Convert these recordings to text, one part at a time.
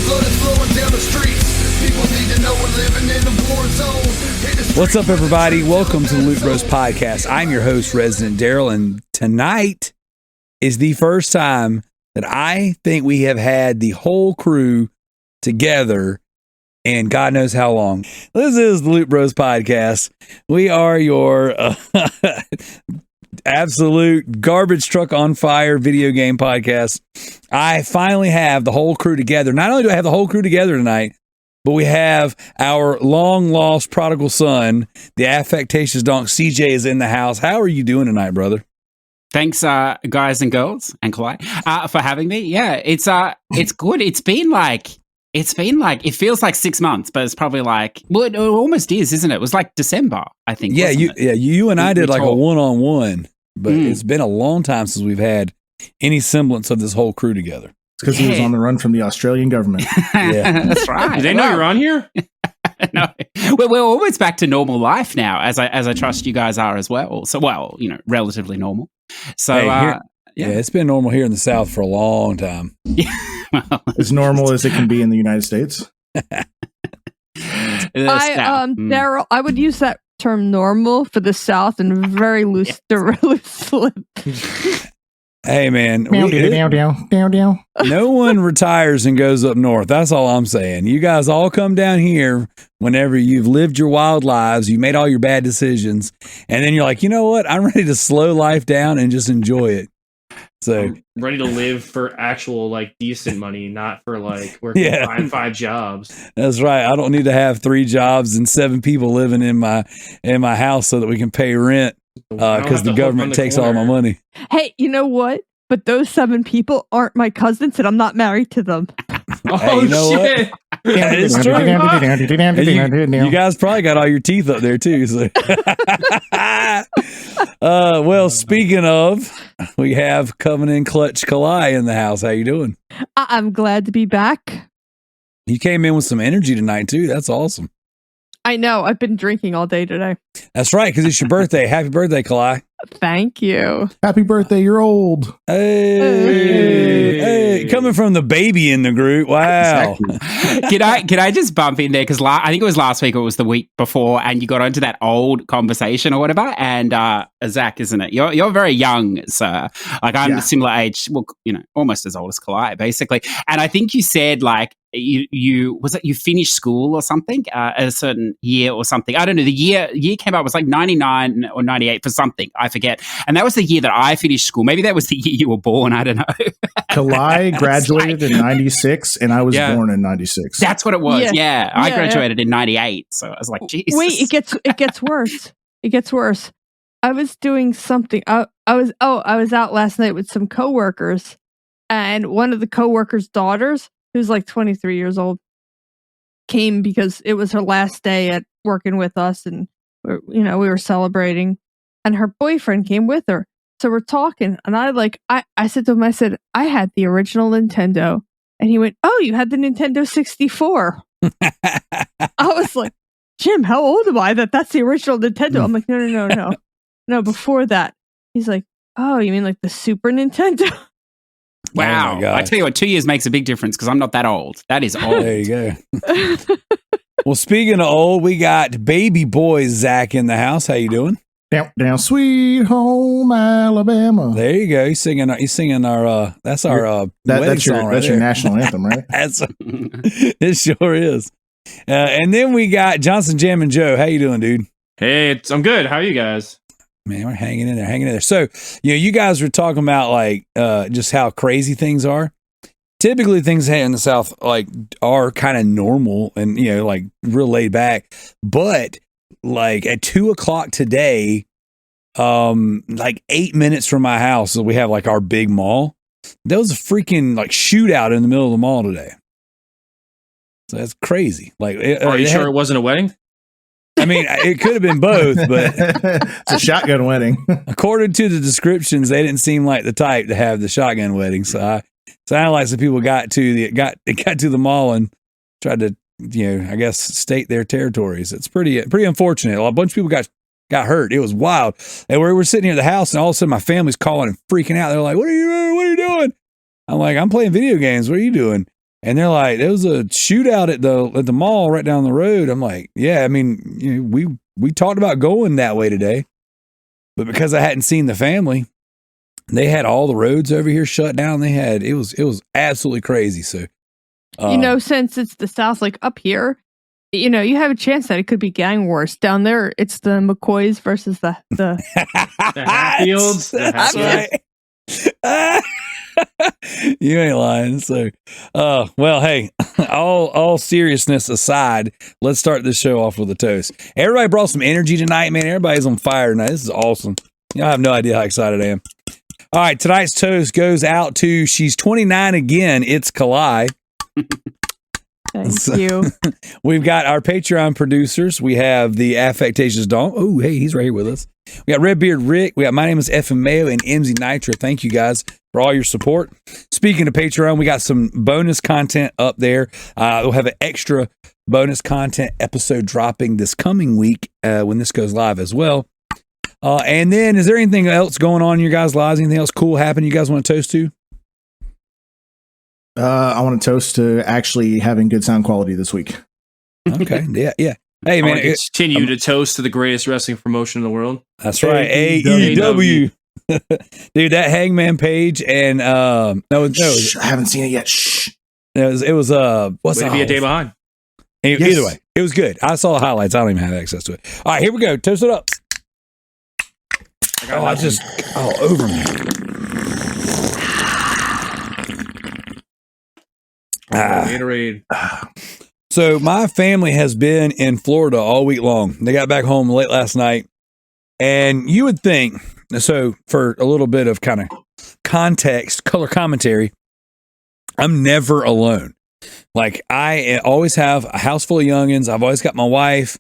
blood is flowing down the streets. People need to know we're living in a war zone. What's up, everybody? Welcome to the Loot Bros Podcast. I'm your host, Residentdarrell, and tonight is the first time that I think we have had the whole crew together in God knows how long. This is the Loot Bros Podcast. We are your absolute garbage truck on fire video game podcast. I finally have the whole crew together. Not only do I have the whole crew together tonight, but we have our long lost prodigal son, the Affectatious Donk CJ, is in the house. How are you doing tonight, brother? Thanks, guys and girls, and Kalai, for having me. Yeah, it's good. It feels like 6 months, but it's probably like, well, it almost is, isn't it? It was like December, I think. Yeah, you and I did like a one-on-one, but it's been a long time since we've had any semblance of this whole crew together. It's because he was on the run from the Australian government. Yeah, that's right. Do they know you're on here? No, we're almost back to normal life now, as I trust you guys are as well. So, well, relatively normal. So, yeah, it's been normal here in the South for a long time. Yeah. As normal as it can be in the United States. Darrell, I would use that term normal for the South and very loose slip. Hey, man. No one retires and goes up north. That's all I'm saying. You guys all come down here whenever you've lived your wild lives, you made all your bad decisions, and then you're like, you know what? I'm ready to slow life down and just enjoy it. So I'm ready to live for actual decent money, not for working 5 jobs. That's right. I don't need to have 3 jobs and 7 people living in my house so that we can pay rent because the government takes all my money. Hey, you know what? But those 7 people aren't my cousins, and I'm not married to them. Oh, you know shit! That is true. You guys probably got all your teeth up there too. So. Well, speaking of, we have coming in clutch Kalai in the house. How you doing? I'm glad to be back. You came in with some energy tonight too. That's awesome. I know. I've been drinking all day today. That's right, because it's your birthday. Happy birthday, Kalai. Thank you. Happy birthday, you're old. Hey, coming from the baby in the group. Wow. Exactly. Can I just bump in there? Because I think it was last week or it was the week before, and you got onto that old conversation or whatever. And Zach, isn't it? You're very young, sir. I'm a similar age, well, almost as old as Kalai, basically. And I think you said you finished school or something at a certain year or something. I don't know. The year came out was 99 or 98 for something. I forget. And that was the year that I finished school. Maybe that was the year you were born. I don't know. Kalai graduated in 96 and I was born in 96. That's what it was. Yeah. I graduated in 98. So I was like, Jesus. Wait, it gets worse. It gets worse. I was doing something. I was out last night with some coworkers, and one of the coworkers' daughters, who's 23 years old, came because it was her last day at working with us, and we were celebrating, and her boyfriend came with her. So we're talking, and I said to him, I had the original Nintendo, and he went, "Oh, you had the Nintendo 64." I was like, "Jim, how old am I? That's the original Nintendo." I'm like, no, before that. He's like, "Oh, you mean the Super Nintendo?" Wow. Oh, I tell you what, 2 years makes a big difference because I'm not that old. That is old. There you go. Well, speaking of old, we got baby boy Zach in the house. How you doing? Down sweet home Alabama. There you go. He's singing our that's our that's song your national anthem, right? It sure is. And then we got Johnson Jam and Joe. How you doing, dude? Hey, I'm good. How are you guys? Man, we're hanging in there. So, you guys were talking about just how crazy things are. Typically, things in the South are kind of normal and real laid back. But at 2:00 today, 8 minutes from my house, so we have our big mall. There was a freaking shootout in the middle of the mall today. So that's crazy. Are you sure it wasn't a wedding? I mean, it could have been both, but it's a shotgun wedding. According to the descriptions, they didn't seem like the type to have the shotgun wedding. So I sounded like some people got to the mall and tried to, I guess, state their territories. It's pretty unfortunate. A bunch of people got hurt. It was wild. And we were sitting here at the house, and all of a sudden my family's calling and freaking out. They're like, "What are you doing?" I'm like, "I'm playing video games. What are you doing?" And they're like, there was a shootout at the mall right down the road. I'm like, yeah, I mean, we talked about going that way today, but because I hadn't seen the family, they had all the roads over here shut down. It was absolutely crazy. So, since it's the South, like up here, you have a chance that it could be gang wars. Down there, it's the McCoys versus the Hatfields. That's right. You ain't lying. So, well, hey, all seriousness aside, let's start this show off with a toast. Everybody brought some energy tonight, man. Everybody's on fire tonight. This is awesome. I have no idea how excited I am. All right, tonight's toast goes out to, she's 29 again. It's Kalai. Thank you. We've got our Patreon producers. We have the Affectatious Donk. Oh, hey, he's right here with us. We got Redbeard Rick. We got My Name is F Mayo and MZ Nitro. Thank you guys for all your support. Speaking of Patreon, we got some bonus content up there. We'll have an extra bonus content episode dropping this coming week when this goes live as well. And then, is there anything else going on in your guys' lives? Anything else cool happening you guys want to toast to? I want to toast to actually having good sound quality this week. Okay, yeah. Hey, man, continue to toast to the greatest wrestling promotion in the world. That's right, AEW. Dude, that Hangman Page and no, I haven't seen it yet. Shh. It was what's Maybe a day behind. Either way, it was good. I saw the highlights. I don't even have access to it. All right, here we go. Toast it up. I just all over me. Gatorade. So my family has been in Florida all week long. They got back home late last night, and you would think, so for a little bit of kind of context, color commentary, I'm never alone. Like, I always have a house full of youngins. I've always got my wife.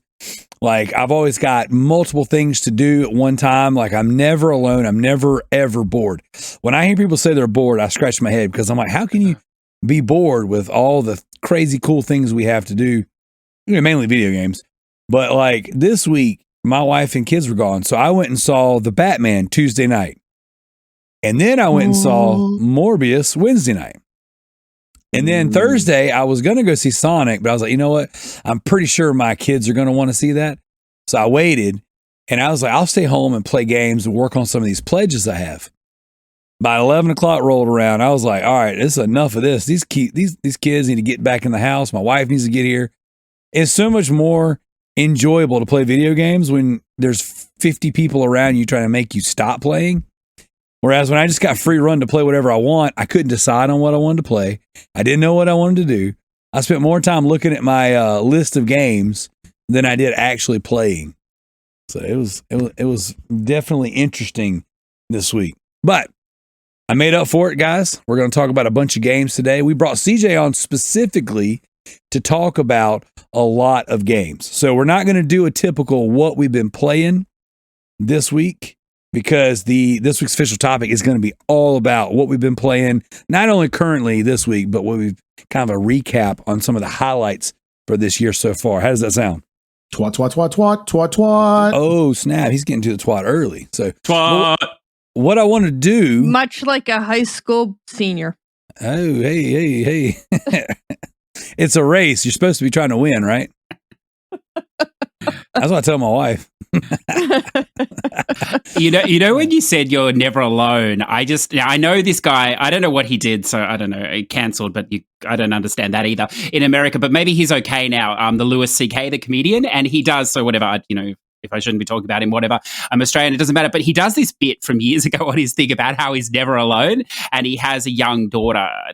Like, I've always got multiple things to do at one time. Like, I'm never alone. I'm never, ever bored. When I hear people say they're bored, I scratch my head because I'm like, how can you be bored with all the crazy cool things we have to do? Mainly video games. But like this week, my wife and kids were gone. So I went and saw The Batman Tuesday night. And then I went and saw Morbius Wednesday night. And then Thursday, I was going to go see Sonic, but I was like, you know what? I'm pretty sure my kids are going to want to see that. So I waited, and I was like, I'll stay home and play games and work on some of these pledges I have. By 11 o'clock rolled around, I was like, all right, this is enough of this. These kids need to get back in the house. My wife needs to get here. It's so much more enjoyable to play video games when there's 50 people around you trying to make you stop playing. Whereas when I just got free run to play whatever I want, I couldn't decide on what I wanted to play. I didn't know what I wanted to do. I spent more time looking at my list of games than I did actually playing. So it was definitely interesting this week. But I made up for it, guys. We're going to talk about a bunch of games today. We brought CJ on specifically to talk about a lot of games. So we're not going to do a typical what we've been playing this week, because this week's official topic is going to be all about what we've been playing, not only currently this week, but what we've kind of a recap on some of the highlights for this year so far. How does that sound? Twat, twat, twat, twat, twat, twat. Oh, snap. He's getting to the twat early. So Twat. What I want to do. Much like a high school senior. Oh, hey. It's a race. You're supposed to be trying to win, right? That's what I tell my wife. You know when you said you're never alone, I know this guy. I don't know what he did, so I don't know. He cancelled, but I don't understand that either in America. But maybe he's okay now. The Louis C.K., the comedian, and he does so whatever. If I shouldn't be talking about him, whatever. I'm Australian, it doesn't matter. But he does this bit from years ago on his thing about how he's never alone, and he has a young daughter. I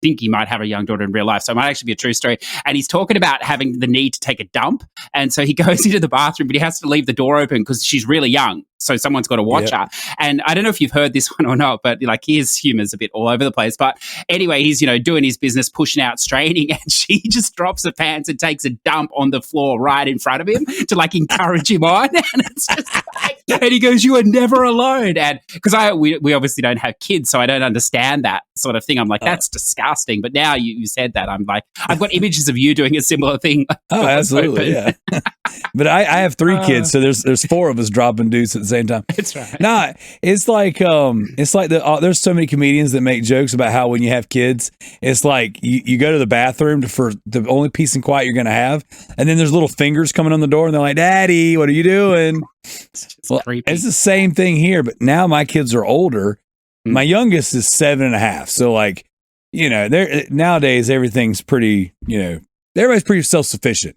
think he might have a young daughter in real life, so it might actually be a true story. And he's talking about having the need to take a dump, and so he goes into the bathroom, but he has to leave the door open because she's really young, so someone's got to watch her. And I don't know if you've heard this one or not, but like his humor's a bit all over the place. But anyway, he's doing his business, pushing out, straining, and she just drops her pants and takes a dump on the floor right in front of him to like encourage him on. And it's just like, And he goes, "You are never alone." And because we obviously don't have kids, so I don't understand that sort of thing. I'm like, that's disgusting. But now you said that, I'm like, I've got images of you doing a similar thing. Oh, absolutely, yeah. But I have 3 kids, so there's 4 of us dropping deuce at the same time. That's right. Nah, it's like there's so many comedians that make jokes about how when you have kids, it's like you go to the bathroom for the only peace and quiet you're going to have, and then there's little fingers coming on the door, and they're like, "Daddy, what are you doing?" Well, it's the same thing here, but now my kids are older. My youngest is 7.5, so like, nowadays everything's pretty, everybody's pretty self-sufficient.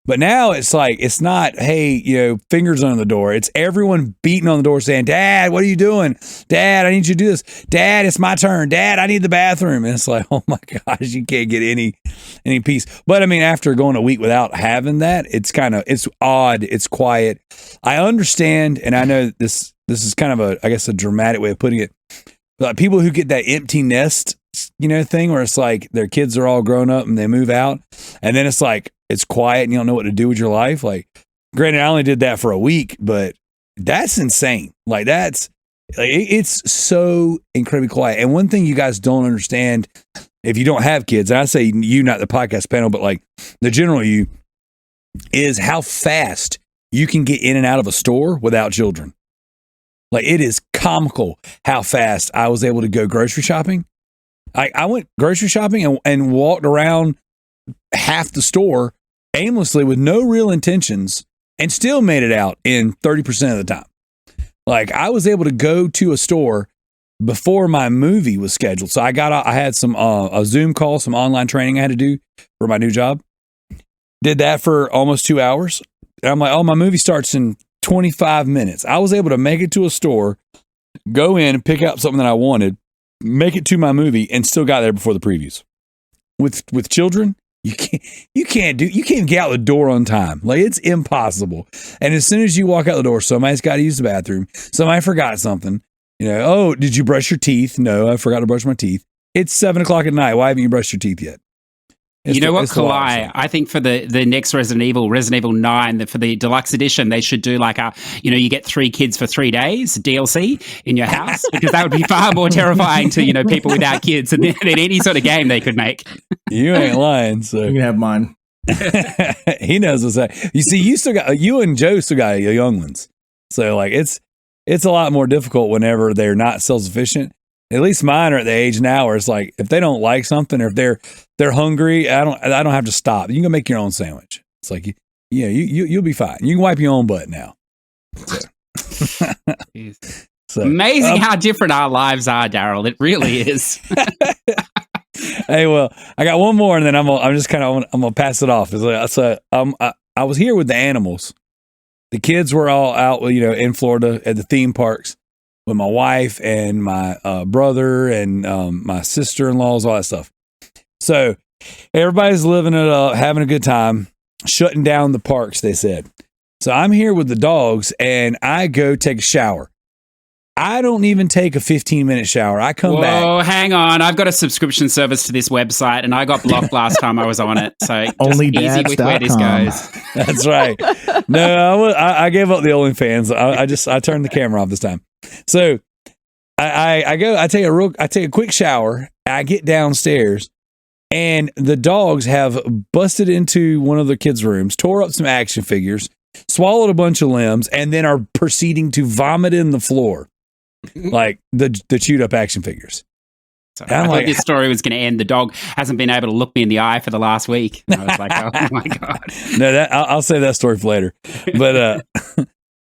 But now it's like, it's not, hey, fingers on the door. It's everyone beating on the door saying, "Dad, what are you doing? Dad, I need you to do this. Dad, it's my turn. Dad, I need the bathroom." And it's like, oh my gosh, you can't get any peace. But I mean, after going a week without having that, it's odd. It's quiet. I understand. And I know this is kind of a dramatic way of putting it. But people who get that empty nest, thing where it's like their kids are all grown up and they move out. And then it's like, it's quiet and you don't know what to do with your life. Like, granted, I only did that for a week, but that's insane. Like, it's so incredibly quiet. And one thing you guys don't understand, if you don't have kids, and I say you, not the podcast panel, but like the general you, is how fast you can get in and out of a store without children. Like, it is comical how fast I was able to go grocery shopping. I went grocery shopping and walked around half the store aimlessly with no real intentions and still made it out in 30% of the time. Like, I was able to go to a store before my movie was scheduled. So I had some a Zoom call, some online training I had to do for my new job. Did that for almost 2 hours. And I'm like, oh, my movie starts in 25 minutes. I was able to make it to a store, go in and pick out something that I wanted, make it to my movie, and still got there before the previews. With children, you can't get out the door on time. Like, it's impossible. And as soon as you walk out the door, somebody's got to use the bathroom. Somebody forgot something. Oh, did you brush your teeth? No, I forgot to brush my teeth. It's 7:00 at night. Why haven't you brushed your teeth yet? You know what, Kalai? I think for the next Resident Evil 9, for the deluxe edition, they should do like you get 3 kids for 3 days DLC in your house, because that would be far more terrifying to, people without kids than any sort of game they could make. You ain't lying, so. You can have mine. He knows what's that. You see, you and Joe still got your young ones. So like, it's a lot more difficult whenever they're not self-sufficient. At least mine are at the age now where it's like, if they don't like something or if they're hungry, I don't have to stop. You can go make your own sandwich. It's like, you'll be fine. You can wipe your own butt now. So amazing how different our lives are, Darrell. It really is. Hey, well, I got one more, and then I'm gonna pass it off. So I was here with the animals. The kids were all out, in Florida at the theme parks with my wife and my brother and my sister-in-laws, all that stuff. So everybody's living it up, having a good time, shutting down the parks, they said. So I'm here with the dogs, and I go take a shower. I don't even take a 15-minute shower. I come back. Oh, hang on. I've got a subscription service to this website, and I got blocked last time I was on it. So only easy with where this goes. That's right. No, I gave up the OnlyFans. I turned the camera off this time. So I take a quick shower. I get downstairs, and the dogs have busted into one of the kids' rooms, tore up some action figures, swallowed a bunch of limbs, and then are proceeding to vomit in the floor. Like the chewed up action figures. So I thought this story was going to end. The dog hasn't been able to look me in the eye for the last week. And I was like, oh my God. No, I'll save that story for later. But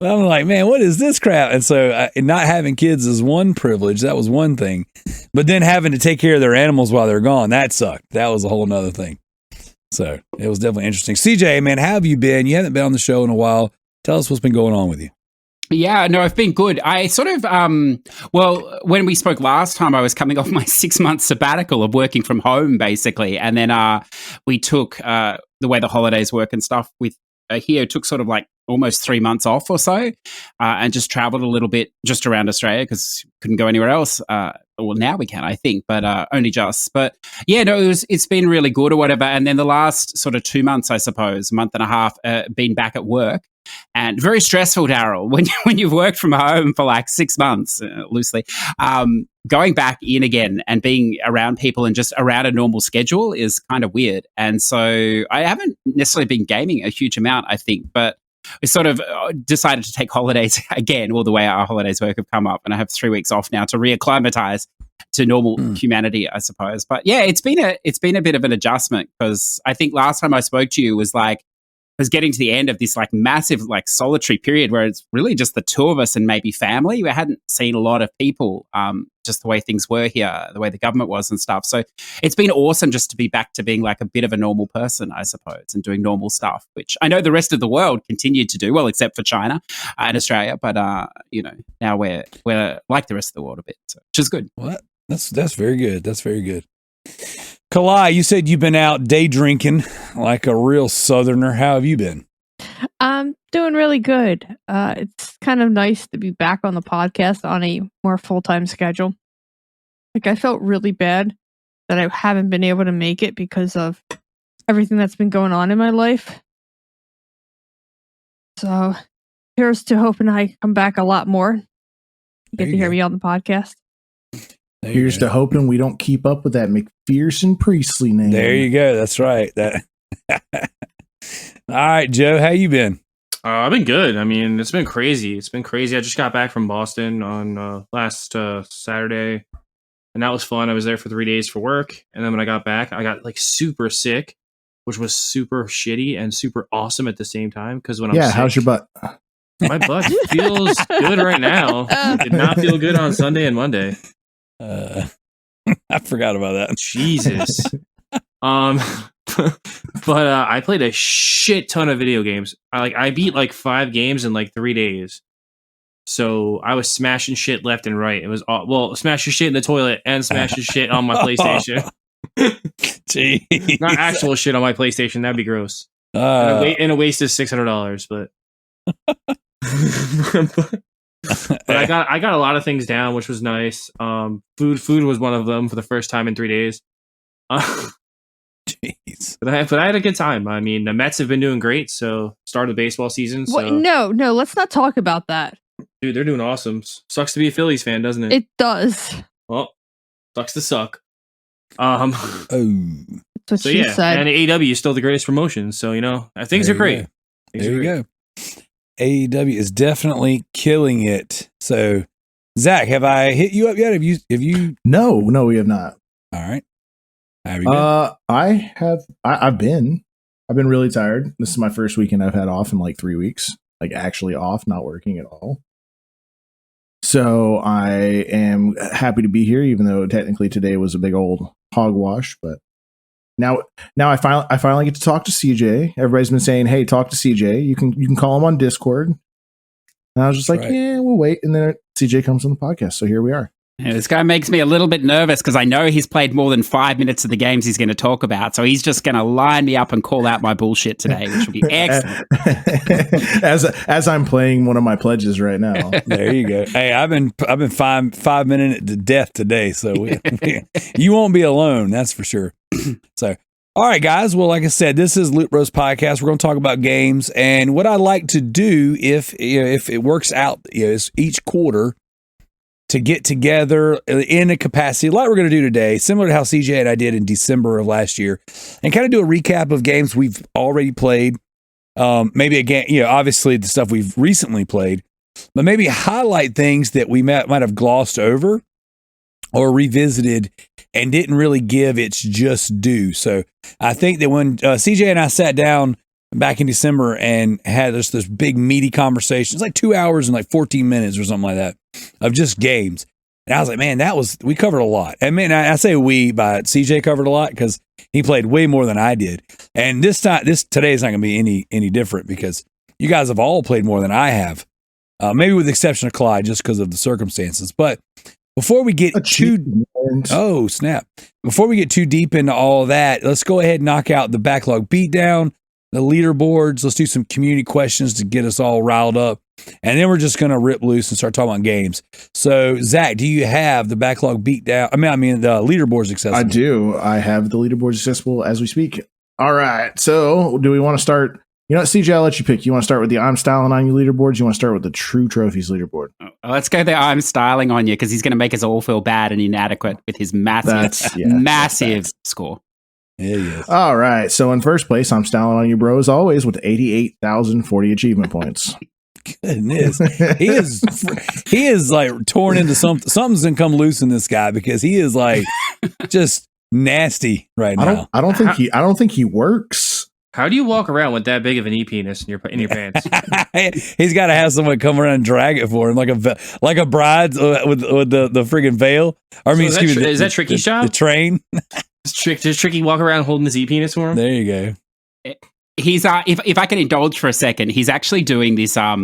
I'm like, man, what is this crap? And so not having kids is one privilege. That was one thing. But then having to take care of their animals while they're gone, that sucked. That was a whole nother thing. So it was definitely interesting. CJ, man, how have you been? You haven't been on the show in a while. Tell us what's been going on with you. Yeah, no, I've been good. I sort of, when we spoke last time, I was coming off my 6-month sabbatical of working from home, basically. And then we took, the way the holidays work and stuff with here, took sort of like almost 3 months off or so, and just traveled a little bit just around Australia because couldn't go anywhere else. well, now we can, I think, but only just. But yeah, no, it's been really good or whatever. And then the last sort of 2 months, I suppose, month and a half, been back at work. And very stressful, Darrell, when you've worked from home for like 6 months, loosely, going back in again and being around people and just around a normal schedule is kind of weird. And so I haven't necessarily been gaming a huge amount, I think, but we sort of decided to take holidays again, all the way our holidays work have come up, and I have 3 weeks off now to reacclimatize to normal humanity, I suppose. But yeah, it's been a bit of an adjustment, because I think last time I spoke to you was like, I was getting to the end of this like massive like solitary period where it's really just the two of us and maybe family. We hadn't seen a lot of people, just the way things were here, the way the government was and stuff. So it's been awesome just to be back to being like a bit of a normal person, I suppose, and doing normal stuff, which I know the rest of the world continued to do, well, except for China and Australia. But now we're like the rest of the world a bit, so, which is good. Well, that's very good. That's very good. Kalai, you said you've been out day drinking like a real Southerner. How have you been? I'm doing really good. It's kind of nice to be back on the podcast on a more full-time schedule. Like, I felt really bad that I haven't been able to make it because of everything that's been going on in my life. So here's to hoping I come back a lot more. You get to hear me on the podcast. Here's to hoping we don't keep up with that McPherson Priestley name. There you go. That's right. That. All right, Joe, how you been? I've been good. I mean, it's been crazy. I just got back from Boston on last Saturday, and that was fun. I was there for 3 days for work, and then when I got back, I got like super sick, which was super shitty and super awesome at the same time. Because when I'm sick, how's your butt? My butt feels good right now. It did not feel good on Sunday and Monday. I forgot about that. Jesus. But I played a shit ton of video games. I beat like 5 games in like 3 days. So I was smashing shit left and right. It was smashing shit in the toilet and smashing shit on my PlayStation. Jeez. Not actual shit on my PlayStation. That'd be gross. And a waste of $600, but. But I got a lot of things down, which was nice. Food was one of them for the first time in 3 days. Jeez. But I had a good time. I mean, the Mets have been doing great. So start of the baseball season. So. No, let's not talk about that. Dude, they're doing awesome. Sucks to be a Phillies fan, doesn't it? It does. Well, sucks to suck. That's what she said. And AEW is still the greatest promotion. So things are great. There you go. AEW is definitely killing it. So, Zach, have I hit you up yet? Have you? No, we have not. All right. Have you been? I've been really tired. This is my first weekend I've had off in like 3 weeks, like actually off, not working at all. So I am happy to be here, even though technically today was a big old hogwash. But now I finally get to talk to CJ. Everybody's been saying, "Hey, talk to CJ. You can call him on Discord." And I was just like, "Yeah, we'll wait." And then CJ comes on the podcast, so here we are. Yeah, this guy makes me a little bit nervous because I know he's played more than 5 minutes of the games he's going to talk about. So he's just going to line me up and call out my bullshit today, which will be excellent. as I'm playing one of my pledges right now. There you go. Hey, I've been 5 minutes to death today, so you won't be alone. That's for sure. So, all right, guys. Well, like I said, this is Loot Bros Podcast. We're going to talk about games, and what I like to do, if it works out, is each quarter to get together in a capacity like we're going to do today, similar to how CJ and I did in December of last year, and kind of do a recap of games we've already played. Maybe a game, obviously the stuff we've recently played, but maybe highlight things that we might have glossed over or revisited and didn't really give its just due. So I think that when CJ and I sat down back in December and had this big meaty conversation, it's like 2 hours and like 14 minutes or something like that of just games. And I was like, man, we covered a lot. And man, I say we, but CJ covered a lot because he played way more than I did. And today is not going to be any different because you guys have all played more than I have. Maybe with the exception of Kalai, just because of the circumstances. But before we get Before we get too deep into all that, let's go ahead and knock out the backlog beatdown. the leaderboards. Let's do some community questions to get us all riled up. And then we're just going to rip loose and start talking about games. So, Zach, do you have the backlog beat down? I mean, the leaderboards accessible. I do. I have the leaderboards accessible as we speak. All right. So, do we want to start? You know what, CJ, I'll let you pick. You want to start with the I'm styling on you leaderboards? You want to start with the True Trophies leaderboard? Let's go there. I'm styling on you because he's going to make us all feel bad and inadequate with his massive score. Yeah, yes. All right. So in first place, I'm styling on you, bro, as always, with 88,040 achievement points. Goodness, he is like torn into something. Something's gonna come loose in this guy because he is like just nasty right now. I don't think he works. How do you walk around with that big of an e-penis in your pants? He's got to have someone come around and drag it for him, like a bride with the friggin' veil. I mean, is that Tricky shop? The train. Does Tricky walk around holding his e-penis for him? There you go. He's if I can indulge for a second, he's actually doing this I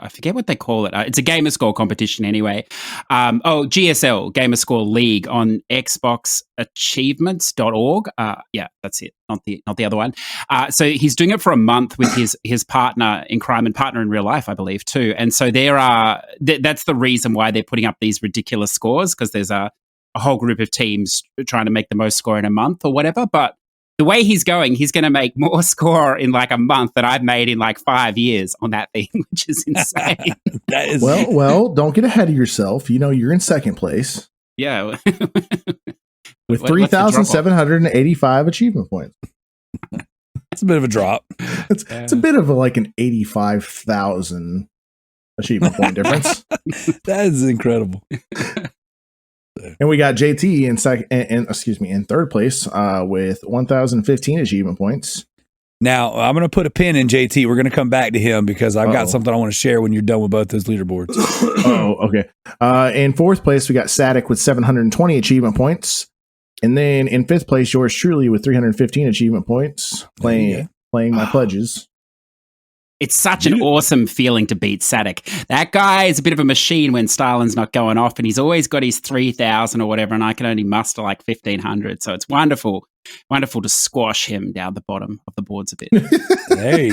forget what they call it. It's a gamer score competition anyway. GSL Gamer Score League on xboxachievements.org. Yeah, that's it. Not the other one. So he's doing it for a month with his partner in crime and partner in real life, I believe, too. And so that's the reason why they're putting up these ridiculous scores, because there's a whole group of teams trying to make the most score in a month or whatever. But the way he's going to make more score in like a month than I've made in like 5 years on that thing, which is insane. That is well, don't get ahead of yourself. You know, you're in second place. Yeah. With 3,785 achievement points. It's a bit of a drop. It's a bit of like an 85,000 achievement point difference. That is incredible. And we got JT in third place with 1,015 achievement points. Now, I'm going to put a pin in JT. We're going to come back to him because I've got something I want to share when you're done with both those leaderboards. Okay. In fourth place, we got Sadik with 720 achievement points. And then in fifth place, yours truly with 315 achievement points, playing my pledges. It's such an awesome feeling to beat Sadik. That guy is a bit of a machine when Stalin's not going off, and he's always got his 3,000 or whatever, and I can only muster like 1,500. So it's wonderful to squash him down the bottom of the boards a bit. There you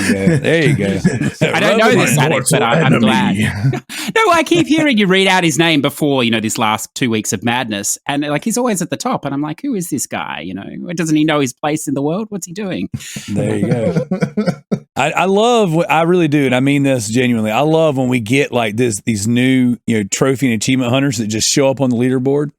go. I don't know this, Sadik, but I'm glad. No, I keep hearing you read out his name before, this last 2 weeks of madness, and like he's always at the top, and I'm like, who is this guy? Doesn't he know his place in the world? What's he doing? There you go. I really do, and I mean this genuinely. I love when we get like these new, trophy and achievement hunters that just show up on the leaderboard.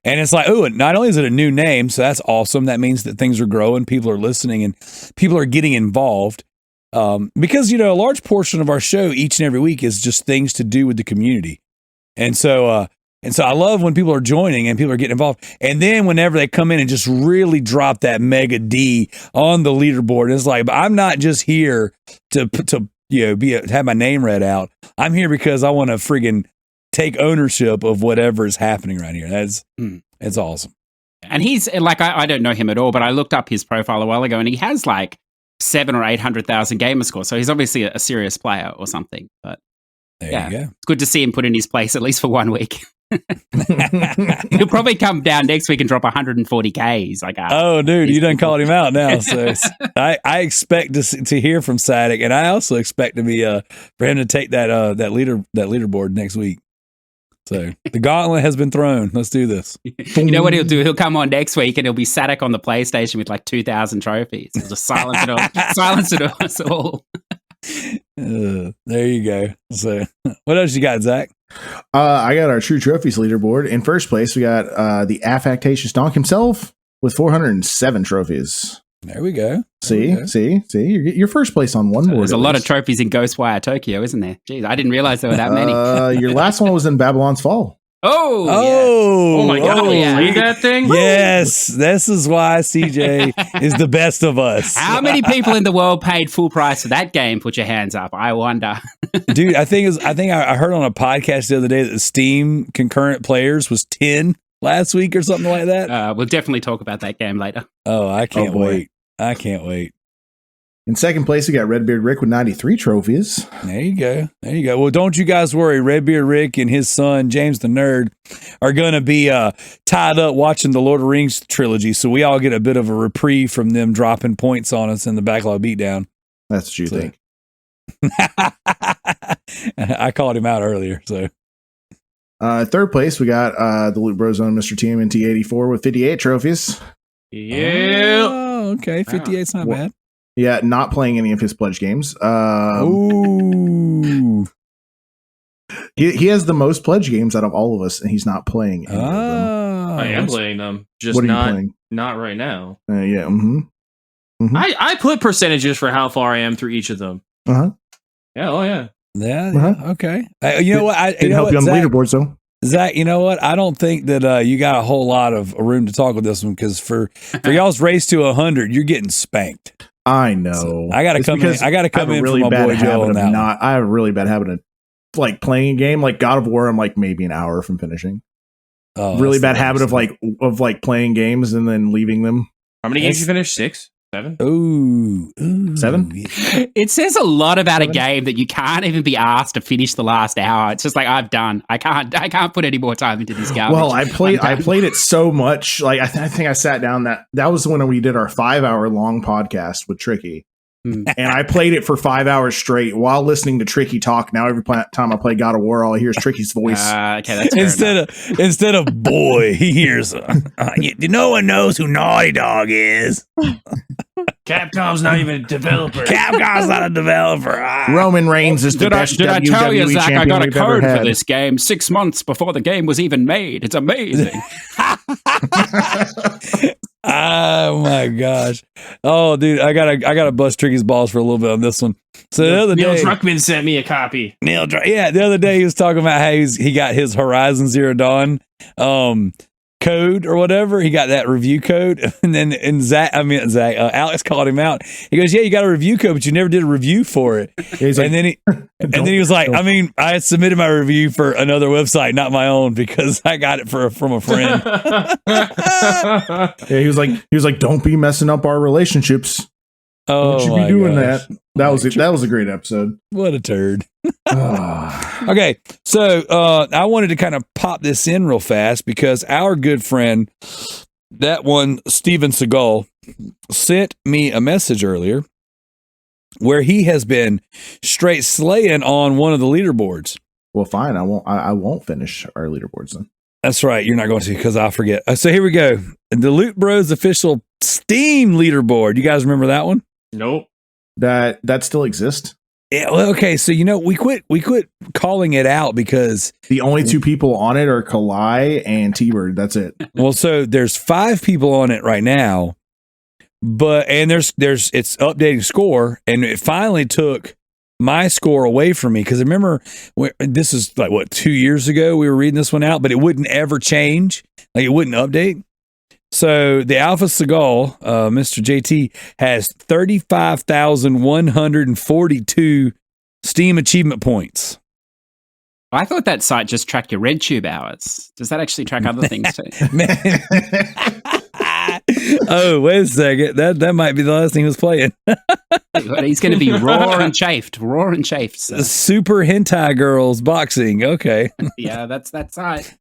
And it's like, not only is it a new name, so that's awesome. That means that things are growing, people are listening, and people are getting involved. Because, a large portion of our show each and every week is just things to do with the community. And so I love when people are joining and people are getting involved. And then whenever they come in and just really drop that mega D on the leaderboard, it's like, I'm not just here to have my name read out. I'm here because I want to friggin' take ownership of whatever is happening right here. It's awesome. And he's like, I don't know him at all, but I looked up his profile a while ago, and he has like 700,000 or 800,000 gamer score. So he's obviously a serious player or something. But there you go. It's good to see him put in his place at least for 1 week. He'll probably come down next week and drop 140K. He's like, oh, dude, you done called him out now. So I expect to hear from Sadik, and I also expect to be for him to take that leaderboard next week. So the gauntlet has been thrown. Let's do this. You know what he'll do? He'll come on next week and he'll be Sadik on the PlayStation with like 2,000 trophies. He'll just silence it all. There you go. So what else you got, Zach? I got our True Trophies leaderboard. In first place, we got the Affectatious Donk himself with 407 trophies. There we go. See, you're first place on one board. There's a lot of trophies in Ghostwire Tokyo, isn't there? Jeez, I didn't realize there were that many. Your last one was in Babylon's Fall. Oh my God! Played that thing? Yes, this is why CJ is the best of us. How many people in the world paid full price for that game? Put your hands up. I wonder. Dude, I think I heard on a podcast the other day that the Steam concurrent players was 10 last week or something like that. We'll definitely talk about that game later. Oh, I can't wait. I can't wait. In second place, we got Redbeard Rick with 93 trophies. There you go. There you go. Well, don't you guys worry. Redbeard Rick and his son, James the Nerd, are going to be tied up watching the Lord of the Rings trilogy. So we all get a bit of a reprieve from them dropping points on us in the Backlog Beatdown. That's what you think. I called him out earlier. So third place, we got the Loot Bros on Mr. TMNT 84 with 58 trophies. Yeah. Oh, okay. 58's not bad. Yeah, not playing any of his pledge games. Ooh. He has the most pledge games out of all of us, and he's not playing any of them. I am playing them, just What are you not playing? not right now. Yeah. Mm-hmm. I put percentages for how far I am through each of them. Uh-huh. Yeah, oh yeah. Yeah. Uh-huh. Okay. You know what? Didn't help you on the leaderboards, though. Zach, you know what? I don't think that you got a whole lot of room to talk with this one because for y'all's race to 100, you're getting spanked. I know. So I got to come in. I got to come in really for my bad boy Joe habit on of that one. I have a really bad habit of like playing a game like God of War. I'm like maybe an hour from finishing. Oh, Really that's bad habit of nice. playing games and then leaving them. How many games you finished? 6? 7? Ooh. 7? It says a lot about a game that you can't even be asked to finish the last hour. It's just like I'm done. I can't put any more time into this garbage. Well, I played it so much. Like I think I sat down that was when we did our 5-hour long podcast with Tricky. And I played it for 5 hours straight while listening to Tricky talk. Now every time I play God of War, all I hear is Tricky's voice. Okay, that's fair instead of boy, he hears. No one knows who Naughty Dog is. Capcom's not even a developer. Capcom's not a developer. Roman Reigns is the best Did I tell you, WWE Zach, I champion got a we've ever code for had. this game 6 months before the game was even made. It's amazing. Oh my gosh! Oh, dude, I gotta bust Tricky's balls for a little bit on this one. So the other Neil day, Druckmann sent me a copy. the other day he was talking about how he got his Horizon Zero Dawn code or whatever. He got that review code, and then Alex called him out. He goes, "Yeah, you got a review code, but you never did a review for it." He's like, and then he was like, "I mean, I had submitted my review for another website, not my own, because I got it from a friend." yeah, he was like, "Don't be messing up our relationships. Oh, Don't you be doing that." That was a great episode. What a turd. Okay, so I wanted to kind of pop this in real fast because our good friend, that one, Steven Seagal, sent me a message earlier where he has been straight slaying on one of the leaderboards. Well, fine. I won't finish our leaderboards then. That's right. You're not going to because I'll forget. So here we go. The Loot Bros official Steam leaderboard. You guys remember that one? Nope. That still exists. Yeah, well, okay, so we quit calling it out because The only two people on it are Kalai and T-Bird. That's it. well, so there's 5 people on it right now, and there's it's updating score, and it finally took my score away from me because remember this is like 2 years ago we were reading this one out, but it wouldn't ever change, like it wouldn't update. So the Alpha Seagal, Mr. JT, has 35,142 Steam achievement points. I thought that site just tracked your RedTube hours. Does that actually track other things too? Man. Oh, wait a second. That might be the last thing he was playing. He's going to be raw and chafed. So. Super hentai girls boxing. Okay. Yeah, that's that site.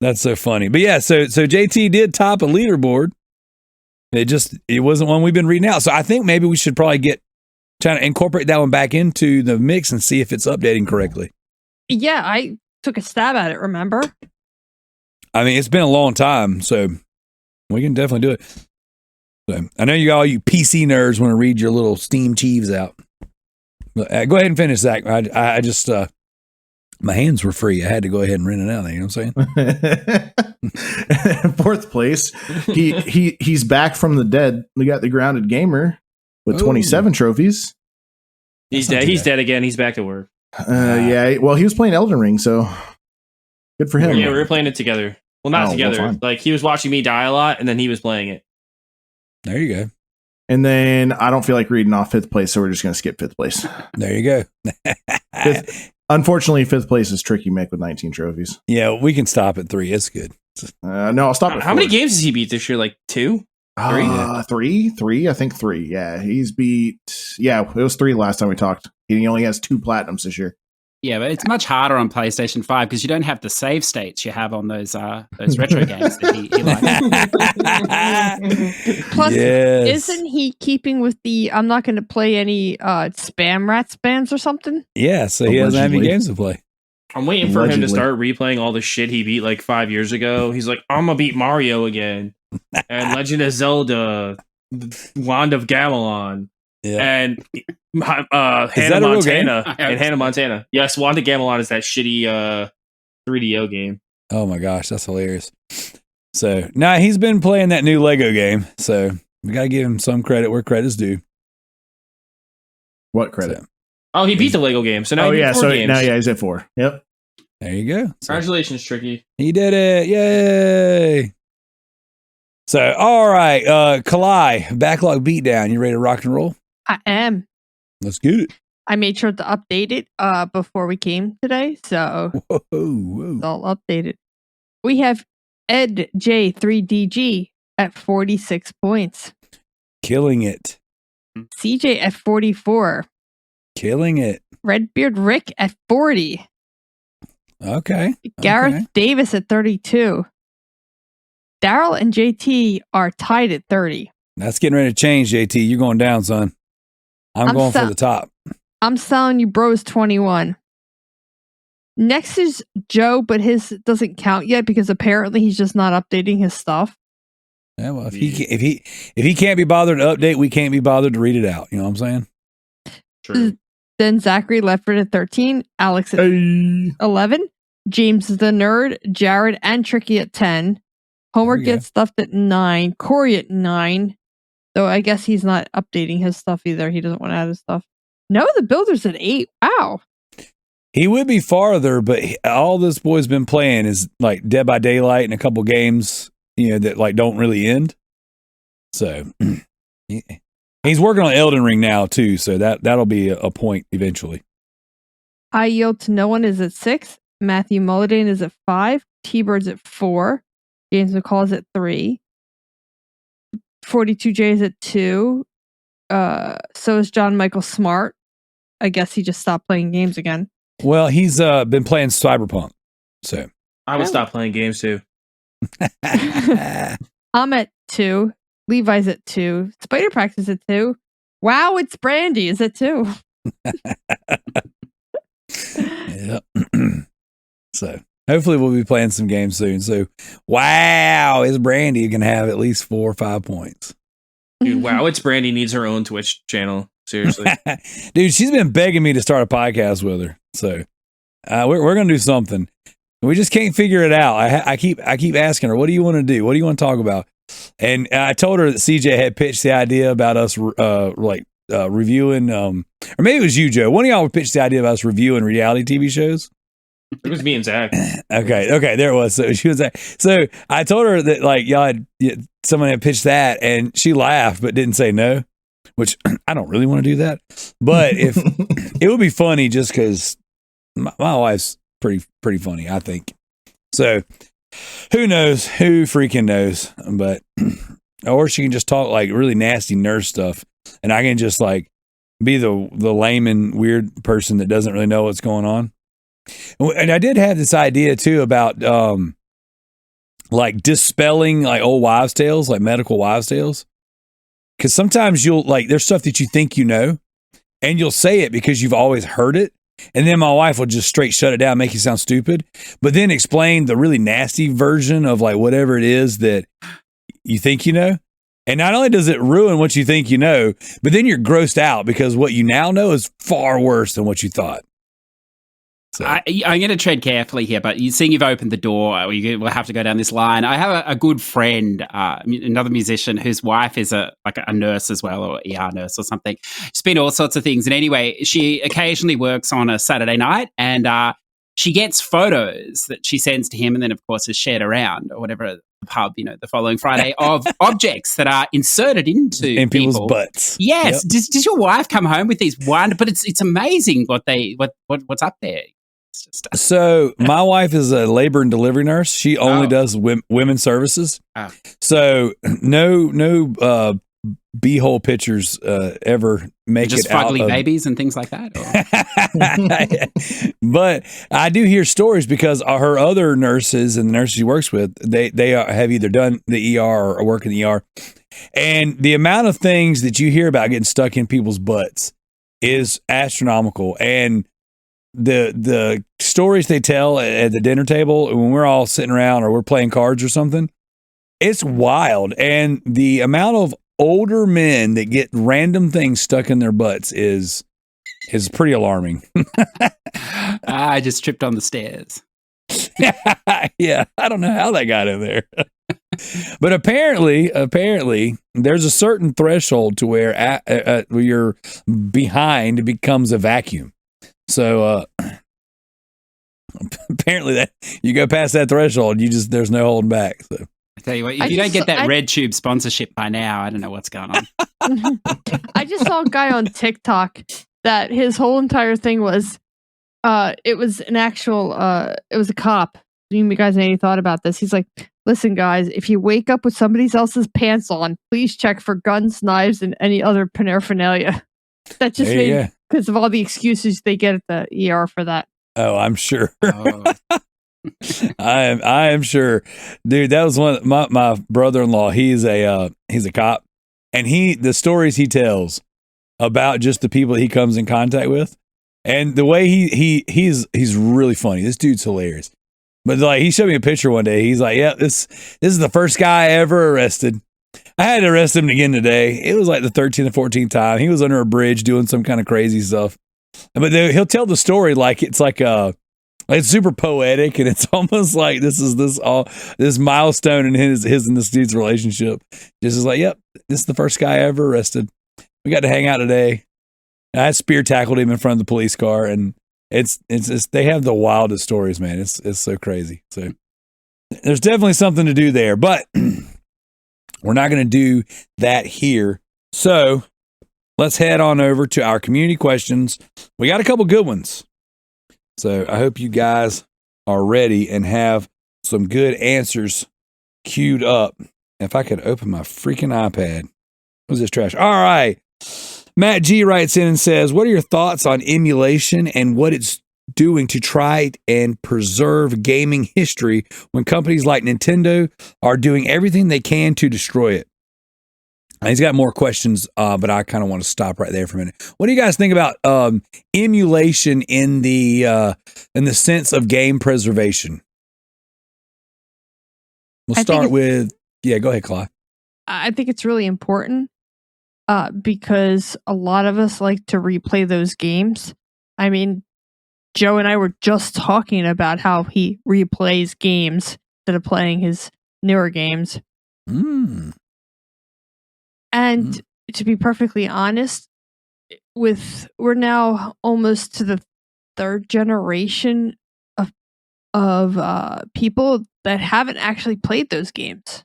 That's so funny. But yeah, so JT did top a leaderboard. It wasn't one we've been reading out. So I think maybe we should probably trying to incorporate that one back into the mix and see if it's updating correctly. Yeah, I took a stab at it, remember? I mean, it's been a long time, so we can definitely do it. So I know all you PC nerds want to read your little Steam Chiefs out. But, go ahead and finish, Zach. I just my hands were free. I had to go ahead and rent it out. You know what I'm saying? Fourth place, he's back from the dead. We got the Grounded Gamer with 27 trophies. He's dead. He's dead again. He's back to work. Yeah. Well, he was playing Elden Ring, so good for him. Yeah, we were playing it together. Well, not together. Well, like he was watching me die a lot, and then he was playing it. There you go. And then I don't feel like reading off 5th place, so we're just going to skip 5th place. There you go. Unfortunately, 5th place is Tricky Mick with 19 trophies. Yeah, we can stop at 3. It's good. No, I'll stop at 4. How many games has he beat this year? Like 2? Three. I think 3. Yeah, he's beat. Yeah, it was 3 last time we talked. He only has 2 platinums this year. Yeah, but it's much harder on PlayStation 5 because you don't have the save states you have on those retro games that he likes. Plus, isn't he keeping with the I'm not going to play any spam rats bans or something? Yeah, so he doesn't have any games to play. I'm waiting for him to start replaying all the shit he beat like 5 years ago. He's like, I'm gonna beat Mario again, and Legend of Zelda, Wand of Gamelon, and Hannah Montana. And Hannah Montana. Yes, Wand of Gamelon is that shitty 3DO game. Oh my gosh, that's hilarious. So he's been playing that new Lego game, so we got to give him some credit where credit's due. What credit? So, oh, he beat the Lego game, so now he's at 4 games. Now he's at 4. Yep. There you go. So, congratulations, Tricky. He did it. Yay. So, all right. Kalai, backlog beatdown. You ready to rock and roll? I am. Let's get it. I made sure to update it before we came today, so whoa. It's all updated. We have Ed J3DG at 46 points. Killing it. CJ at 44. Killing it. Redbeard Rick at 40. Okay. Gareth Davis at 32. Darrell and JT are tied at 30. That's getting ready to change, JT. You're going down, son. I'm going for the top. I'm selling you bros 21. Next is Joe, but his doesn't count yet because apparently he's just not updating his stuff. Yeah, well, if he can't be bothered to update, we can't be bothered to read it out. You know what I'm saying? True. Then Zachary Lefford at 13, Alex at 11, James the Nerd, Jared and Tricky at 10. Homer gets stuffed at 9, Corey at 9, though I guess he's not updating his stuff either. He doesn't want to add his stuff. No, the Builder's at 8. Wow. He would be farther, but all this boy's been playing is like Dead by Daylight and a couple games, that like don't really end. So he's working on Elden Ring now too, so that'll be a point eventually. I Yield to No One is at 6. Matthew Mullidan is at 5. T-Bird's at 4. James McCall is at 3. 42J is at 2. So is John Michael Smart. I guess he just stopped playing games again. Well, he's been playing Cyberpunk. So I would stop playing games too. I'm at 2. Levi's at 2. Spider Practice at 2. Wow, it's Brandy is at 2. Yep. So hopefully we'll be playing some games soon. So wow, is Brandy can have at least 4 or 5 points. Dude, wow, it's Brandy needs her own Twitch channel. Seriously. Dude, she's been begging me to start a podcast with her. So we're gonna do something. We just can't figure it out. I keep asking her, what do you want to do? What do you want to talk about? And I told her that CJ had pitched the idea about us reviewing, or maybe it was you, Joe. One of y'all pitched the idea of us reviewing reality TV shows. It was me and Zach. Okay, there it was. So she was like, so I told her that like someone had pitched that, and she laughed but didn't say no, which I don't really want to do that. But if it would be funny, just because my wife's pretty funny, I think. So who knows? Who freaking knows? But or she can just talk like really nasty nurse stuff, and I can just like be the layman weird person that doesn't really know what's going on. And I did have this idea too about like dispelling like old wives' tales, like medical wives' tales. Because sometimes you'll like there's stuff that you think you know, and you'll say it because you've always heard it. And then my wife will just straight shut it down, make you sound stupid, but then explain the really nasty version of like whatever it is that you think you know. And not only does it ruin what you think you know, but then you're grossed out because what you now know is far worse than what you thought. So. I'm going to tread carefully here, but seeing you've opened the door, we'll have to go down this line. I have a good friend, another musician whose wife is a nurse as well, or ER nurse or something. She's been all sorts of things. And anyway, she occasionally works on a Saturday night, and she gets photos that she sends to him and then, of course, is shared around or whatever the pub, the following Friday of objects that are inserted into people's butts. Yes. Yep. Does your wife come home with these wonderful? But it's amazing what's up there. It's just So my wife is a labor and delivery nurse. She only does women's services. Oh. So no beehole pictures ever make just it out fugly of babies and things like that. Or? But I do hear stories because her other nurses and the nurses she works with, they have either done the ER or work in the ER. And the amount of things that you hear about getting stuck in people's butts is astronomical. And the stories they tell at the dinner table when we're all sitting around or we're playing cards or something, it's wild. And the amount of older men that get random things stuck in their butts is pretty alarming. I just tripped on the stairs. Yeah, I don't know how that got in there. But apparently there's a certain threshold to where your behind becomes a vacuum. So apparently that you go past that threshold, there's no holding back. So I tell you what, if you don't get that Red Tube sponsorship by now, I don't know what's going on. I just saw a guy on TikTok that his whole entire thing was it was an actual it was a cop. You guys any thought about this? He's like, listen guys, if you wake up with somebody else's pants on, please check for guns, knives, and any other paraphernalia. That just made because of all the excuses they get at the ER for that. Oh, I'm sure. I am sure, dude. That was one. My brother-in-law. He's a cop, and the stories he tells about just the people he comes in contact with, and the way he's really funny. This dude's hilarious. But like he showed me a picture one day. He's like, "Yeah, this is the first guy I ever arrested. I had to arrest him again today. It was like the 13th or 14th time. He was under a bridge doing some kind of crazy stuff. But he'll tell the story like it's like it's super poetic, and it's almost like this milestone in his and this dude's relationship. Just is like, yep, this is the first guy I ever arrested. We got to hang out today. I spear tackled him in front of the police car, and it's they have the wildest stories, man. It's so crazy. So there's definitely something to do there, but we're not going to do that here. So let's head on over to our community questions. We got a couple good ones. So I hope you guys are ready and have some good answers queued up. If I could open my freaking iPad. What's this trash? All right. Matt G writes in and says, what are your thoughts on emulation and what it's doing to try and preserve gaming history when companies like Nintendo are doing everything they can to destroy it? He's got more questions, but I kind of want to stop right there for a minute. What do you guys think about emulation in the sense of game preservation? We'll start with, go ahead, Kalai. I think it's really important because a lot of us like to replay those games. I mean, Joe and I were just talking about how he replays games instead of playing his newer games. And to be perfectly honest, we're now almost to the third generation of people that haven't actually played those games.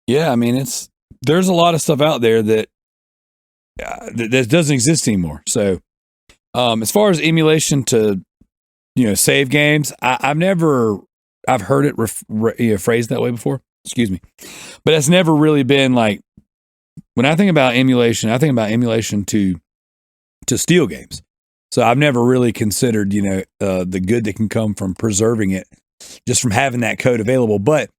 Yeah, I mean, there's a lot of stuff out there that doesn't exist anymore. So, as far as emulation to, save games, I've heard it phrased that way before. Excuse me, but that's never really been like when I think about emulation. I think about emulation to steal games. So I've never really considered, the good that can come from preserving it, just from having that code available. But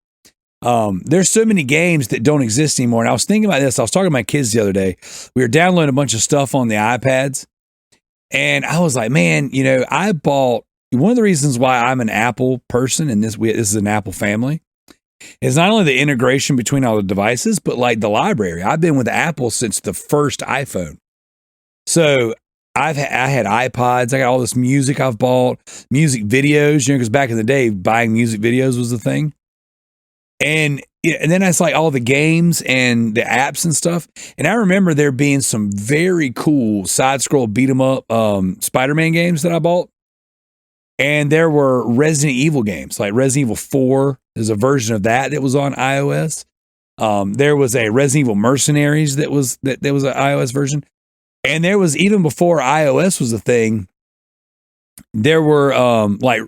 there's so many games that don't exist anymore. And I was thinking about this. I was talking to my kids the other day. We were downloading a bunch of stuff on the iPads, and I was like, man, I bought one of the reasons why I'm an Apple person, and this is an Apple family. It's not only the integration between all the devices, but like the library. I've been with Apple since the first iPhone. So I had iPods. I got all this music I've bought, music videos, because back in the day, buying music videos was the thing. And then it's like all the games and the apps and stuff. And I remember there being some very cool side-scroll beat-em-up Spider-Man games that I bought. And there were Resident Evil games, like Resident Evil 4. There's a version of that was on iOS. There was a Resident Evil Mercenaries that was an iOS version. And there was, even before iOS was a thing, there were like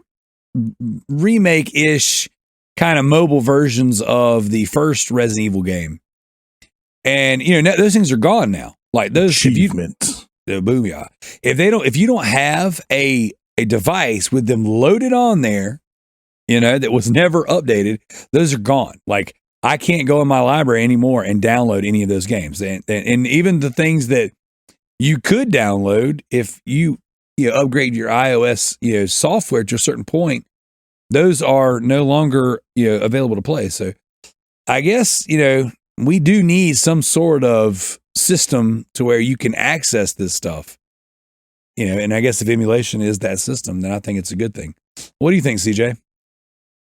remake-ish kind of mobile versions of the first Resident Evil game. And those things are gone now. Like those achievements. Booyah. If you don't have a device with them loaded on there, that was never updated, those are gone. Like I can't go in my library anymore and download any of those games. And even the things that you could download if you upgrade your iOS software to a certain point, those are no longer available to play. So I guess we do need some sort of system to where you can access this stuff. And I guess if emulation is that system, then I think it's a good thing. What do you think, CJ?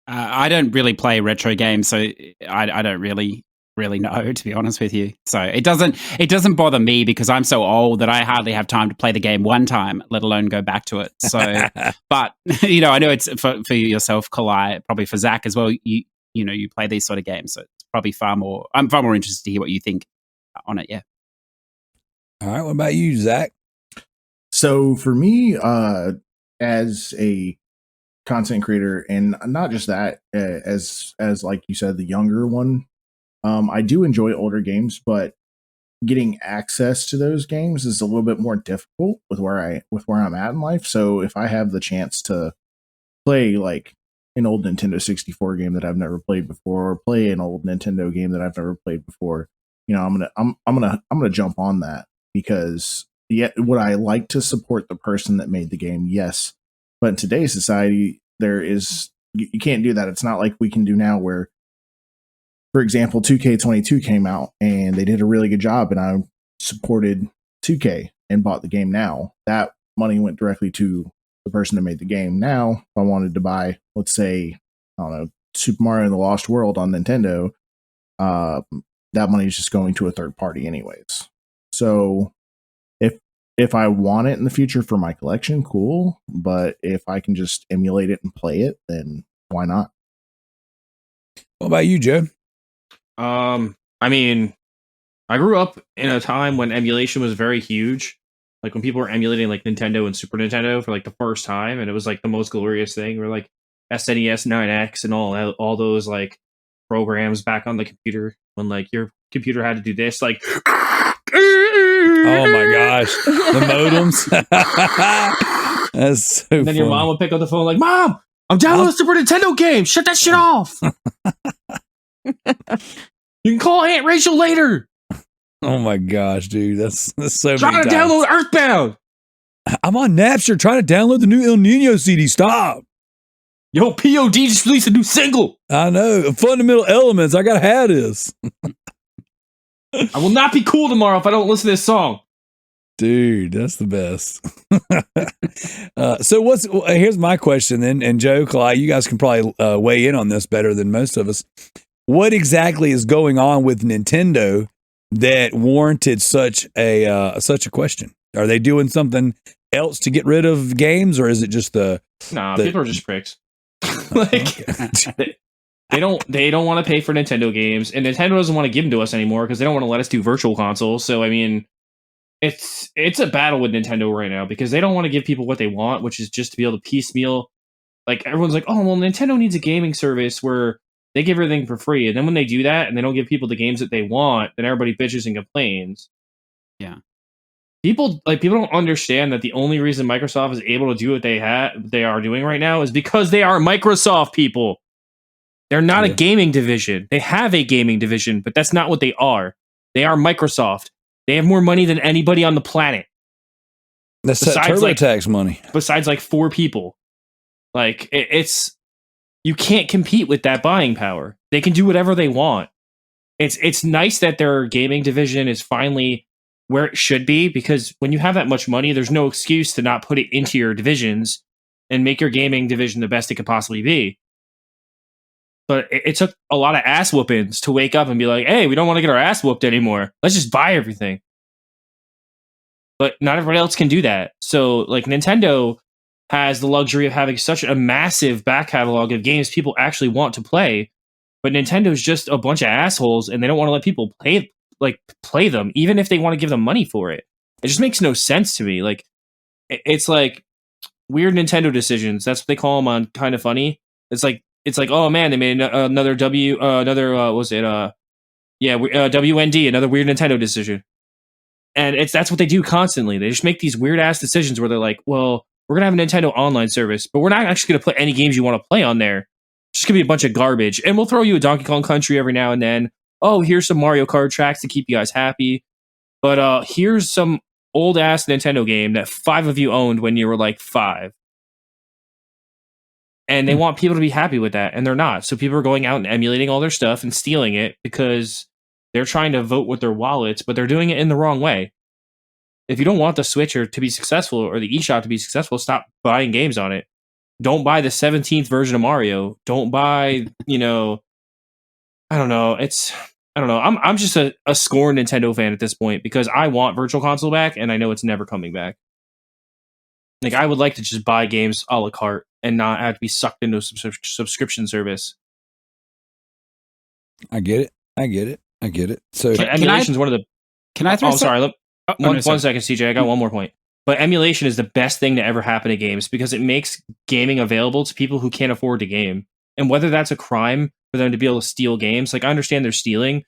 I don't really play retro games, so I don't really know, to be honest with you. So it doesn't bother me because I'm so old that I hardly have time to play the game one time, let alone go back to it. So, but I know it's for yourself, Kalai, probably for Zach as well. You play these sort of games, so it's probably I'm far more interested to hear what you think on it. Yeah. All right. What about you, Zach? So for me, as a content creator, and not just that, as like you said, the younger one, I do enjoy older games, but getting access to those games is a little bit more difficult with where I'm at in life. So if I have the chance to play like an old Nintendo 64 game that I've never played before, or play an old Nintendo game that I've never played before, I'm gonna jump on that, because would I like to support the person that made the game? Yes. But in today's society, you can't do that. It's not like we can do now where, for example, 2K22 came out and they did a really good job, and I supported 2K and bought the game now. That money went directly to the person that made the game. Now, if I wanted to buy, let's say, I don't know, Super Mario and the Lost World on Nintendo, that money is just going to a third party anyways. So if I want it in the future for my collection, cool. But if I can just emulate it and play it, then why not? What about you, Joe? I mean, I grew up in a time when emulation was very huge. Like when people were emulating like Nintendo and Super Nintendo for like the first time, and it was like the most glorious thing. Or like SNES 9X and all those like programs back on the computer when like your computer had to do this, like oh my gosh, the modems. That's so and then funny. your mom would pick up the phone like, "Mom, I'm downloading a Super Nintendo game. Shut that shit off." You can call Aunt Rachel later. Oh my gosh, dude, that's so. Trying to download Earthbound. I'm on Napster trying to download the new El Nino CD. Stop. Yo, POD just released a new single. I know. Fundamental Elements. I gotta have this. I will not be cool tomorrow if I don't listen to this song. Dude, that's the best. So here's my question then, and Joe, Kalai, you guys can probably weigh in on this better than most of us. What exactly is going on with Nintendo that warranted such a question? Are they doing something else to get rid of games, or is it just people are just pricks. Like they don't want to pay for Nintendo games, and Nintendo doesn't want to give them to us anymore because they don't want to let us do virtual consoles. So I mean, it's a battle with Nintendo right now because they don't want to give people what they want, which is just to be able to piecemeal. Like everyone's like, oh well, Nintendo needs a gaming service where they give everything for free, and then when they do that and they don't give people the games that they want, then everybody bitches and complains. Yeah. People don't understand that the only reason Microsoft is able to do what they are doing right now is because they are Microsoft people. They're not a gaming division. They have a gaming division, but that's not what they are. They are Microsoft. They have more money than anybody on the planet. That's that TurboTax money. Besides like 4 people. Like it's you can't compete with that buying power. They can do whatever they want. It's nice that their gaming division is finally where it should be, because when you have that much money, there's no excuse to not put it into your divisions and make your gaming division the best it could possibly be. But it took a lot of ass whoopings to wake up and be like, hey, we don't want to get our ass whooped anymore. Let's just buy everything. But not everybody else can do that. So like Nintendo has the luxury of having such a massive back catalog of games people actually want to play. But Nintendo's just a bunch of assholes, and they don't want to let people play them, even if they want to give them money for it. It just makes no sense to me. Like, it's like weird Nintendo decisions. That's what they call them on Kind of Funny. It's like, oh man, they made another WND, another weird Nintendo decision. And that's what they do constantly. They just make these weird ass decisions where they're like, well, we're gonna have a Nintendo online service, but we're not actually gonna put any games you want to play on there. It's just gonna be a bunch of garbage, and we'll throw you a Donkey Kong Country every now and then. Oh, here's some Mario Kart tracks to keep you guys happy, but here's some old ass Nintendo game that 5 of you owned when you were like 5. And they want people to be happy with that, and they're not. So people are going out and emulating all their stuff and stealing it because they're trying to vote with their wallets, but they're doing it in the wrong way. If you don't want the Switch to be successful or the eShop to be successful, stop buying games on it. Don't buy the 17th version of Mario. Don't buy, I don't know. I don't know. I'm just a scorned Nintendo fan at this point because I want Virtual Console back, and I know it's never coming back. Like, I would like to just buy games a la carte and not have to be sucked into a subscription service. I get it. So emulation is one of the. Can I throw? Oh, sorry. One second, CJ. I got one more point. But emulation is the best thing to ever happen to games because it makes gaming available to people who can't afford to game. And whether that's a crime for them to be able to steal games, like I understand they're stealing,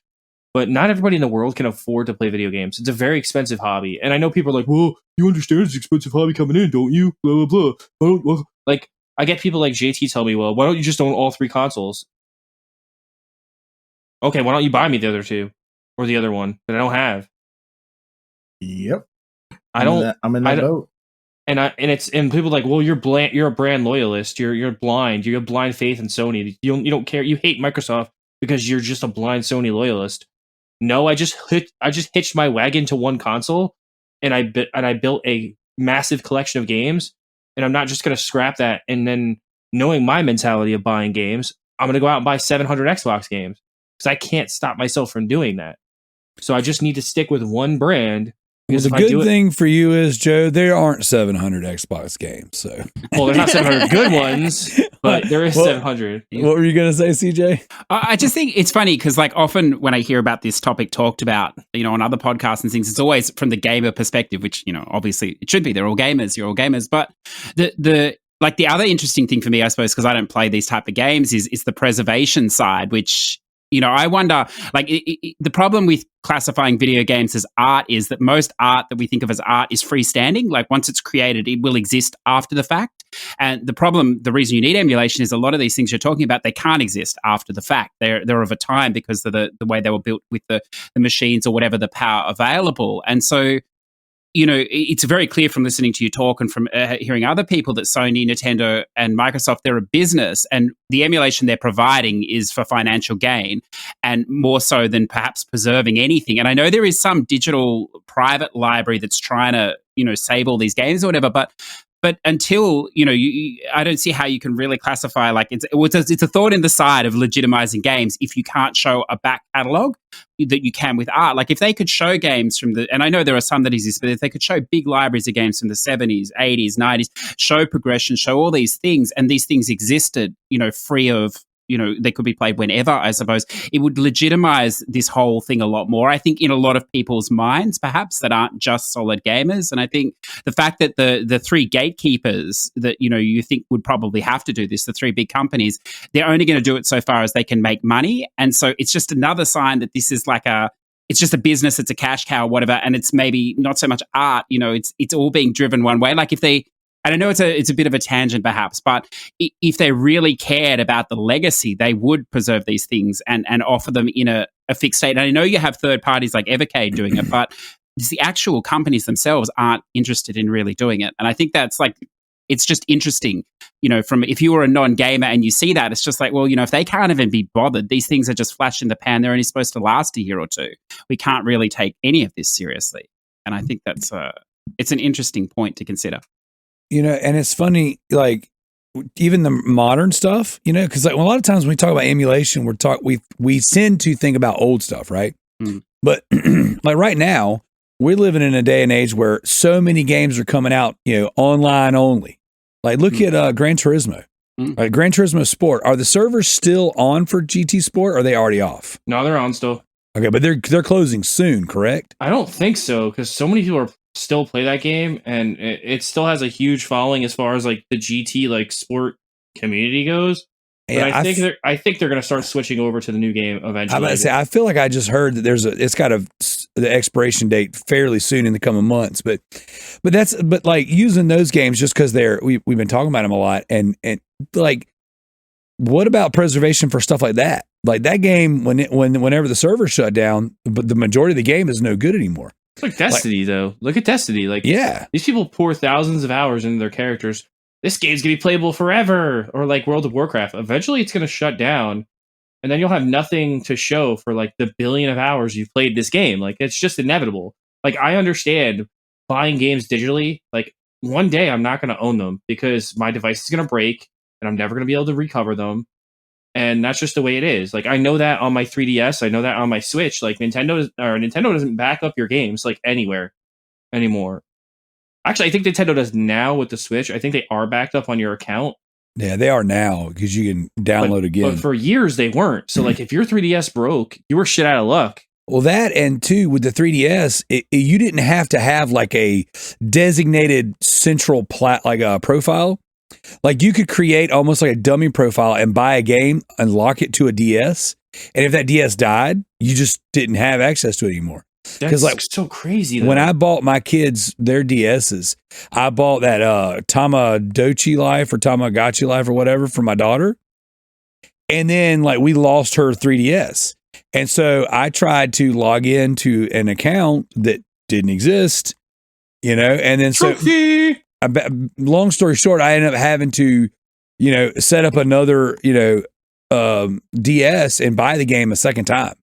but not everybody in the world can afford to play video games. It's a very expensive hobby. And I know people are like, well, you understand it's an expensive hobby coming in, don't you? Blah, blah, blah. Like, I get people like JT tell me, well, why don't you just own all 3 consoles? Okay, why don't you buy me the other 2? Or the other one that I don't have? Yep. I'm in that boat. And people are like, well, you're a brand loyalist. You're blind. You have blind faith in Sony. You don't care. You hate Microsoft because you're just a blind Sony loyalist. No, I just hitched my wagon to one console, and I built a massive collection of games, and I'm not just gonna scrap that. And then knowing my mentality of buying games, I'm gonna go out and buy 700 Xbox games because I can't stop myself from doing that. So I just need to stick with one brand. Because the good thing for you is, Joe, there aren't 700 Xbox games. So, well, there's not 700 good ones, but there is 700. What were you going to say, CJ? I just think it's funny because, like, often when I hear about this topic talked about, on other podcasts and things, it's always from the gamer perspective, which, obviously it should be. They're all gamers. You're all gamers. But the other interesting thing for me, I suppose, because I don't play these type of games, is the preservation side, which. I wonder, like, the problem with classifying video games as art is that most art that we think of as art is freestanding. Like, once it's created, it will exist after the fact. And the reason you need emulation is a lot of these things you're talking about, they can't exist after the fact. They're of a time because of the way they were built with the machines or whatever the power available. And so, it's very clear from listening to you talk and from hearing other people that Sony, Nintendo, and Microsoft, they're a business, and the emulation they're providing is for financial gain, and more so than perhaps preserving anything. And I know there is some digital private library that's trying to, save all these games or whatever, but until, I don't see how you can really classify, like, it's a thought in the side of legitimizing games if you can't show a back catalog that you can with art. Like, if they could show games and I know there are some that exist, but if they could show big libraries of games from the 70s, 80s, 90s, show progression, show all these things, and these things existed, free of, they could be played whenever, I suppose, it would legitimize this whole thing a lot more, I think, in a lot of people's minds, perhaps, that aren't just solid gamers. And I think the fact that the 3 gatekeepers that, you think would probably have to do this, the 3 big companies, they're only going to do it so far as they can make money. And so it's just another sign that this is like it's just a business, it's a cash cow, whatever, and it's maybe not so much art, it's all being driven one way. Like, if they, and I know it's a bit of a tangent perhaps, but if they really cared about the legacy, they would preserve these things and offer them in a fixed state. And I know you have third parties like Evercade doing it, but the actual companies themselves aren't interested in really doing it. And I think that's like, it's just interesting, from if you were a non-gamer and you see that, it's just like, well, if they can't even be bothered, these things are just flash in the pan. They're only supposed to last a year or 2. We can't really take any of this seriously. And I think that's it's an interesting point to consider. And it's funny, like, even the modern stuff, because like a lot of times when we talk about emulation, we tend to think about old stuff, right? Mm. But like right now, we're living in a day and age where so many games are coming out, online only. Like, look at Gran Turismo. Like Gran Turismo Sport. Are the servers still on for GT Sport, or are they already off? No, they're on still. Okay, but they're closing soon, correct? I don't think so, because so many people are still play that game, and it still has a huge following as far as like the GT like sport community goes. But Yeah, I think they're going to start switching over to the new game eventually. I'm about to say, I feel like I just heard that it's got the expiration date fairly soon in the coming months, but like using those games just because we've been talking about them a lot, and like, what about preservation for stuff like that? Like that game, whenever the server shut down, but the majority of the game is no good anymore. It's like Destiny, though. Look at Destiny. Like, yeah, these people pour thousands of hours into their characters. This game's gonna be playable forever, or like World of Warcraft. Eventually, it's gonna shut down, and then you'll have nothing to show for like the billion of hours you've played this game. Like, it's just inevitable. Like, I understand buying games digitally. Like, one day I'm not gonna own them because my device is gonna break, and I'm never gonna be able to recover them. And that's just the way it is. Like, I know that on my 3DS, I know that on my Switch. Like, Nintendo doesn't back up your games like anywhere anymore. Actually, I think Nintendo does now with the Switch. I think they are backed up on your account. Yeah, they are now because you can download again. But for years, they weren't. So, like, if your 3DS broke, you were shit out of luck. Well, that, and two, with the 3DS, you didn't have to have like a designated central profile. Like, you could create almost like a dummy profile and buy a game, unlock it to a DS, and if that DS died, you just didn't have access to it anymore. That's like so crazy. Though. When I bought my kids their DSs, I bought that Tamagotchi Life or whatever for my daughter, and then like we lost her 3DS, and so I tried to log into an account that didn't exist, and then Trophy! long story short, I ended up having to, set up another, DS and buy the game a second time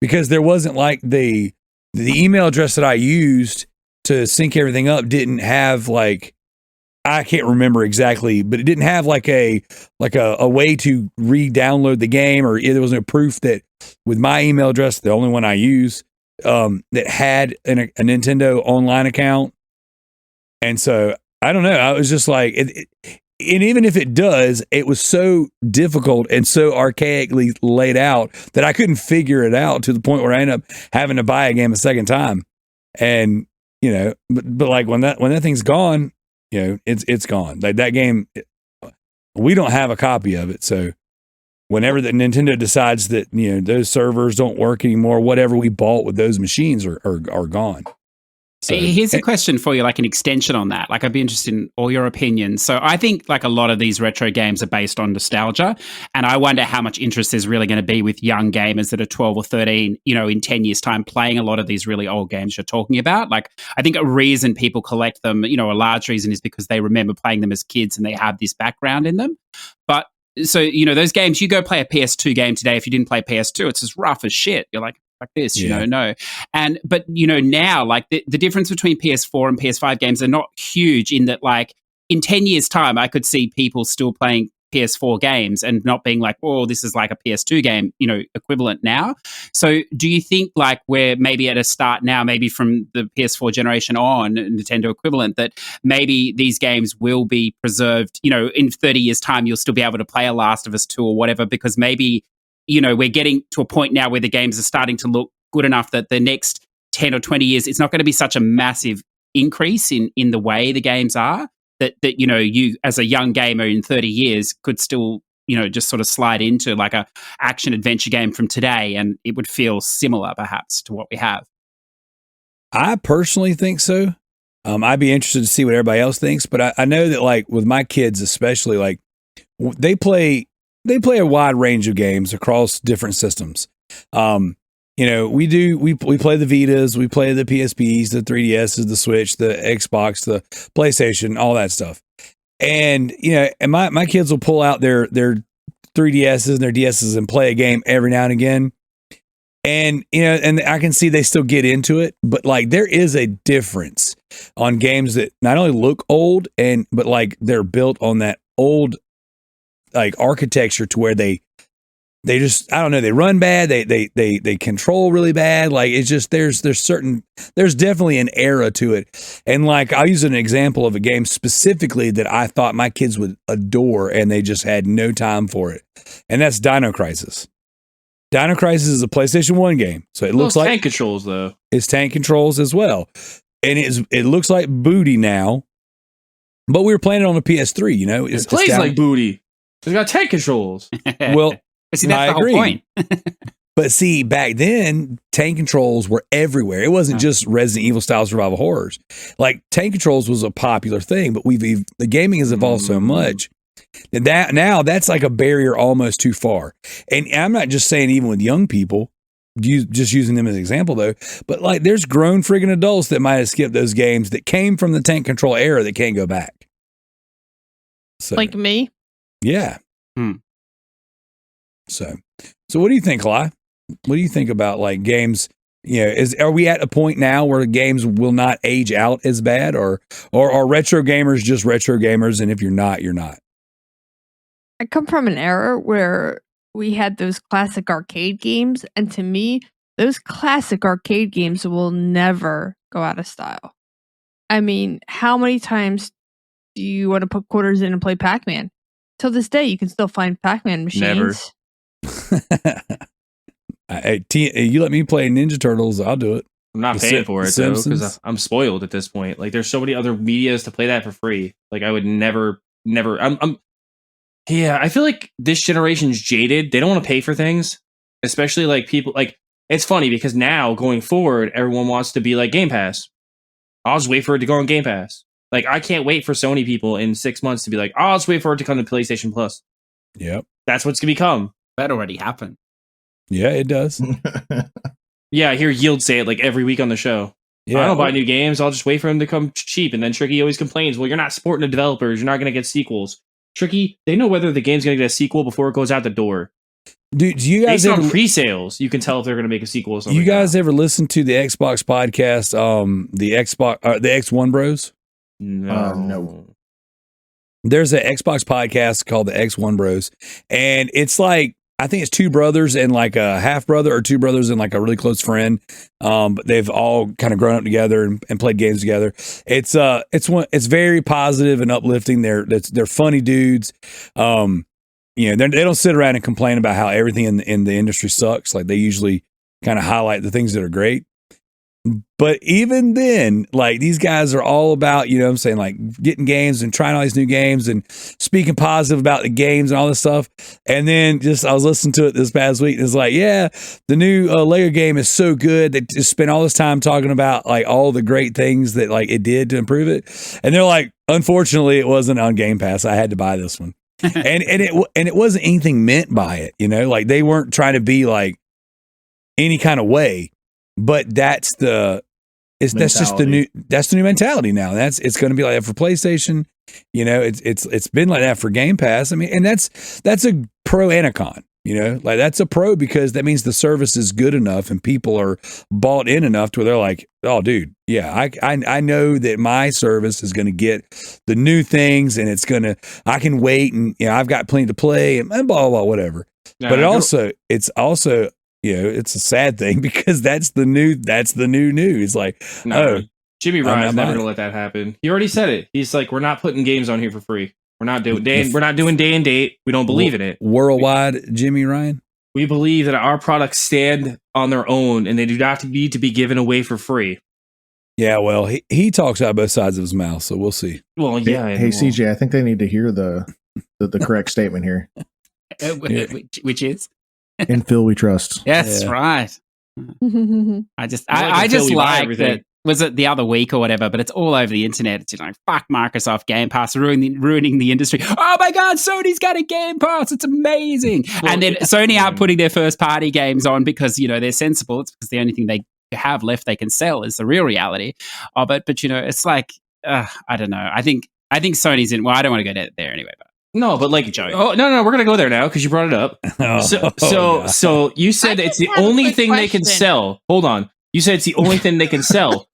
because there wasn't like the email address that I used to sync everything up didn't have like, I can't remember exactly, but it didn't have like a way to re-download the game, or there was no proof that with my email address, the only one I use, that had a Nintendo online account. And so I don't know. I was just like, and even if it does, it was so difficult and so archaically laid out that I couldn't figure it out to the point where I ended up having to buy a game a second time. And, but like when that thing's gone, it's gone. Like that game, we don't have a copy of it. So whenever the Nintendo decides that, those servers don't work anymore, whatever we bought with those machines are gone. So, here's a question for you, like an extension on that. Like, I'd be interested in all your opinions. So I think like a lot of these retro games are based on nostalgia. And I wonder how much interest there's really going to be with young gamers that are 12 or 13, in 10 years' time playing a lot of these really old games you're talking about. Like, I think a reason people collect them, a large reason is because they remember playing them as kids and they have this background in them. But so, those games, you go play a PS2 game today, if you didn't play PS2, it's as rough as shit. You're like, this, no. But now, like the difference between PS4 and PS5 games are not huge in that, like, in 10 years' time, I could see people still playing PS4 games and not being like, oh, this is like a PS2 game, equivalent now. So do you think like we're maybe at a start now, maybe from the PS4 generation on, Nintendo equivalent, that maybe these games will be preserved, in 30 years' time, you'll still be able to play a Last of Us 2 or whatever, because maybe we're getting to a point now where the games are starting to look good enough that the next 10 or 20 years, it's not going to be such a massive increase in the way the games are that you as a young gamer in 30 years could still, just sort of slide into like a action adventure game from today and it would feel similar perhaps to what we have. I personally think so. I'd be interested to see what everybody else thinks, but I know that like with my kids, especially, like they play a wide range of games across different systems. We play the Vitas, we play the PSPs, the 3DSs, the Switch, the Xbox, the PlayStation, all that stuff. And, and my kids will pull out their 3DSs and their DSs and play a game every now and again. And, and I can see they still get into it, but like there is a difference on games that not only look old but like they're built on that old like architecture to where they just, I don't know, they run bad, they control really bad. Like it's just there's definitely an era to it. And like I'll use an example of a game specifically that I thought my kids would adore and they just had no time for it. And that's Dino Crisis. Dino Crisis is a PlayStation 1 game. So it looks like tank controls though. It's tank controls as well. and it looks like booty now. But we were playing it on the PS3. You know, it plays like booty. It's got tank controls. Well, see, that's the whole point. But see, back then, tank controls were everywhere. It wasn't just Resident Evil style survival horrors. Like, tank controls was a popular thing, but the gaming has evolved so much that now that's like a barrier almost too far. And I'm not just saying even with young people, just using them as an example though, but like there's grown friggin' adults that might have skipped those games that came from the tank control era that can't go back. So, like me? Yeah. So what do you think, Kalai? What do you think about like games? You know, are we at a point now where games will not age out as bad, or are retro gamers just retro gamers, and if you're not, you're not? I come from an era where we had those classic arcade games, and to me, those classic arcade games will never go out of style. I mean, how many times do you want to put quarters in and play Pac-Man? Till this day, you can still find Pac-Man machines. Never. You let me play Ninja Turtles, I'll do it. I'm not paying for it though, because I'm spoiled at this point. Like, there's so many other medias to play that for free. Like, I would never. Yeah, I feel like this generation's jaded. They don't want to pay for things, especially like people. Like, it's funny because now going forward, everyone wants to be like Game Pass. I'll just wait for it to go on Game Pass. Like, I can't wait for Sony people in 6 months to be like, oh, I'll just wait for it to come to PlayStation Plus. Yep, that's what's gonna become. That already happened. Yeah, it does. Yeah, I hear Yield say it like every week on the show. Yeah, I don't buy new games. I'll just wait for them to come cheap. And then Tricky always complains, well, you're not supporting the developers. You're not going to get sequels. Tricky, they know whether the game's going to get a sequel before it goes out the door. Dude, do you guys based on pre-sales, you can tell if they're going to make a sequel or something. You guys ever listen to the Xbox podcast, the X1 Bros? No. There's an Xbox podcast called the X1 Bros, and it's like, I think it's two brothers and like a half brother, or two brothers and like a really close friend. But they've all kind of grown up together and played games together. It's very positive and uplifting. They're funny dudes. They don't sit around and complain about how everything in the industry sucks. Like, they usually kind of highlight the things that are great. But even then, like, these guys are all about, you know what I'm saying, like getting games and trying all these new games and speaking positive about the games and all this stuff. And then I was listening to it this past week, and it's like, yeah, the new Lego game is so good. They just spent all this time talking about like all the great things that like it did to improve it. And they're like, unfortunately, it wasn't on Game Pass. I had to buy this one. and it wasn't anything meant by it, you know, like they weren't trying to be like any kind of way. But that's the new mentality now. It's going to be like that for PlayStation. You know, it's been like that for Game Pass. I mean, and that's a pro and a con. You know, like that's a pro because that means the service is good enough and people are bought in enough to where they're like, oh, dude, yeah, I know that my service is going to get the new things and I can wait and I've got plenty to play and blah blah blah whatever. But it's also. You know, it's a sad thing because that's the new news. Like, Jimmy Ryan's never gonna let that happen. He already said it. He's like, we're not putting games on here for free. We're not doing day and date. We don't believe in it. Worldwide, Jimmy Ryan. We believe that our products stand on their own and they do not need to be given away for free. Yeah, well, he talks out both sides of his mouth, so we'll see. Well, yeah. Hey, CJ, I think they need to hear the correct statement here. Which is? In Phil we trust. Yes, right. I just like that. Was it the other week or whatever? But it's all over the internet. It's like, fuck Microsoft Game Pass, ruining the industry. Oh my god, Sony's got a Game Pass. It's amazing. Well, and then Sony aren't putting their first party games on because they're sensible. It's because the only thing they have left they can sell is the real reality of it. But it's like I don't know. I think Sony's in. Well, I don't want to go there anyway. But. No, but like, oh no, we're gonna go there now because you brought it up. So you said it's the only thing they can sell. Hold on, you said it's the only thing they can sell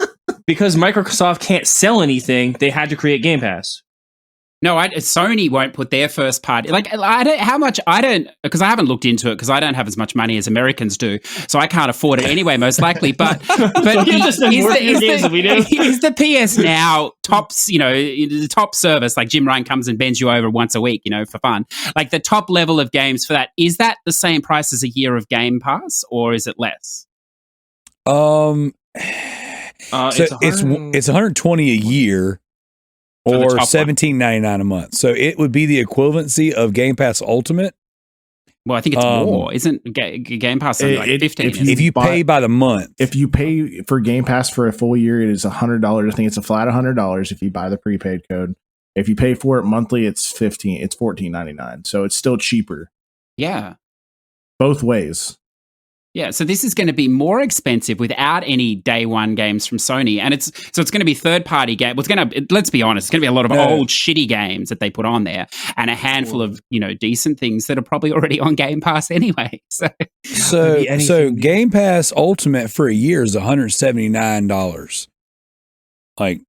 because Microsoft can't sell anything. They had to create Game Pass. No, Sony won't put their first party. Like, I don't, because I haven't looked into it because I don't have as much money as Americans do, so I can't afford it anyway, most likely. But is the PS Now the top service, like Jim Ryan comes and bends you over once a week, for fun, like the top level of games for that, is that the same price as a year of Game Pass or is it less? So it's 120 a year or $17.99 a month. So it would be the equivalency of Game Pass Ultimate. Well, I think it's more. Isn't Game Pass like 15? If you pay by the month. If you pay for Game Pass for a full year, it is $100. I think it's a flat $100 if you buy the prepaid code. If you pay for it monthly, it's $14.99. So it's still cheaper. Yeah. Both ways. Yeah, so this is going to be more expensive without any day one games from Sony, and it's going to be third party game. Well, let's be honest, it's going to be a lot of old shitty games that they put on there, and a handful of decent things that are probably already on Game Pass anyway. So Game Pass Ultimate for a year is $179. Like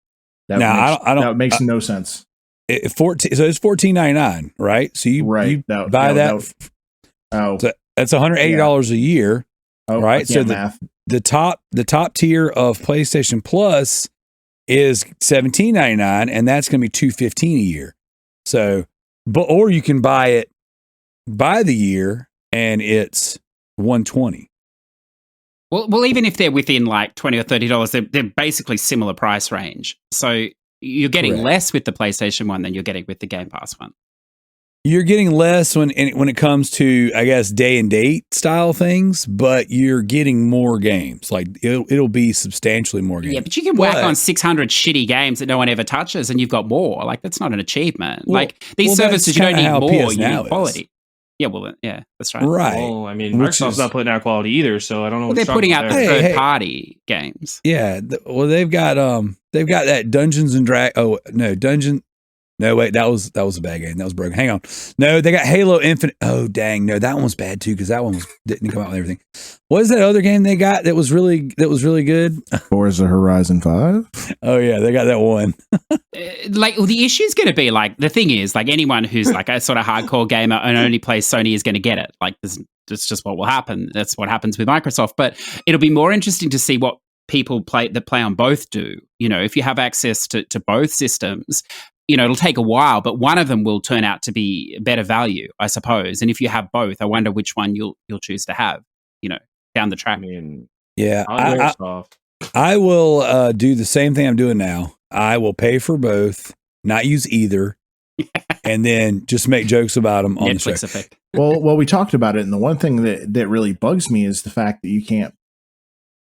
that makes no sense. So it's $14.99, right? So you buy that. So that's $180 a year. Right, so the top tier of PlayStation Plus is $17.99, and that's going to be $215 a year. So, or you can buy it by the year, and it's $120. Well, even if they're within like $20 or $30, they're basically similar price range. So you're getting less with the PlayStation one than you're getting with the Game Pass one. You're getting less when it comes to, I guess, day and date style things, but you're getting more games. Like it'll be substantially more games. Yeah, but you can whack on 600 shitty games that no one ever touches, and you've got more. Like that's not an achievement. These services, you don't need more. You need quality. Yeah, that's right. Right. Well, I mean, Microsoft's not putting out quality either, so I don't know. Well, they're putting out third party games. Yeah. They've got that Dungeons and Dragons. No, wait, that was a bad game. That was broken. Hang on. No, they got Halo Infinite. Oh, dang. No, that one was bad too because that one didn't come out with everything. What is that other game they got that was really good? Forza Horizon 5? Oh, yeah, they got that one. The issue is going to be the thing is anyone who's like a sort of hardcore gamer and only plays Sony is going to get it. That's just what will happen. That's what happens with Microsoft. But it'll be more interesting to see what people that play on both do. If you have access to both systems, it'll take a while, but one of them will turn out to be better value, I suppose. And if you have both, I wonder which one you'll choose to have, down the track. Yeah, I will do the same thing I'm doing now. I will pay for both, not use either, and then just make jokes about them on Netflix the show. effect. Well, we talked about it, and the one thing that really bugs me is the fact that you can't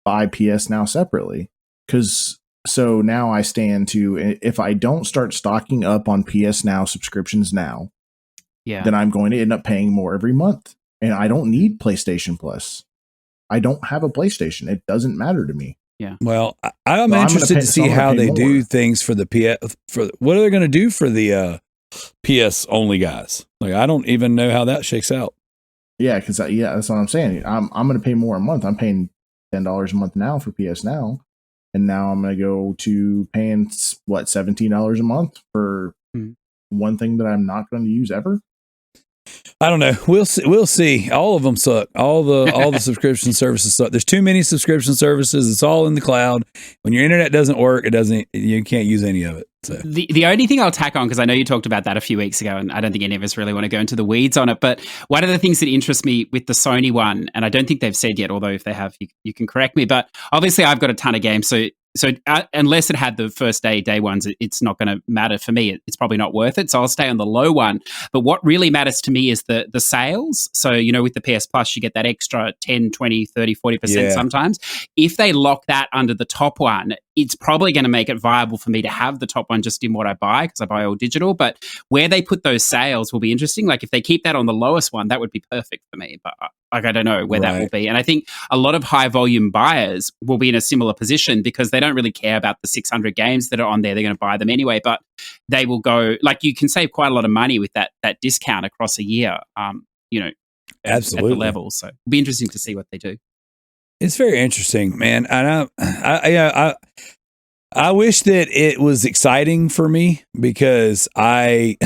buy PS Now separately, because so now I stand to, if I don't start stocking up on PS Now subscriptions now, then I'm going to end up paying more every month. And I don't need PlayStation Plus. I don't have a PlayStation. It doesn't matter to me. Yeah. Well, I'm interested to see how they do things for the PS. What are they going to do for the PS only guys? I don't even know how that shakes out. Yeah, because that's what I'm saying. I'm going to pay more a month. I'm paying $10 a month now for PS Now. And now I'm going to go to paying, $17 a month for one thing that I'm not going to use ever? I don't know. We'll see. All of them suck. All the subscription services suck. There's too many subscription services. It's all in the cloud. When your internet doesn't work, you can't use any of it. So the only thing I'll tack on, because I know you talked about that a few weeks ago, and I don't think any of us really want to go into the weeds on it, but one of the things that interests me with the Sony one, and I don't think they've said yet, although if they have, you can correct me, but obviously I've got a ton of games, so unless it had the first day ones, it's not going to matter for me. It's probably not worth it. So I'll stay on the low one. But what really matters to me is the sales. So, with the PS Plus, you get that extra 10, 20, 30, 40% sometimes. If they lock that under the top one, it's probably going to make it viable for me to have the top one just in what I buy, because I buy all digital. But where they put those sales will be interesting. If they keep that on the lowest one, that would be perfect for me. But I don't know where that will be. And I think a lot of high volume buyers will be in a similar position because they don't really care about the 600 games that are on there. They're going to buy them anyway, but they will go, you can save quite a lot of money with that discount across a year, absolutely. At the level. So it'll be interesting to see what they do. It's very interesting, man. And I wish that it was exciting for me because I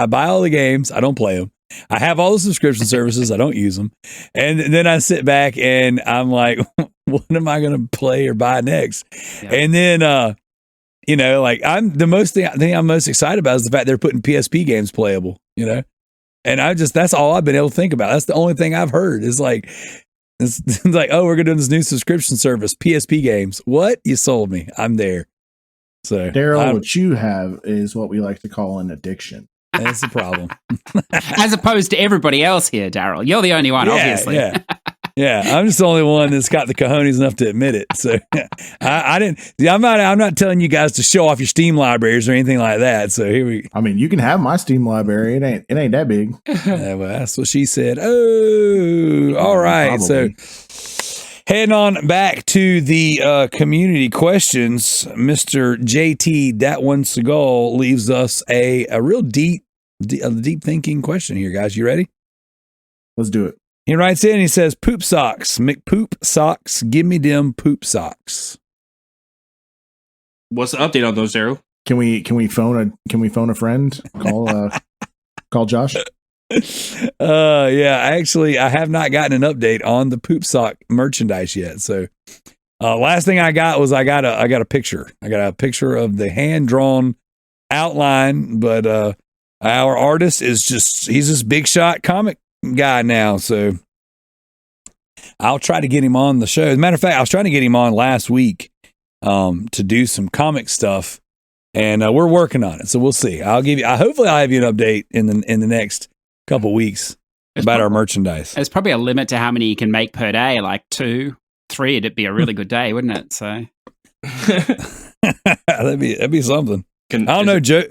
buy all the games. I don't play them. I have all the subscription services. I don't use them. And then I sit back and I'm like, what am I going to play or buy next? Yeah. And then, I'm the thing I'm most excited about is the fact they're putting PSP games playable, and that's all I've been able to think about. That's the only thing I've heard is It's like, oh, we're going to do this new subscription service, PSP games. What? You sold me. I'm there. So, Daryl, what you have is what we like to call an addiction. That's the problem. As opposed to everybody else here, Daryl. You're the only one, obviously. Yeah. Yeah, I'm just the only one that's got the cojones enough to admit it. So I didn't. I'm not telling you guys to show off your Steam libraries or anything like that. So here we. I mean, you can have my Steam library. It ain't that big. Well, that's what she said. Oh, all right. Probably. So heading on back to the community questions, Mr. JT That One Seagull leaves us a real deep thinking question here, guys. You ready? Let's do it. He writes in, he says, poop socks, McPoop socks, give me them poop socks. What's the update on those, Daryl? Can we phone a friend? Call Josh? Yeah, actually, I have not gotten an update on the poop sock merchandise yet. So last thing I got was I got a picture. I got a picture of the hand-drawn outline, but our artist he's this big shot comic guy now, so I'll try to get him on the show. As a matter of fact, I was trying to get him on last week to do some comic stuff, and we're working on it. So we'll see. Hopefully I'll have you an update in the next couple weeks about our merchandise. There's probably a limit to how many you can make per day, like 2, 3. It'd be a really good day, wouldn't it? So that'd be something. I don't know. Joe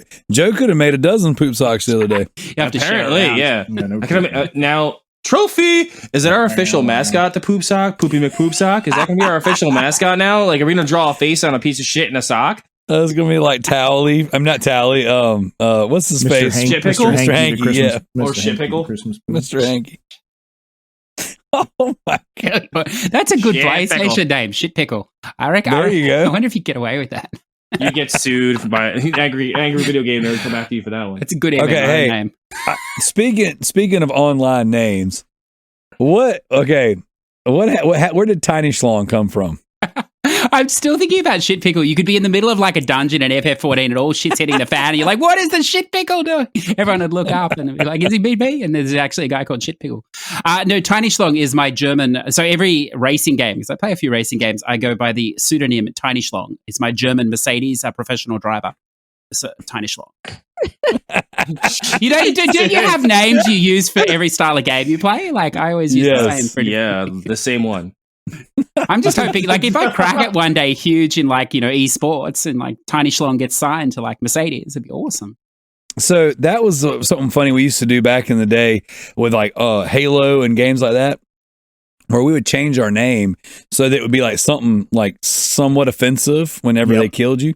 could have made a dozen poop socks the other day. You have to Apparently, share it around. yeah. Now, Trophy, is that our official mascot, the poop sock? Poopy McPoop sock? Is that going to be our official mascot now? Like, are we going to draw a face on a piece of shit in a sock? It's going to be like Towley. I'm not Towley. What's his face? Shit Pickle? Mr. Hanky, yeah. Or Shit Pickle? Mr. Hanky. Oh my God. That's a good Shit PlayStation Pickle. name, Shit Pickle. I reckon. There you go. I wonder if you get away with that. You get sued by angry video game nerd. Come after you for that one. It's a good name. Speaking of online names, where did Tiny Schlong come from? I'm still thinking about Shit Pickle. You could be in the middle of like a dungeon in FF14 and all shit's hitting the fan and you're like, what is the Shit Pickle doing? Everyone would look up and be like, is he BB? And there's actually a guy called Shit Pickle. No, Tiny Schlong is my German. So every racing game, because I play a few racing games, I go by the pseudonym Tiny Schlong. It's my German Mercedes professional driver. It's Tiny Schlong. Do you have names you use for every style of game you play? Like I always use the same. Yeah, the same one. I'm just hoping, like, if I crack it one day huge in, like, esports and, like, Tiny Schlong gets signed to, like, Mercedes, it'd be awesome. So that was something funny we used to do back in the day with, like, Halo and games like that, where we would change our name so that it would be, like, something, like, somewhat offensive whenever they killed you.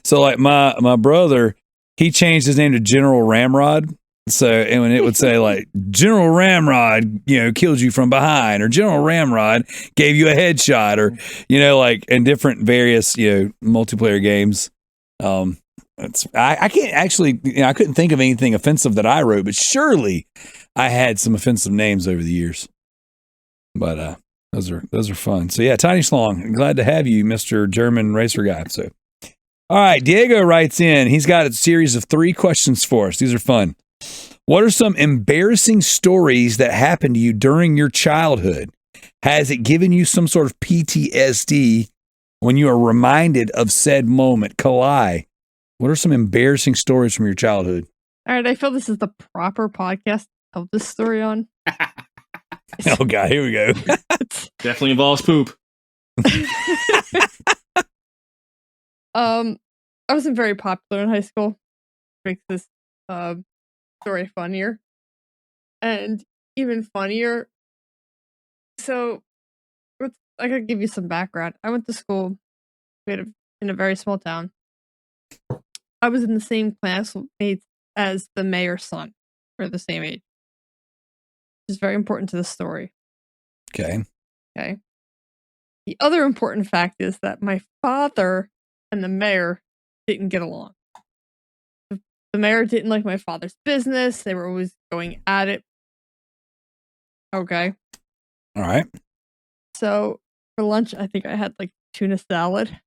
So, like, my brother, he changed his name to General Ramrod. So, and when it would say like General Ramrod, killed you from behind, or General Ramrod gave you a headshot, or, like in different various, multiplayer games. I can't actually, I couldn't think of anything offensive that I wrote, but surely I had some offensive names over the years. But those are fun. So yeah, Tiny Schlong, glad to have you, Mr. German racer guy. So, all right, Diego writes in. He's got a series of 3 questions for us. These are fun. What are some embarrassing stories that happened to you during your childhood? Has it given you some sort of PTSD when you are reminded of said moment? Kalai, what are some embarrassing stories from your childhood? All right, I feel this is the proper podcast to tell this story on. Oh, God, here we go. Definitely involves poop. I wasn't very popular in high school. Makes this story funnier. And even funnier. So, I could give you some background. I went to school in a very small town. I was in the same classmates as the mayor's son. We're the same age. Which is very important to the story. Okay. The other important fact is that my father and the mayor didn't get along. The mayor didn't like my father's business. They were always going at it. Okay. All right. So for lunch, I think I had like tuna salad.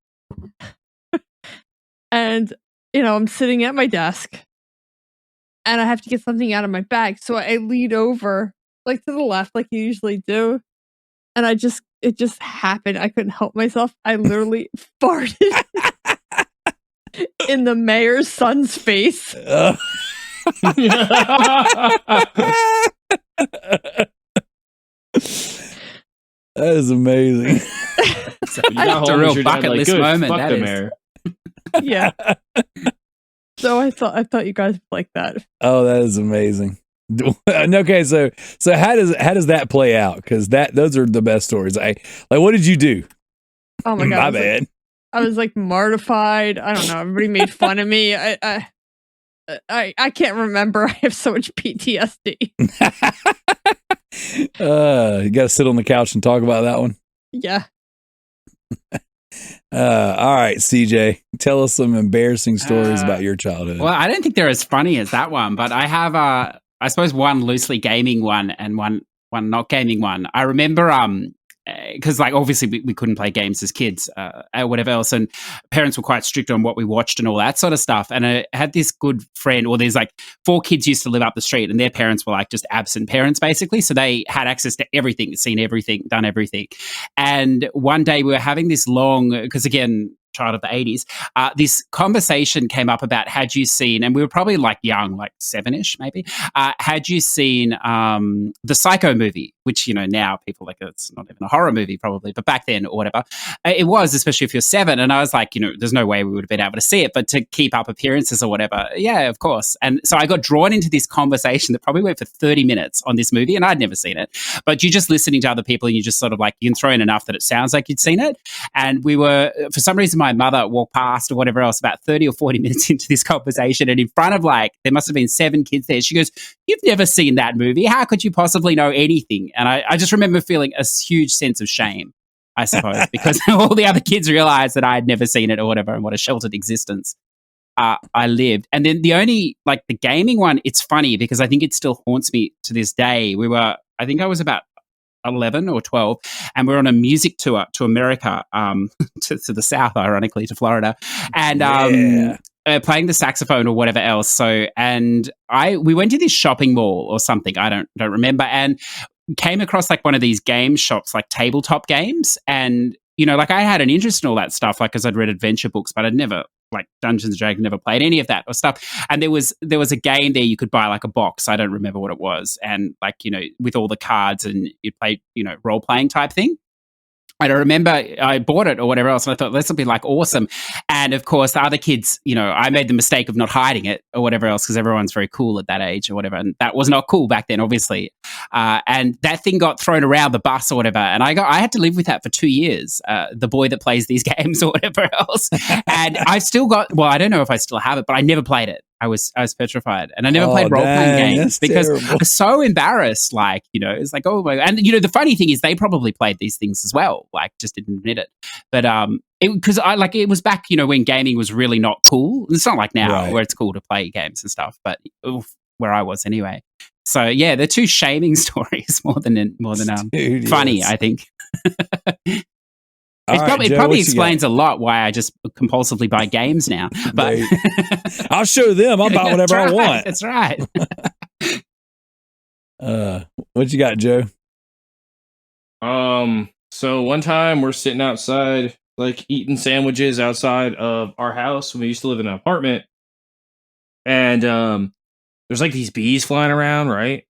And, I'm sitting at my desk and I have to get something out of my bag. So I lean over like to the left, like you usually do. and it just happened. I couldn't help myself. I literally farted in the mayor's son's face. That is amazing. So that's a real bucket list moment. Fuck That the is. mayor. Yeah. So I thought you guys would like that. Oh, that is amazing. Okay, so how does that play out? Because those are the best stories. What did you do? Oh my god, My bad. I was like mortified. I don't know. Everybody made fun of me. I can't remember. I have so much PTSD. You got to sit on the couch and talk about that one. Yeah. All right, CJ, tell us some embarrassing stories about your childhood. Well, I don't think they're as funny as that one, but I have, I suppose, one loosely gaming one and one not gaming one. I remember, because obviously we couldn't play games as kids or whatever else, and parents were quite strict on what we watched and all that sort of stuff. And I had this good friend, or there's 4 kids used to live up the street, and their parents were just absent parents basically, so they had access to everything, seen everything, done everything. And one day we were having this long, because again, child of the 80s, this conversation came up about, had you seen, and we were probably young, 7-ish maybe, had you seen the Psycho movie, which, now people it's not even a horror movie probably, but back then or whatever, it was, especially if you're 7. And I was like, there's no way we would have been able to see it, but to keep up appearances or whatever, yeah, of course. And so I got drawn into this conversation that probably went for 30 minutes on this movie, and I'd never seen it, but you're just listening to other people and you just sort of you can throw in enough that it sounds like you'd seen it. And we were, for some reason, my mother walked past or whatever else about 30 or 40 minutes into this conversation, and in front of there must have been 7 kids there. She goes, "You've never seen that movie. How could you possibly know anything?" And I just remember feeling a huge sense of shame, I suppose, because all the other kids realized that I had never seen it or whatever, and what a sheltered existence I lived. And then the only, the gaming one, it's funny because I think it still haunts me to this day. I think I was about 11 or 12, and we're on a music tour to America, to the south, ironically, to Florida, and playing the saxophone or whatever else. So, and we went to this shopping mall or something, I don't remember, and came across one of these game shops, tabletop games, and I had an interest in all that stuff, because I'd read adventure books, but I'd never Dungeons & Dragons, never played any of that or stuff. And there was a game there you could buy a box. I don't remember what it was. And with all the cards, and you'd play, role playing type thing. And I remember I bought it or whatever else, and I thought, this will be awesome. And of course, the other kids, I made the mistake of not hiding it or whatever else, because everyone's very cool at that age or whatever. And that was not cool back then, obviously. And that thing got thrown around the bus or whatever. And I had to live with that for 2 years, the boy that plays these games or whatever else. And I've still got, I don't know if I still have it, but I never played it. I was petrified, and I never played role-playing games because I was so embarrassed. It's oh my God. And the funny thing is, they probably played these things as well, just didn't admit it. But because it was back, when gaming was really not cool. It's not like now where it's cool to play games and stuff, but where I was anyway. So yeah, they're 2 shaming stories more than Dude, funny, yes. I think. Joe, it probably explains a lot why I just compulsively buy games now. But I'll show them. I'll buy whatever I want. That's right. What you got, Joe? So one time we're sitting outside, eating sandwiches outside of our house when we used to live in an apartment, and there's these bees flying around, right?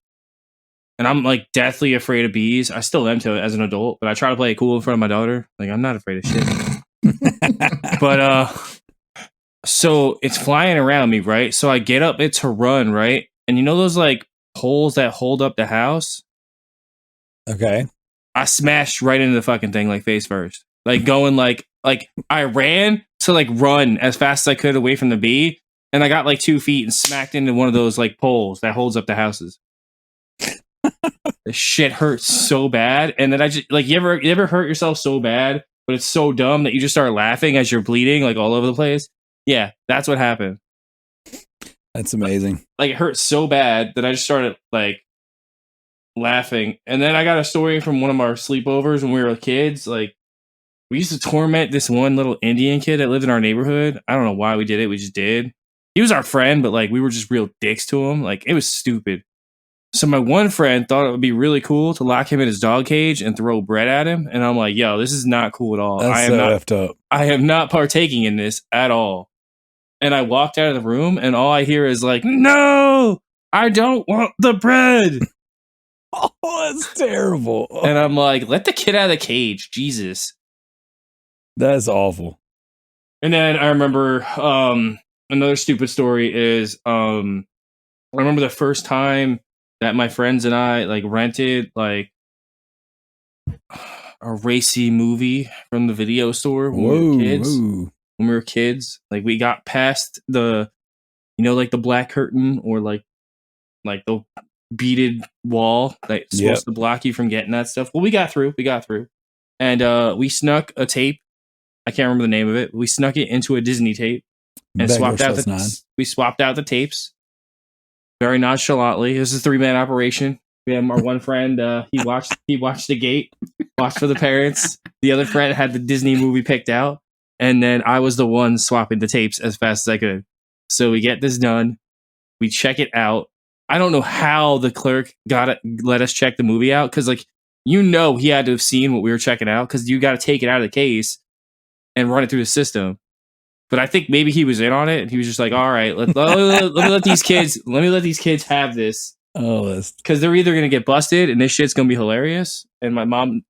And I'm deathly afraid of bees. I still am to it as an adult, but I try to play it cool in front of my daughter. I'm not afraid of shit. But so it's flying around me, right? So I get up it to run, right? And those poles that hold up the house? Okay. I smashed right into the fucking thing face first. Going I ran to run as fast as I could away from the bee, and I got 2 feet and smacked into one of those poles that holds up the houses. The shit hurts so bad, and then I just you ever hurt yourself so bad, but it's so dumb that you just start laughing as you're bleeding all over the place. Yeah, that's what happened. That's amazing. It hurt so bad that I just started laughing. And then I got a story from one of our sleepovers when we were kids. We used to torment this one little Indian kid that lived in our neighborhood. I don't know why we did it. We just did. He was our friend, but we were just real dicks to him. It was stupid. So my one friend thought it would be really cool to lock him in his dog cage and throw bread at him. And I'm like, yo, this is not cool at all. That's so effed up. I am not partaking in this at all. And I walked out of the room and all I hear is like, no, I don't want the bread. Oh, that's terrible. And I'm like, let the kid out of the cage. Jesus. That's awful. And then I remember another stupid story is I remember the first time that my friends and I like rented like a racy movie from the video store when we were kids. Whoa. When we were kids, like we got past the, you know, like the black curtain or like the beaded wall that's supposed to block you from getting that stuff. Well, we got through, and we snuck a tape. I can't remember the name of it. We snuck it into a Disney tape and swapped out the tapes very nonchalantly. It was a 3-man operation. We had our one friend. He watched the gate, watched for the parents. The other friend had the Disney movie picked out. And then I was the one swapping the tapes as fast as I could. So we get this done. We check it out. I don't know how the clerk let us check the movie out. Because, like, you know, he had to have seen what we were checking out. Because you got to take it out of the case and run it through the system. But I think maybe he was in on it. And he was just like, all right, let me let these kids have this. Oh, that's because they're either going to get busted and this shit's going to be hilarious. And my mom,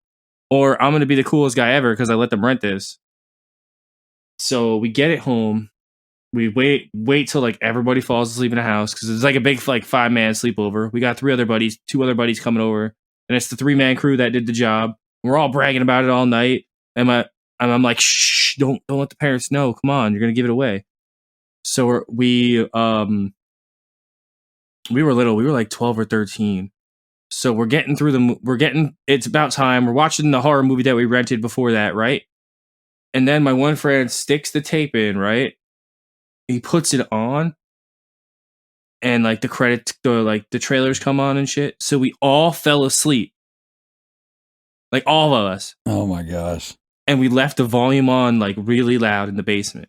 or I'm going to be the coolest guy ever because I let them rent this. So we get it home. We wait till like everybody falls asleep in the house because it's like a big like 5-man sleepover. We got 2 other buddies coming over, and it's the 3-man crew that did the job. We're all bragging about it all night, and I'm like, shh, don't let the parents know. Come on, you're gonna give it away. So we were little. We were like 12 or 13. So we're getting through it's about time. We're watching the horror movie that we rented before that, right? And then my one friend sticks the tape in, right? He puts it on, and like the trailers come on and shit. So we all fell asleep, like all of us. Oh my gosh! And we left the volume on like really loud in the basement.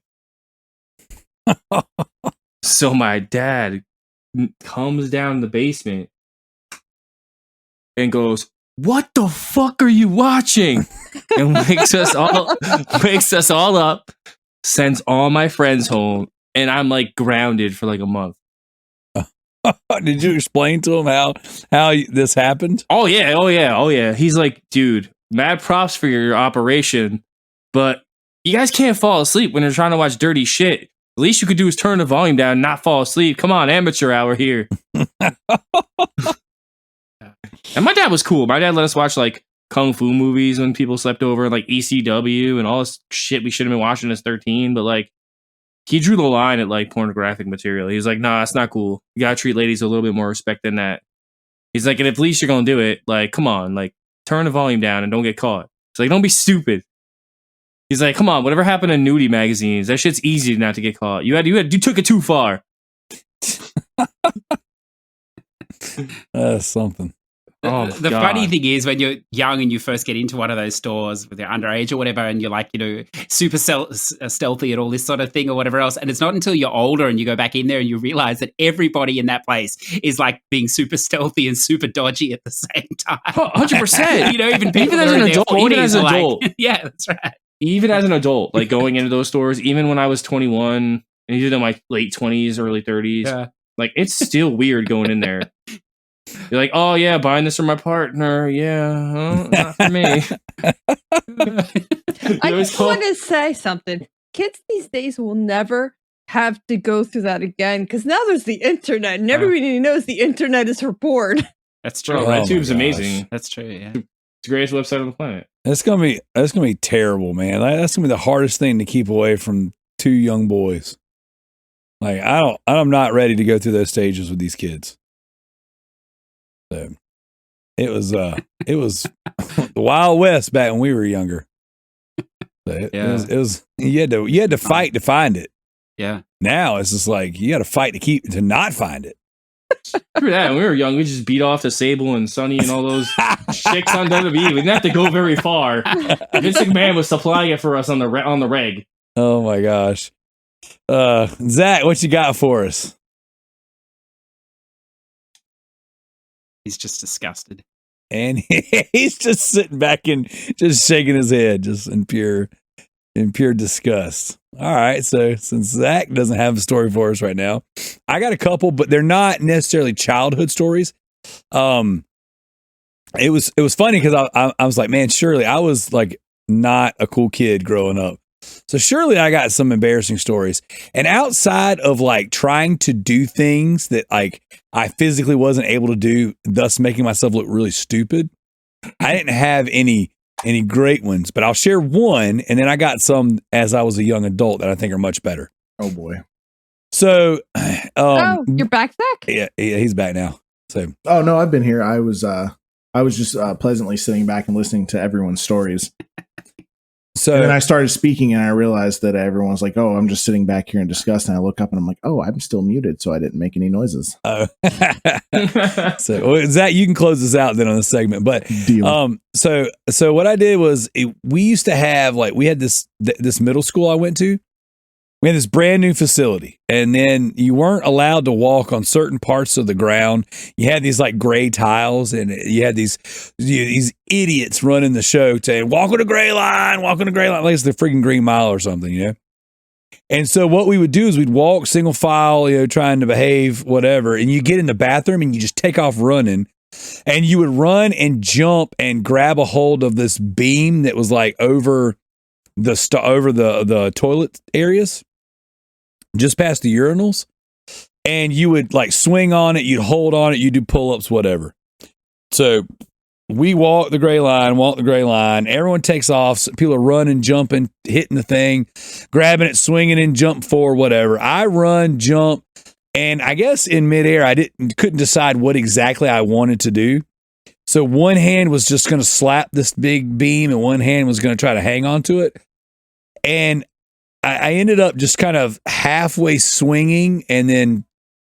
So my dad comes down in the basement and goes, "What the fuck are you watching?" And wakes us all up, sends all my friends home, and I'm like grounded for like a month. Did you explain to him how this happened? Oh yeah. He's like, dude, mad props for your operation, but you guys can't fall asleep when you're trying to watch dirty shit. The least you could do is turn the volume down and not fall asleep. Come on, amateur hour here. And my dad was cool. My dad let us watch like kung fu movies when people slept over, like ECW and all this shit we should have been watching as 13. But like, he drew the line at like pornographic material. He was like, nah, it's not cool. You gotta treat ladies with a little bit more respect than that. He's like, and if at least you're gonna do it, like, come on, like, turn the volume down and don't get caught. It's like, don't be stupid. He's like, come on, whatever happened in nudie magazines, that shit's easy not to get caught. You took it too far. That's something. Oh, the funny thing is when you're young and you first get into one of those stores with your underage or whatever, and you're like, super stealthy and all this sort of thing or whatever else. And it's not until you're older and you go back in there and you realize that everybody in that place is like being super stealthy and super dodgy at the same time. 100%. Even people as an adult. Yeah, that's right. Even as an adult, like going into those stores, even when I was 21 and even in my late 20s, early 30s, like it's still weird going in there. You're like, oh yeah, buying this for my partner. Yeah, not for me. I just want to say something. Kids these days will never have to go through that again because now there's the internet and everybody knows the internet is for porn. That's true. Oh, RedTube's amazing. That's true. Yeah, it's the greatest website on the planet. That's gonna be terrible, man. That's gonna be the hardest thing to keep away from 2 young boys. Like I'm not ready to go through those stages with these kids. So it was the Wild West back when we were younger. So it was you had to fight to find it. Yeah. Now it's just like you got to fight to not find it. Remember that when we were young, we just beat off the Sable and Sonny and all those chicks on WWE. We didn't have to go very far. Vince McMahon was supplying it for us on the reg. Oh my gosh, Zach, what you got for us? He's just disgusted. And he's just sitting back and just shaking his head, just in pure disgust. All right, so since Zach doesn't have a story for us right now, I got a couple, but they're not necessarily childhood stories. It was funny because I was like, man, surely I was like not a cool kid growing up. So surely I got some embarrassing stories. And outside of like trying to do things that like I physically wasn't able to do, thus making myself look really stupid, I didn't have any great ones, but I'll share one. And then I got some as I was a young adult that I think are much better. Oh boy. So, you're back, Zach? Yeah, he's back now. So, oh no, I've been here. I was just pleasantly sitting back and listening to everyone's stories. So and then I started speaking and I realized that everyone's like, oh, I'm just sitting back here in disgust. And I look up and I'm like, oh, I'm still muted. So I didn't make any noises. So Zach, you can close this out then on this segment. But so what I did was we used to have like, we had this middle school I went to. We had this brand new facility, and then you weren't allowed to walk on certain parts of the ground. You had these like gray tiles, and you had these idiots running the show saying, walk on the gray line, like it's the freaking Green Mile or something, you know? And so what we would do is we'd walk single file, you know, trying to behave, whatever. And you get in the bathroom and you just take off running, and you would run and jump and grab a hold of this beam that was like over the toilet areas, just past the urinals, and you would like swing on it, you'd hold on it, you do pull-ups, whatever. So we walk the gray line, everyone takes off, so people are running, jumping, hitting the thing, grabbing it, swinging and jump forward, whatever. I run, jump, and I guess in midair I couldn't decide what exactly I wanted to do. So one hand was just going to slap this big beam and one hand was going to try to hang on to it. And I ended up just kind of halfway swinging and then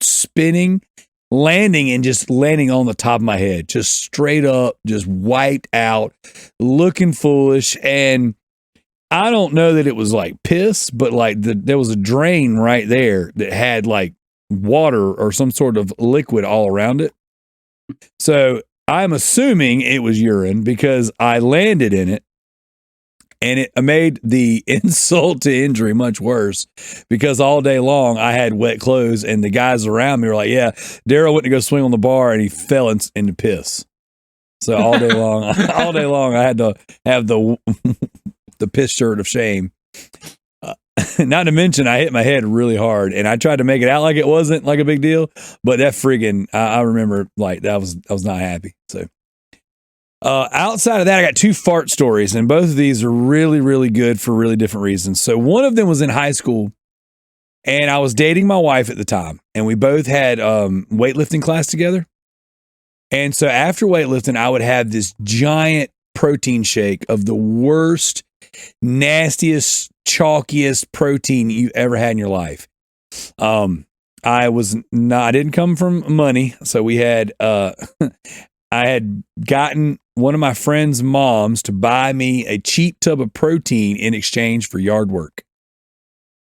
spinning, landing on the top of my head, just straight up, just wiped out, looking foolish. And I don't know that it was like piss, but like there was a drain right there that had like water or some sort of liquid all around it. So I'm assuming it was urine because I landed in it. And it made the insult to injury much worse because all day long I had wet clothes and the guys around me were like, yeah, Darrell went to go swing on the bar and he fell into piss. So all day long I had to have the piss shirt of shame. Not to mention I hit my head really hard and I tried to make it out like it wasn't like a big deal, but that friggin', I remember like I was not happy. So. Outside of that, I got two fart stories, and both of these are really, really good for really different reasons. So one of them was in high school, and I was dating my wife at the time, and we both had weightlifting class together. And so after weightlifting, I would have this giant protein shake of the worst, nastiest, chalkiest protein you ever had in your life. I didn't come from money, so we had I had gotten one of my friend's moms to buy me a cheap tub of protein in exchange for yard work.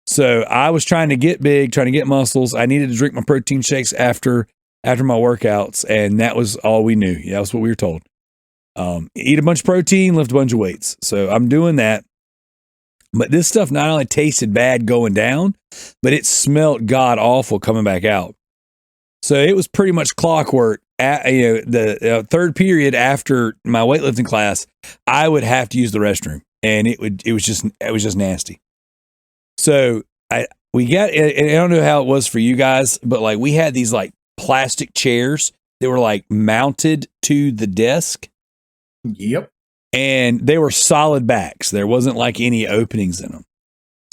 So I was trying to get big, trying to get muscles. I needed to drink my protein shakes after my workouts, and that was all we knew. Yeah, that was what we were told. Eat a bunch of protein, lift a bunch of weights. So I'm doing that. But this stuff not only tasted bad going down, but it smelled god awful coming back out. So it was pretty much clockwork. The third period after my weightlifting class, I would have to use the restroom, and it was just nasty. So I don't know how it was for you guys, but like we had these like plastic chairs that were like mounted to the desk. Yep. And they were solid backs. There wasn't like any openings in them.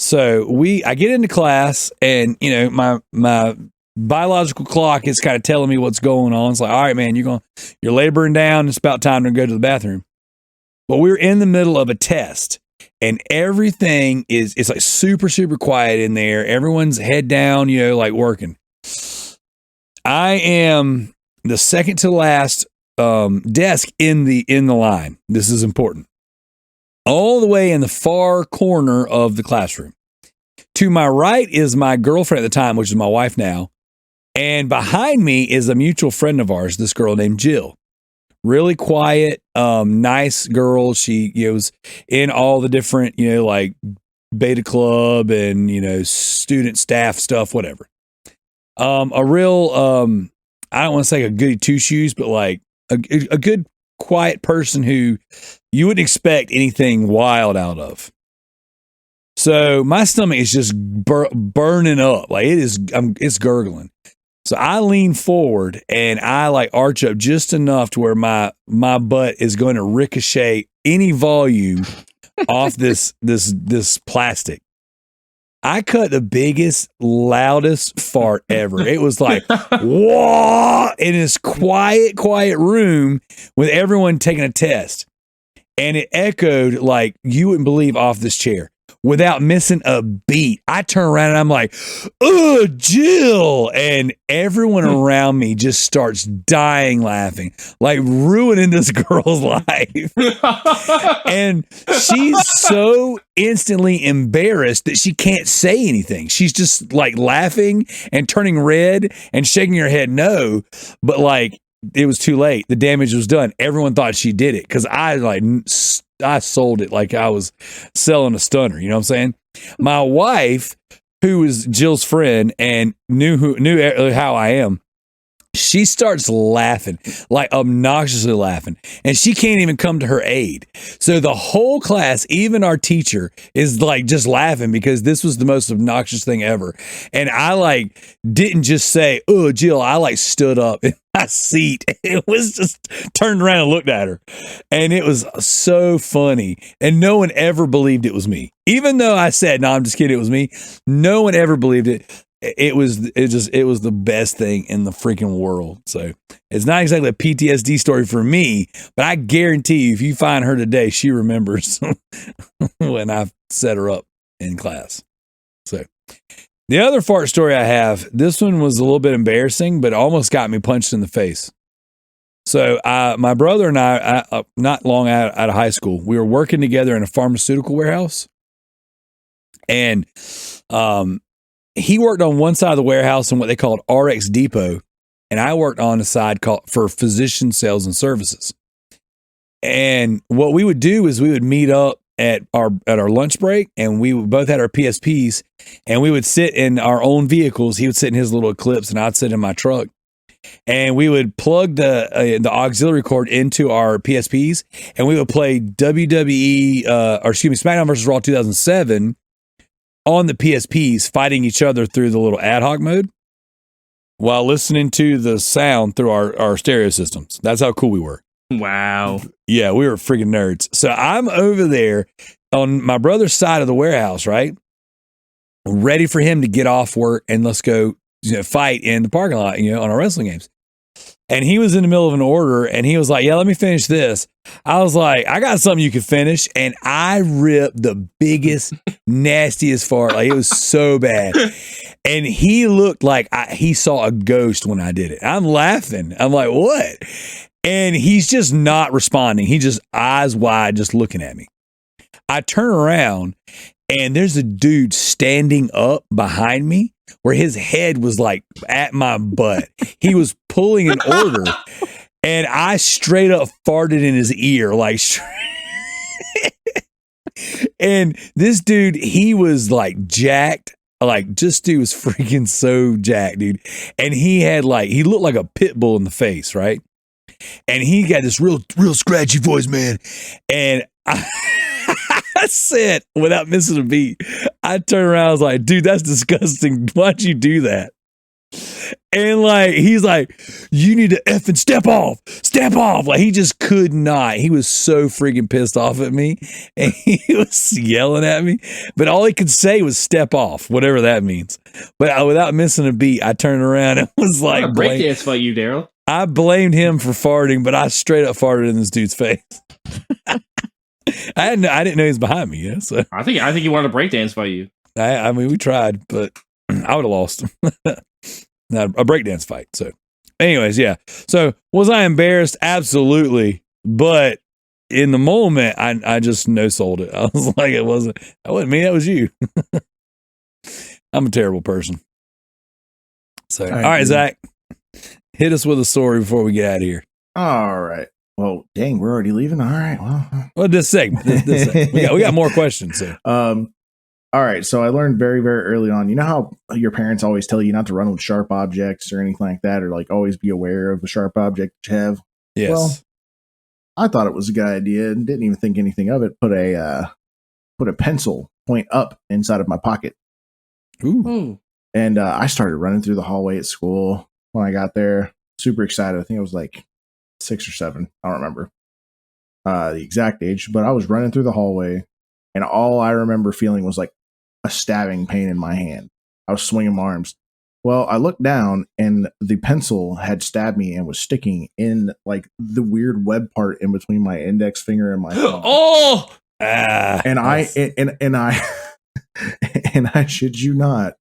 So I get into class, and you know my biological clock is kind of telling me what's going on. It's like, all right, man, you're laboring down. It's about time to go to the bathroom. But we're in the middle of a test, and everything it's like super, super quiet in there. Everyone's head down, like working. I am the second to last desk in the line. This is important. All the way in the far corner of the classroom. To my right is my girlfriend at the time, which is my wife now. And behind me is a mutual friend of ours, this girl named Jill. Really quiet, nice girl. She was in all the different, like beta club and, student staff stuff, whatever. A real, I don't want to say a goody two shoes, but like a good, quiet person who you wouldn't expect anything wild out of. So my stomach is just burning up. Like it's gurgling. So I lean forward and I like arch up just enough to where my butt is going to ricochet any volume off this plastic. I cut the biggest, loudest fart ever. It was like, whoa, in this quiet room with everyone taking a test. And it echoed like you wouldn't believe off this chair without missing a beat. I turn around and I'm like, oh, Jill. And everyone around me just starts dying laughing, like ruining this girl's life. And she's so instantly embarrassed that she can't say anything. She's just like laughing and turning red and shaking her head no. But like, it was too late. The damage was done. Everyone thought she did it because I sold it like I was selling a stunner. You know what I'm saying? My wife, who was Jill's friend and knew how I am, she starts laughing, like obnoxiously laughing, and she can't even come to her aid. So the whole class, even our teacher, is like just laughing because this was the most obnoxious thing ever. And I like didn't just say, "Oh, Jill," I like stood up in my seat. It was just turned around and looked at her, and it was so funny. And no one ever believed it was me, even though I said, "No, I'm just kidding. It was me." No one ever believed it. It was the best thing in the freaking world. So it's not exactly a PTSD story for me, but I guarantee you, if you find her today, she remembers when I set her up in class. So the other fart story I have, this one was a little bit embarrassing, but almost got me punched in the face. So my brother and I, not long out of high school, we were working together in a pharmaceutical warehouse, and he worked on one side of the warehouse in what they called RX Depot, and I worked on a side called for physician sales and services. And what we would do is we would meet up at our lunch break, and we both had our PSPs, and we would sit in our own vehicles. He would sit in his little Eclipse, and I'd sit in my truck. And we would plug the auxiliary cord into our PSPs, and we would play SmackDown vs. Raw 2007 on the PSPs, fighting each other through the little ad hoc mode while listening to the sound through our stereo systems. That's how cool we were. Wow. Yeah, we were freaking nerds. So I'm over there on my brother's side of the warehouse, right? Ready for him to get off work and let's go fight in the parking lot, on our wrestling games. And he was in the middle of an order and he was like, yeah, let me finish this. I was like, I got something you can finish. And I ripped the biggest, nastiest fart. Like, it was so bad. And he looked like he saw a ghost when I did it. I'm laughing. I'm like, what? And he's just not responding. He just eyes wide, just looking at me. I turn around and there's a dude standing up behind me where his head was like at my butt. He was pulling an order and I straight up farted in his ear. Like, and this dude, he was like jacked. Like, this dude was freaking so jacked, dude. And he looked like a pit bull in the face, right? And he got this real scratchy voice, man. And I said, without missing a beat, I turned around, I was like, dude, that's disgusting. Why'd you do that? And like, he's like, you need to effing step off. Like, he just could not. He was so freaking pissed off at me. And he was yelling at me. But all he could say was step off, whatever that means. But without missing a beat, I turned around and was like, breakdance fight you, Darrell. I blamed him for farting, but I straight up farted in this dude's face. I didn't know he was behind me. Yeah, so I think he wanted to breakdance fight you. I mean, we tried, but I would have lost. Not a breakdance fight. So, anyways, yeah. So, was I embarrassed? Absolutely. But in the moment, I just no-sold it. I was like, that wasn't me. That was you. I'm a terrible person. So, all right, Zach, hit us with a story before we get out of here. All right. Well, dang, we're already leaving. All right. Well, this segment, we got more questions. So. All right. So I learned very, very early on. You know how your parents always tell you not to run with sharp objects or anything like that, or like always be aware of the sharp object that you have. Yes. Well, I thought it was a good idea and didn't even think anything of it. Put a pencil point up inside of my pocket. Ooh. And I started running through the hallway at school when I got there. Super excited. I think I was like 6 or 7. I don't remember the exact age, but I was running through the hallway, and all I remember feeling was like a stabbing pain in my hand. I was swinging my arms. Well, I looked down, and the pencil had stabbed me and was sticking in like the weird web part in between my index finger and my thumb. Oh, and I shit you not,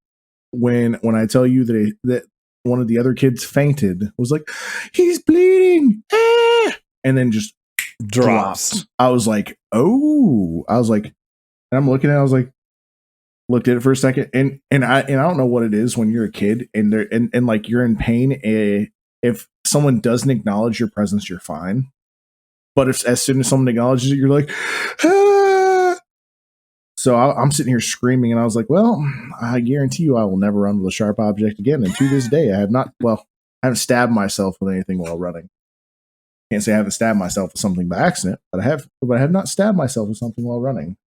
when I tell you that one of the other kids fainted, was like, he's bleeding, and then just dropped. I was like, and I'm looking at it, I was like, looked at it for a second, and I don't know what it is when you're a kid and like you're in pain. If someone doesn't acknowledge your presence, you're fine. But as soon as someone acknowledges it, you're like, ah! So I'm sitting here screaming, and I was like, well, I guarantee you I will never run with a sharp object again. And to this day, I haven't stabbed myself with anything while running. Can't say I haven't stabbed myself with something by accident, but I have not stabbed myself with something while running.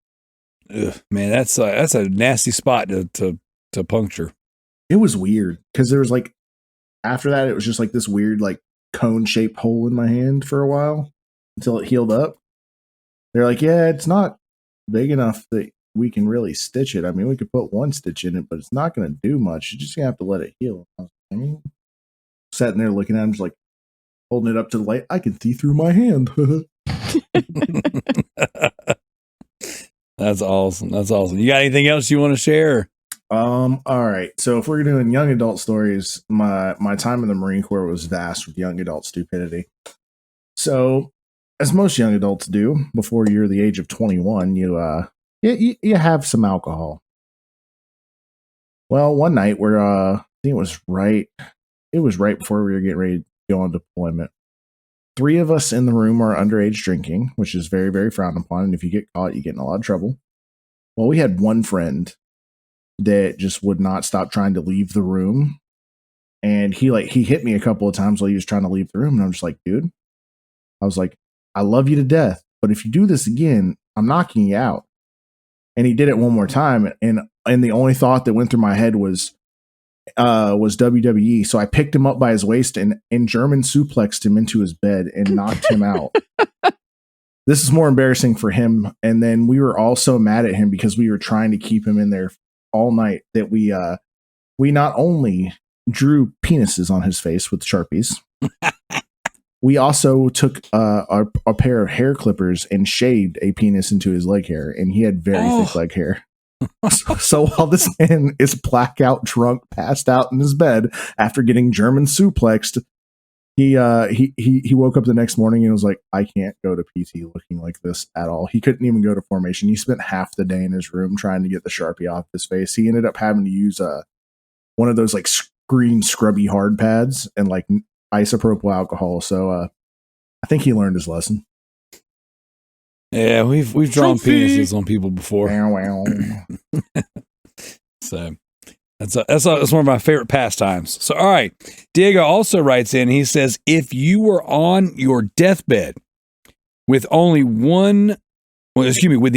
Ugh, man, that's a nasty spot to puncture. It was weird because there was like, after that, it was just like this weird like cone shaped hole in my hand for a while until it healed up. They're like, yeah, it's not big enough that we can really stitch it. I mean, we could put one stitch in it, but it's not going to do much. You're just going to have to let it heal. I was sitting there looking at him, just like holding it up to the light. I can see through my hand. That's awesome. You got anything else you want to share? All right. So if we're doing young adult stories, my time in the Marine Corps was vast with young adult stupidity. So, as most young adults do, before you're the age of 21, you have some alcohol. Well, one night where I think it was right before we were getting ready to go on deployment. 3 of us in the room are underage drinking, which is very, very frowned upon. And if you get caught, you get in a lot of trouble. Well, we had one friend that just would not stop trying to leave the room. And he hit me a couple of times while he was trying to leave the room. And I'm just like, dude, I was like, I love you to death, but if you do this again, I'm knocking you out. And he did it one more time. And the only thought that went through my head was WWE. So I picked him up by his waist and German suplexed him into his bed and knocked him out. This is more embarrassing for him. And then we were all so mad at him because we were trying to keep him in there all night that we not only drew penises on his face with Sharpies, we also took a pair of hair clippers and shaved a penis into his leg hair, and he had very thick leg hair. So while this man is blackout drunk, passed out in his bed after getting German suplexed, he woke up the next morning and was like, I can't go to PT looking like this at all. He couldn't even go to formation. He spent half the day in his room trying to get the Sharpie off his face. He ended up having to use one of those like green scrubby hard pads and like isopropyl alcohol. So I think he learned his lesson. Yeah, we've drawn penises on people before. So that's one of my favorite pastimes. So all right, Diego also writes in. He says, if you were on your deathbed with the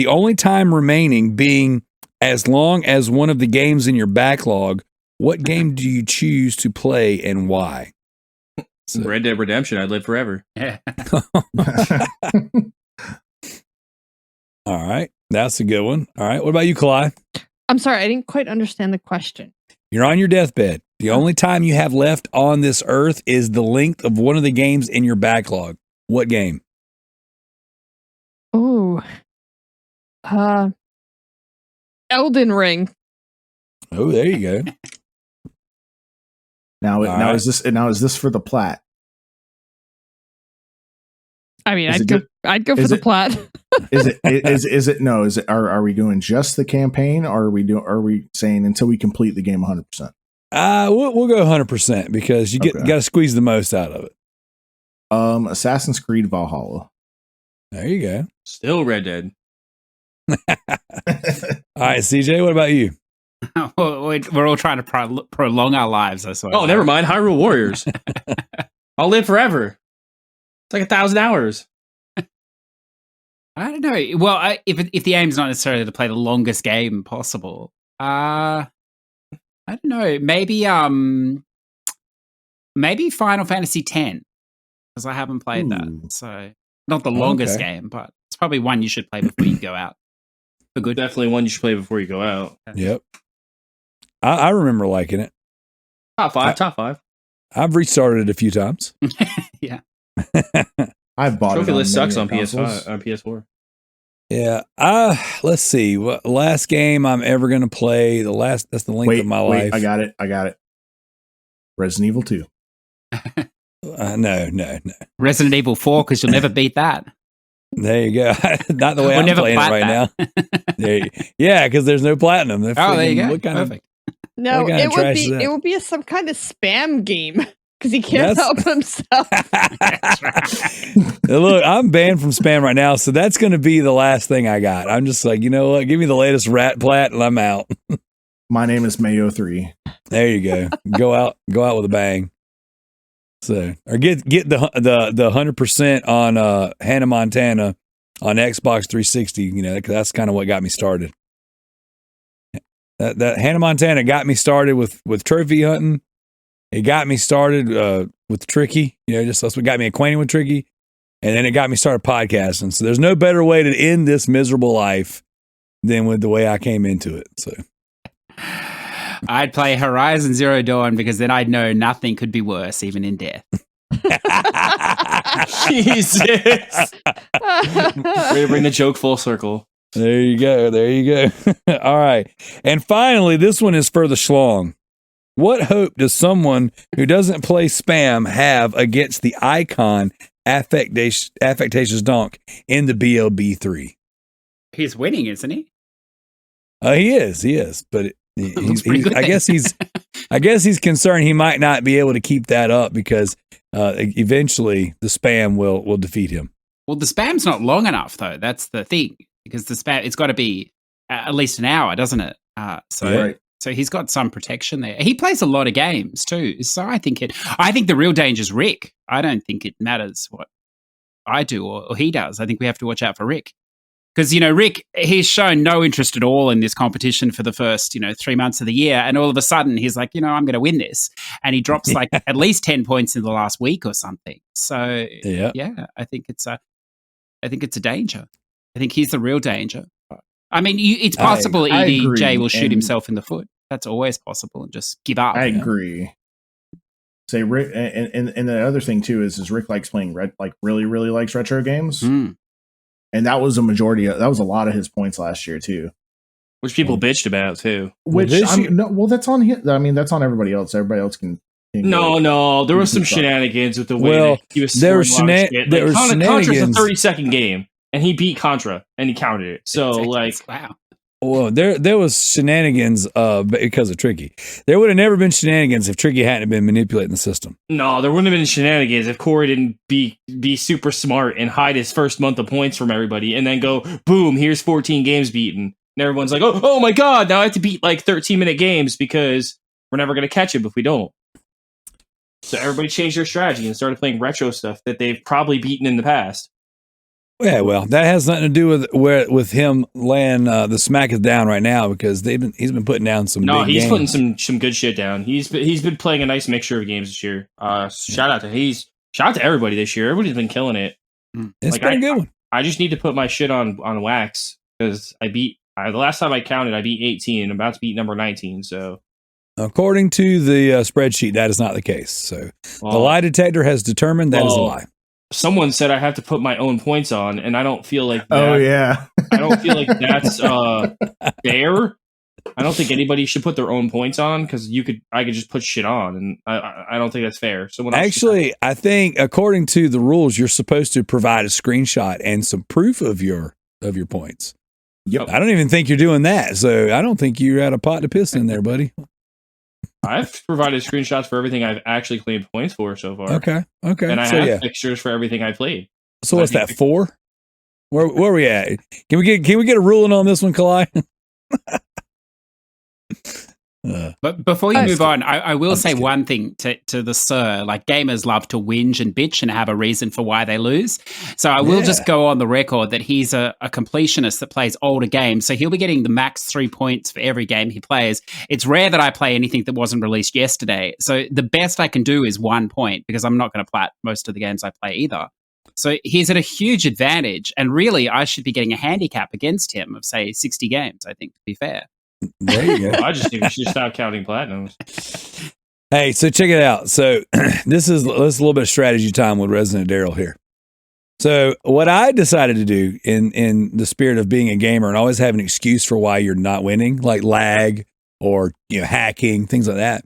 only time remaining being as long as one of the games in your backlog, what game do you choose to play and why? So. Red Dead Redemption. I'd live forever. Yeah. All right. That's a good one. All right. What about you, Kalai? I'm sorry. I didn't quite understand the question. You're on your deathbed. The only time you have left on this earth is the length of one of the games in your backlog. What game? Oh, Elden Ring. Oh, there you go. Now is this for the plat? I mean, I'd go for the plat. Are we doing just the campaign, or are we saying until we complete the game 100%? We'll go 100% because you got to squeeze the most out of it. Assassin's Creed Valhalla. There you go. Still Red Dead. All right, CJ, what about you? We're all trying to prolong our lives, I swear. Oh, never mind. Hyrule Warriors. I'll live forever. It's like 1,000 hours. I don't know. Well, if the aim's not necessarily to play the longest game possible, I don't know. Maybe Final Fantasy X, because I haven't played that. So not the longest game, but it's probably one you should play before you go out. For good. Definitely one you should play before you go out. Yep. I remember liking it. Top five. I've restarted it a few times. Yeah. I've bought Trophy it. list sucks on PS5, on PS4. Yeah. Let's see. What last game I'm ever going to play? That's the length of my life. I got it. Resident Evil 2. No. Resident Evil 4, because you'll never beat that. There you go. Not the way I'm playing it right now. Yeah, because there's no platinum. There you go. Perfect. No, it would be some kind of spam game because he can't help himself. Look, I'm banned from spam right now, so that's going to be the last thing I got. I'm just like, you know what? Give me the latest rat plat, and I'm out. My name is Mayo 3. There you go. Go out with a bang. So, or get the 100% on Hannah Montana on Xbox 360. You know, that's kind of what got me started. That Hannah Montana got me started with trophy hunting. It got me started with Tricky. You know, that's what got me acquainted with Tricky, and then it got me started podcasting. So there's no better way to end this miserable life than with the way I came into it. So I'd play Horizon Zero Dawn because then I'd know nothing could be worse, even in death. Jesus. Way to bring the joke full circle. There you go. All right. And finally, this one is for the schlong. What hope does someone who doesn't play spam have against the icon Affectatious Donk in the BLB3? He's winning, isn't he? He is. But I guess he's concerned he might not be able to keep that up because eventually the spam will defeat him. Well, the spam's not long enough, though. That's the thing. Because the spam, it's got to be at least an hour, doesn't it? So he's got some protection there. He plays a lot of games too. So I think the real danger is Rick. I don't think it matters what I do or he does. I think we have to watch out for Rick. Because, Rick, he's shown no interest at all in this competition for the first, 3 months of the year. And all of a sudden he's like, I'm going to win this. And he drops like at least 10 points in the last week or something. So yeah, I think it's a danger. I think he's the real danger. I mean, it's possible EDJ will shoot himself in the foot. That's always possible and just give up. I agree. Say Rick, and the other thing too is Rick likes playing really really likes retro games, and that was a lot of his points last year too, which people bitched about too. That's on him. I mean, that's on everybody else. Everybody else can. No, there was some shenanigans with the way he was. There were shenanigans. Contra's a 30-second game. And he beat Contra, and he counted it. So, wow. Well, there was shenanigans because of Tricky. There would have never been shenanigans if Tricky hadn't been manipulating the system. No, there wouldn't have been shenanigans if Corey didn't be super smart and hide his first month of points from everybody, and then go, boom, here's 14 games beaten. And everyone's like, oh my god, now I have to beat like 13-minute games because we're never going to catch him if we don't. So everybody changed their strategy and started playing retro stuff that they've probably beaten in the past. Yeah, well, that has nothing to do with him laying the smack is down right now because he's been putting down some. No, he's games. putting some good shit down. He's been playing a nice mixture of games this year. Shout out to everybody this year. Everybody's been killing it. It's been a good one. I just need to put my shit on wax because the last time I counted, I beat 18 and I'm about to beat number 19. So, according to the spreadsheet, that is not the case. So the lie detector has determined that is a lie. Someone said I have to put my own points on, and I don't feel like that. Oh, yeah. I don't feel like that's fair. I don't think anybody should put their own points on because I could just put shit on, and I don't think that's fair. I think according to the rules, you're supposed to provide a screenshot and some proof of your points. Yep. I don't even think you're doing that, so I don't think you're at a pot to piss in there, buddy. I've provided screenshots for everything I've actually claimed points for so far. Okay. And I have fixtures for everything I played. So what's that, 4? Where are we at? Can we get a ruling on this one, Kalai? But before you move on, I will say one thing to the sir. Like, gamers love to whinge and bitch and have a reason for why they lose. So I will just go on the record that he's a completionist that plays older games. So he'll be getting the max 3 points for every game he plays. It's rare that I play anything that wasn't released yesterday. So the best I can do is 1 point, because I'm not going to plat most of the games I play either. So he's at a huge advantage. And really, I should be getting a handicap against him of, say, 60 games, I think, to be fair. There you go. I just think we should stop counting platinums. Hey, so check it out. So this is a little bit of strategy time with Residentdarrell here. So what I decided to do in the spirit of being a gamer and always have an excuse for why you're not winning, like lag or hacking, things like that.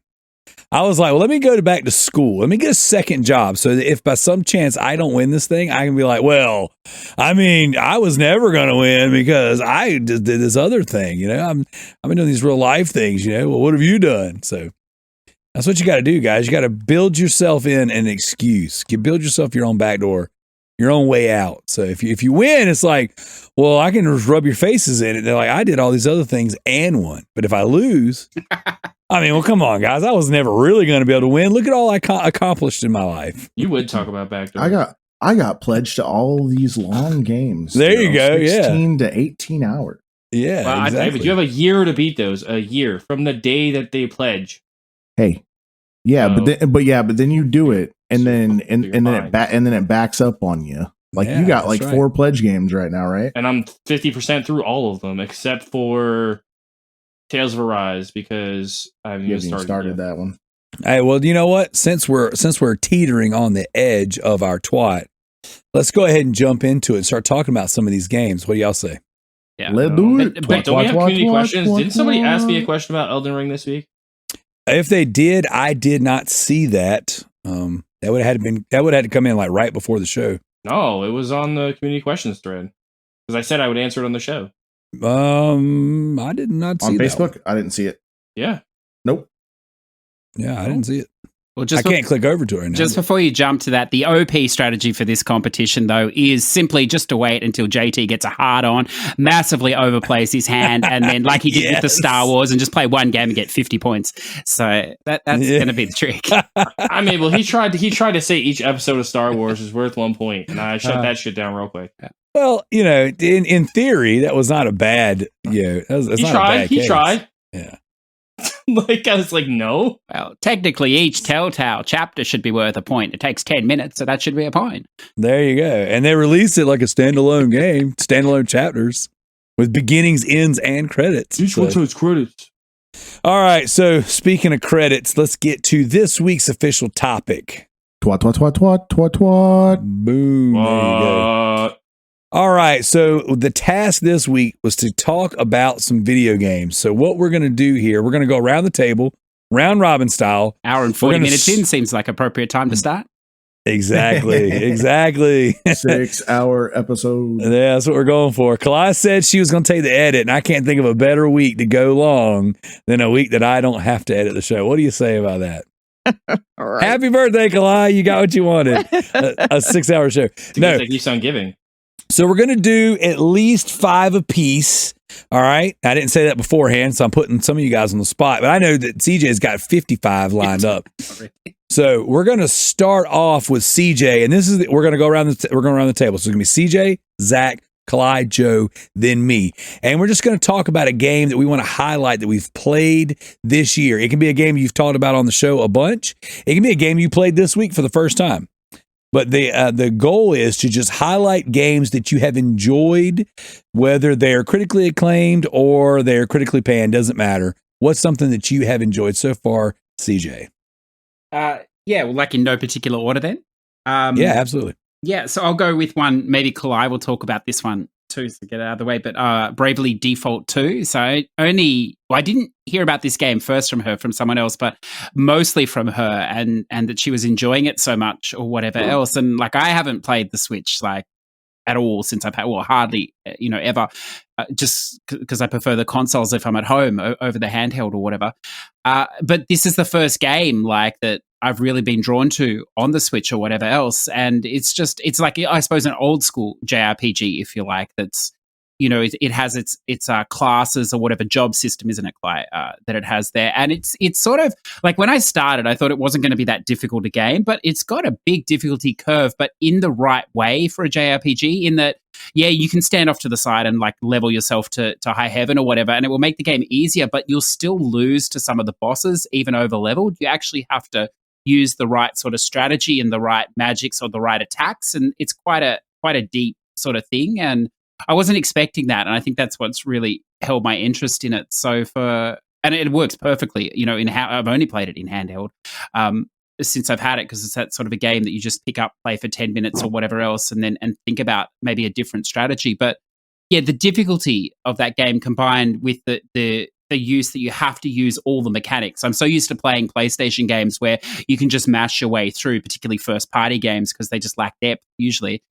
I was like, well, let me go back to school. Let me get a second job so that if by some chance I don't win this thing, I can be like, well, I mean, I was never going to win because I did this other thing. I've been doing these real life things. Well, what have you done? So that's what you got to do, guys. You got to build yourself in an excuse. You build yourself your own back door, your own way out. So if you win, it's like, well, I can just rub your faces in it. They're like, I did all these other things and won. But if I lose, I mean, well, come on, guys. I was never really going to be able to win. Look at all I accomplished in my life. You would talk about backdoor. I got pledged to all these long games. There you go. 16 to 18 hours. Yeah, well, exactly. But you have a year to beat those. A year from the day that they pledge. Hey, yeah, but then you do it, and then it backs up on you. Like, you got like 4 pledge games right now, right? And I'm 50% through all of them except for Tales of Arise, because I haven't started that one. Hey, well, you know what? Since we're teetering on the edge of our twat, let's go ahead and jump into it and start talking about some of these games. What do y'all say? Yeah, let's do it. But don't we have community questions? Didn't somebody ask me a question about Elden Ring this week? If they did, I did not see that. That would have had to come in like right before the show. No, it was on the community questions thread, because I said I would answer it on the show. I did not see on that Facebook. one. I didn't see it. Yeah. Nope. Yeah, I didn't see it. Well, I can't click over to it right now. Just before you jump to that, the OP strategy for this competition, though, is simply just to wait until JT gets a hard on, massively overplays his hand, and then, like he did with the Star Wars, and just play one game and get 50 points. So that's going to be the trick. I mean, well, he tried to say each episode of Star Wars is worth 1 point, and I shut that shit down real quick. Well, in theory, that was not a bad. He tried. Yeah. Like, I was like, no. Well, technically, each Telltale chapter should be worth a point. It takes 10 minutes, so that should be a point. There you go. And they released it like a standalone game, standalone chapters with beginnings, ends, and credits. Each one has credits. All right. So speaking of credits, let's get to this week's official topic. Twat, twat, twat, twat, twat, twat. Boom. There you go. All right, so the task this week was to talk about some video games. So what we're going to do here, we're going to go around the table, round robin style. Hour and 40 minutes in seems like appropriate time to start. Exactly. 6-hour episode. Yeah, that's what we're going for. Kalai said she was going to take the edit, and I can't think of a better week to go long than a week that I don't have to edit the show. What do you say about that? All right. Happy birthday, Kalai. You got what you wanted. A 6-hour show. No, it keeps on giving. So we're going to do at least 5 apiece. All right. I didn't say that beforehand, so I'm putting some of you guys on the spot, but I know that CJ's got 55 lined up. So we're going to start off with CJ, and we're going to go around the table. So it's going to be CJ, Zach, Kalai, Joe, then me. And we're just going to talk about a game that we want to highlight that we've played this year. It can be a game you've talked about on the show a bunch. It can be a game you played this week for the first time. But the goal is to just highlight games that you have enjoyed, whether they're critically acclaimed or they're critically panned, doesn't matter. What's something that you have enjoyed so far, CJ? Yeah, well, like in no particular order then. Yeah, absolutely. Yeah, so I'll go with one. Maybe Kalai will talk about this one too, so get it out of the way. But Bravely Default 2. So I didn't hear about this game first from someone else, but mostly from her, and that she was enjoying it so much or whatever else. And like, I haven't played the Switch like at all since I've had, well, hardly, ever, just because I prefer the consoles if I'm at home over the handheld or whatever. But this is the first game like that I've really been drawn to on the Switch or whatever else. And it's like, I suppose, an old school JRPG, if you like, that's, it has its classes or whatever job system, isn't it, Kalai, that it has there. And it's sort of like when I started, I thought it wasn't going to be that difficult a game, but it's got a big difficulty curve, but in the right way for a JRPG, in that, yeah, you can stand off to the side and like level yourself to high heaven or whatever, and it will make the game easier, but you'll still lose to some of the bosses, even over leveled. You actually have to use the right sort of strategy and the right magics or the right attacks. And it's quite a deep sort of thing. And I wasn't expecting that, and I think that's what's really held my interest in it. So and it works perfectly. I've only played it in handheld since I've had it, because it's that sort of a game that you just pick up, play for 10 minutes or whatever else, and think about maybe a different strategy. But yeah, the difficulty of that game combined with the use that you have to use all the mechanics. I'm so used to playing PlayStation games where you can just mash your way through, particularly first-party games, because they just lack depth usually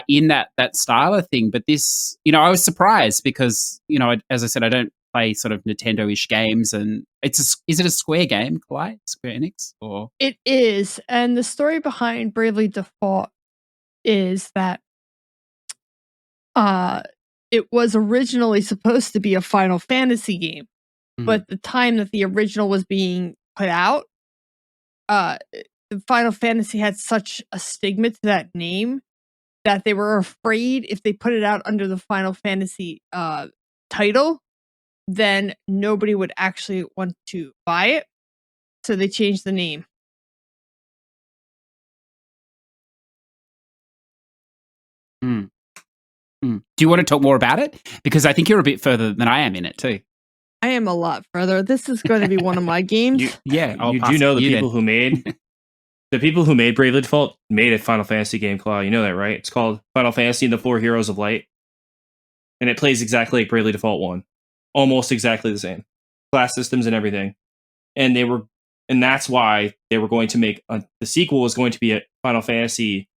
in that style of thing. But this, I was surprised because, as I said, I don't play sort of Nintendo-ish games, and is it a Square game, Kalai? Square Enix? Or it is, and the story behind Bravely Default is that it was originally supposed to be a Final Fantasy game. But the time that the original was being put out, the Final Fantasy had such a stigma to that name that they were afraid if they put it out under the Final Fantasy title, then nobody would actually want to buy it. So they changed the name. Do you want to talk more about it? Because I think you're a bit further than I am in it too. I am a lot further. This is going to be one of my games. You know the people who made Bravely Default made a Final Fantasy game, Claw. You know that, right? It's called Final Fantasy and the Four Heroes of Light, and it plays exactly like Bravely Default 1, almost exactly the same class systems and everything. And that's why they were going to make the sequel was going to be a Final Fantasy,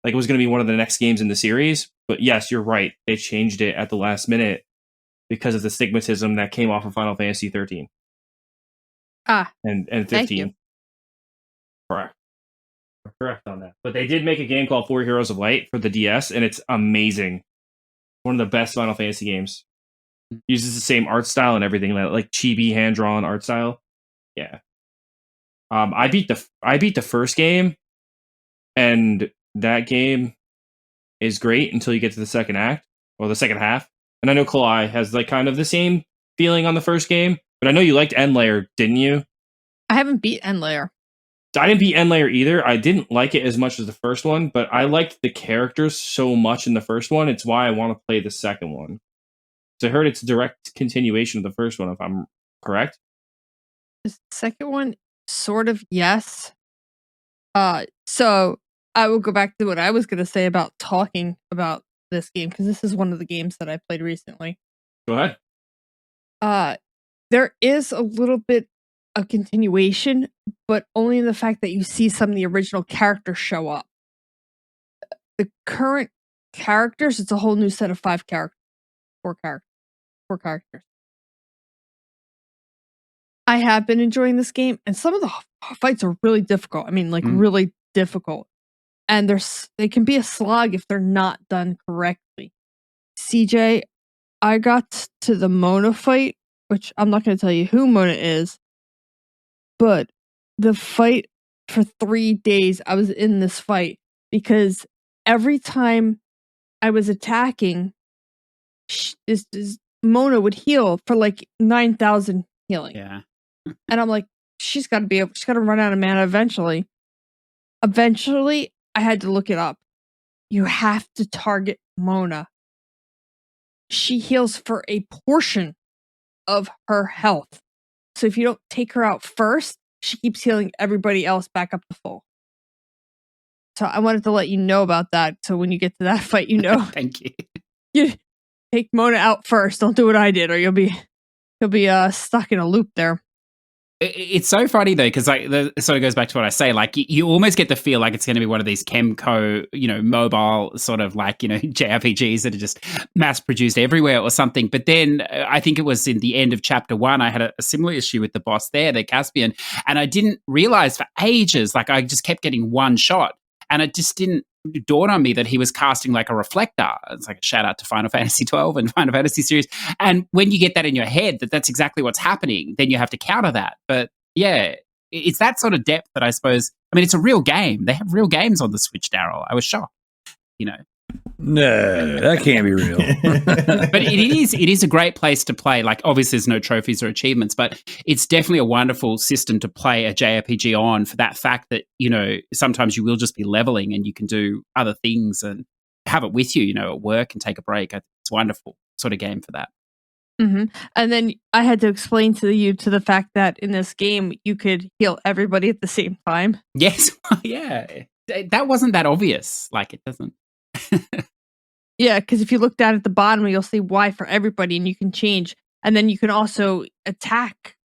like it was going to be one of the next games in the series. But yes, you're right. They changed it at the last minute because of the stigmatism that came off of Final Fantasy 13. And 15. Correct on that. But they did make a game called Four Heroes of Light for the DS, and it's amazing. One of the best Final Fantasy games. Uses the same art style and everything, like chibi hand-drawn art style. Yeah. I beat the first game, and that game is great until you get to the second act or the second half. And I know Kalai has like kind of the same feeling on the first game, but I know you liked End Layer, didn't you? I haven't beat End Layer. I didn't beat End Layer either. I didn't like it as much as the first one, but I liked the characters so much in the first one. It's why I want to play the second one. So I heard it's a direct continuation of the first one, if I'm correct. The second one, sort of, yes. So I will go back to what I was going to say about talking about this game, because this is one of the games that I played recently. Go ahead. There is a little bit of continuation, but only in the fact that you see some of the original characters show up. The current characters, it's a whole new set of four characters. I have been enjoying this game, and some of the fights are really difficult. I mean, like really difficult. And they can be a slog if they're not done correctly. CJ, I got to the Mona fight, which I'm not going to tell you who Mona is, but the fight for 3 days, I was in this fight because every time I was attacking, this Mona would heal for like 9,000 healing. Yeah. And I'm like, she's got to run out of mana eventually. Eventually, I had to look it up. You have to target Mona. She heals for a portion of her health. So if you don't take her out first, she keeps healing everybody else back up to full. So I wanted to let you know about that. So when you get to that fight, you know. Thank you. You take Mona out first. Don't do what I did, or you'll be stuck in a loop there. It's so funny though, because like it sort of goes back to what I say. Like you almost get the feel like it's going to be one of these Chemco, mobile sort of like JRPGs that are just mass produced everywhere or something. But then I think it was in the end of chapter 1, I had a similar issue with the boss there, the Caspian, and I didn't realize for ages. Like I just kept getting one shot, and it just didn't dawn on me that he was casting like a reflector. It's like a shout out to Final Fantasy 12 and Final Fantasy series. And when you get that in your head that that's exactly what's happening, then you have to counter that. But yeah, it's that sort of depth that I suppose. I mean, it's a real game. They have real games on the Switch, Darrell. I was shocked. No, that can't be real. But it is a great place to play. Like, obviously, there's no trophies or achievements, but it's definitely a wonderful system to play a JRPG on for that fact that, sometimes you will just be leveling and you can do other things and have it with you, at work and take a break. It's a wonderful sort of game for that. Mm-hmm. And then I had to explain to you to the fact that in this game, you could heal everybody at the same time. Yes. Yeah. That wasn't that obvious. Like, it doesn't. Yeah, because if you look down at the bottom, you'll see Y for everybody, and you can change. And then you can also attack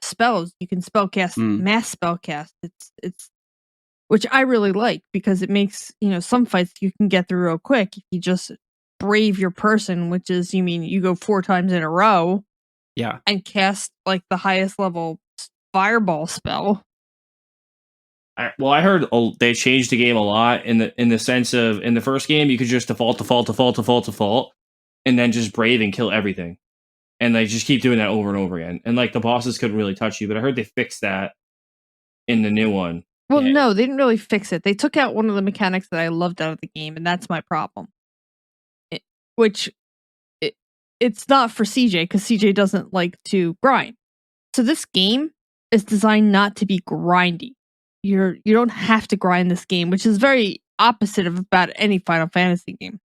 spells. You can spellcast mass spellcast. It's which I really like because it makes some fights you can get through real quick if you just brave your person, which is you go 4 times in a row, and cast like the highest level fireball spell. I heard they changed the game a lot in the sense of in the first game you could just default, and then just brave and kill everything, and they just keep doing that over and over again. And like the bosses couldn't really touch you, but I heard they fixed that in the new one. Well, no, they didn't really fix it. They took out one of the mechanics that I loved out of the game, and that's my problem. It's not for CJ because CJ doesn't like to grind. So this game is designed not to be grindy. You don't have to grind this game, which is very opposite of about any Final Fantasy game.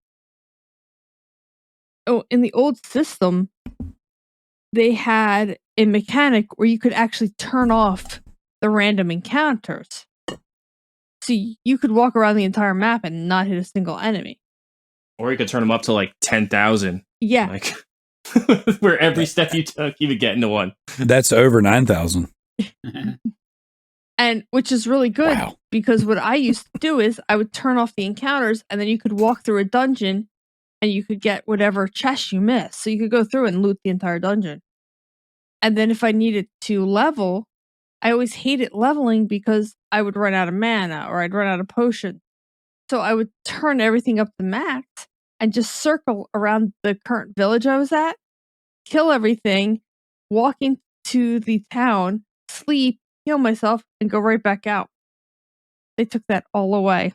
Oh, in the old system, they had a mechanic where you could actually turn off the random encounters. So you could walk around the entire map and not hit a single enemy. Or you could turn them up to like 10,000. Yeah. Like where every step you took, you would get into one. That's over 9,000. And which is really good because what I used to do is I would turn off the encounters and then you could walk through a dungeon and you could get whatever chest you missed. So you could go through and loot the entire dungeon. And then if I needed to level, I always hated leveling because I would run out of mana or I'd run out of potions. So I would turn everything up to max and just circle around the current village I was at, kill everything, walk into the town, sleep, heal myself, and go right back out. They took that all away.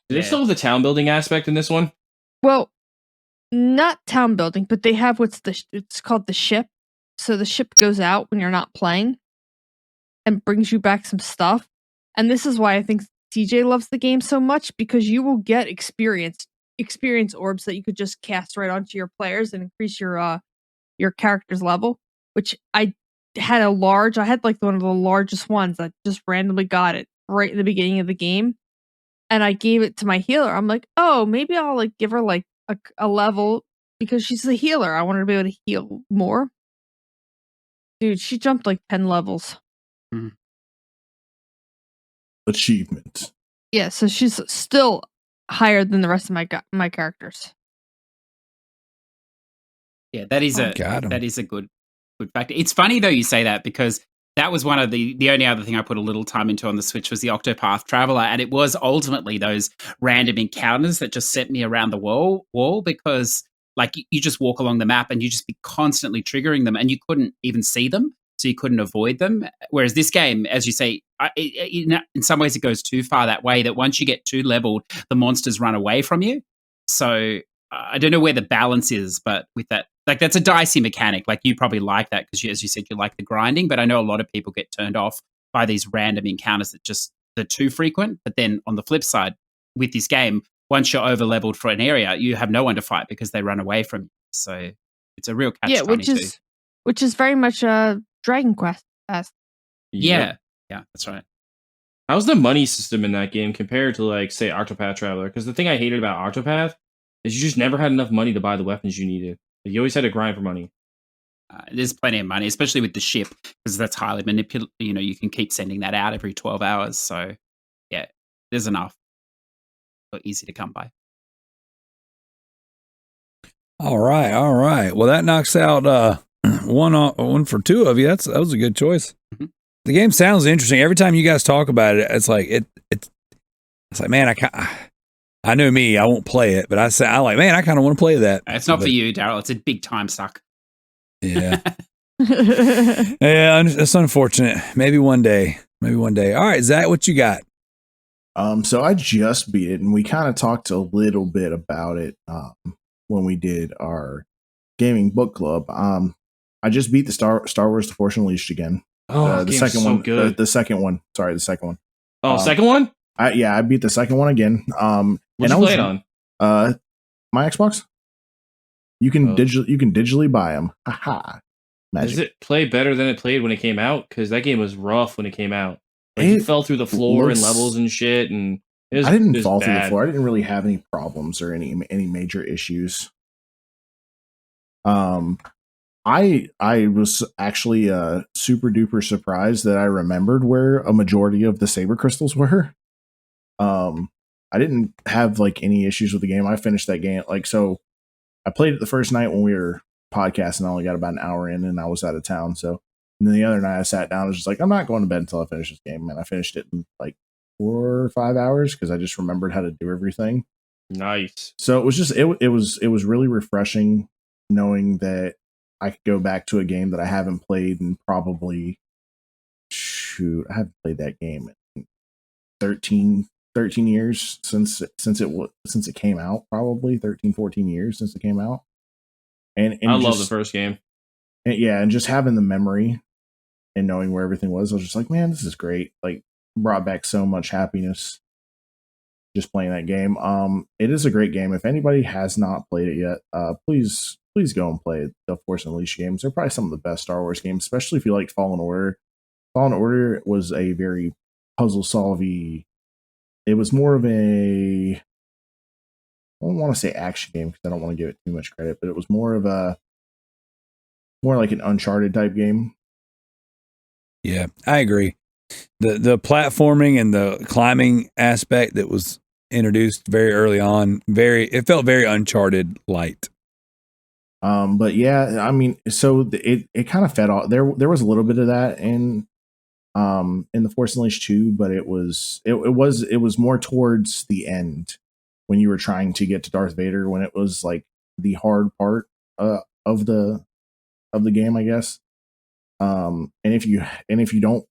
Do they still have the town building aspect in this one? Well, not town building, but they have it's called the ship. So the ship goes out when you're not playing and brings you back some stuff. And this is why I think CJ loves the game so much, because you will get experience orbs that you could just cast right onto your players and increase your character's level, which I had like one of the largest ones. I just randomly got it right in the beginning of the game. And I gave it to my healer. I'm like, oh, maybe I'll like give her like a level because she's a healer. I want her to be able to heal more. Dude, she jumped like 10 levels. Mm-hmm. Achievement. Yeah, so she's still higher than the rest of my characters. Yeah, that is a good factor. It's funny though you say that because that was one of the only other thing I put a little time into on the Switch was the Octopath Traveler, and it was ultimately those random encounters that just sent me around the wall because like you just walk along the map and you just be constantly triggering them and you couldn't even see them, so you couldn't avoid them. Whereas this game, as you say, in some ways it goes too far that way that once you get too leveled, the monsters run away from you. So I don't know where the balance is, but with that, like that's a dicey mechanic. Like you probably like that because, as you said, you like the grinding. But I know a lot of people get turned off by these random encounters they're too frequent. But then on the flip side, with this game, once you're over leveled for an area, you have no one to fight because they run away from you. So it's a real catch. Yeah, which is very much a Dragon Quest. Yeah, that's right. How's the money system in that game compared to, like, say, Octopath Traveler? Because the thing I hated about Octopath is you just never had enough money to buy the weapons you needed. You always had to grind for money. There's plenty of money, especially with the ship, because that's highly manipulated. You can keep sending that out every 12 hours. So, yeah, there's enough. But easy to come by. All right. Well, that knocks out one for two of you. That was a good choice. Mm-hmm. The game sounds interesting. Every time you guys talk about it, it's like it's like, man, I know me, I won't play it, but I kind of want to play that. It's not for you, Darrell. It's a big time suck. Yeah. Yeah, it's unfortunate. Maybe one day. All right, Zach, what you got? So I just beat it, and we kind of talked a little bit about it when we did our gaming book club. I just beat the Star Wars: The Force Unleashed again. Oh, the second so one. good. The second one. Sorry, the second one. Oh, second one? I beat the second one again. What'd you play it on? My Xbox. You can digitally buy them. Haha. Magic. Does it play better than it played when it came out? Because that game was rough when it came out. Like, it fell through the floor and levels and shit, and I didn't fall through the floor. I didn't really have any problems or any major issues. I was actually super duper surprised that I remembered where a majority of the saber crystals were. I didn't have like any issues with the game. I finished that game so I played it the first night when we were podcasting. I only got about an hour in, and I was out of town. So, and then the other night I sat down and was just like, I'm not going to bed until I finish this game. And I finished it in like 4 or 5 hours because I just remembered how to do everything. Nice. So it was just it was really refreshing knowing that I could go back to a game that I haven't played in probably I haven't played that game in 13 years since it came out, probably 13, 14 years since it came out. And I love the first game. And just having the memory and knowing where everything was, I was just like, man, this is great. Like, brought back so much happiness just playing that game. It is a great game. If anybody has not played it yet, please go and play the Force Unleashed games. They're probably some of the best Star Wars games, especially if you like Fallen Order. Fallen Order was a very puzzle solvey. It was more of a, I don't want to say action game because I don't want to give it too much credit, but it was more like an Uncharted type game. Yeah, I agree. The platforming and the climbing aspect that was introduced very early on, it felt very Uncharted light. But yeah, I mean, so it kind of fed off. There was a little bit of that in the Force Unleashed 2, but it was more towards the end when you were trying to get to Darth Vader, when it was like the hard part of the game, I guess. And if you don't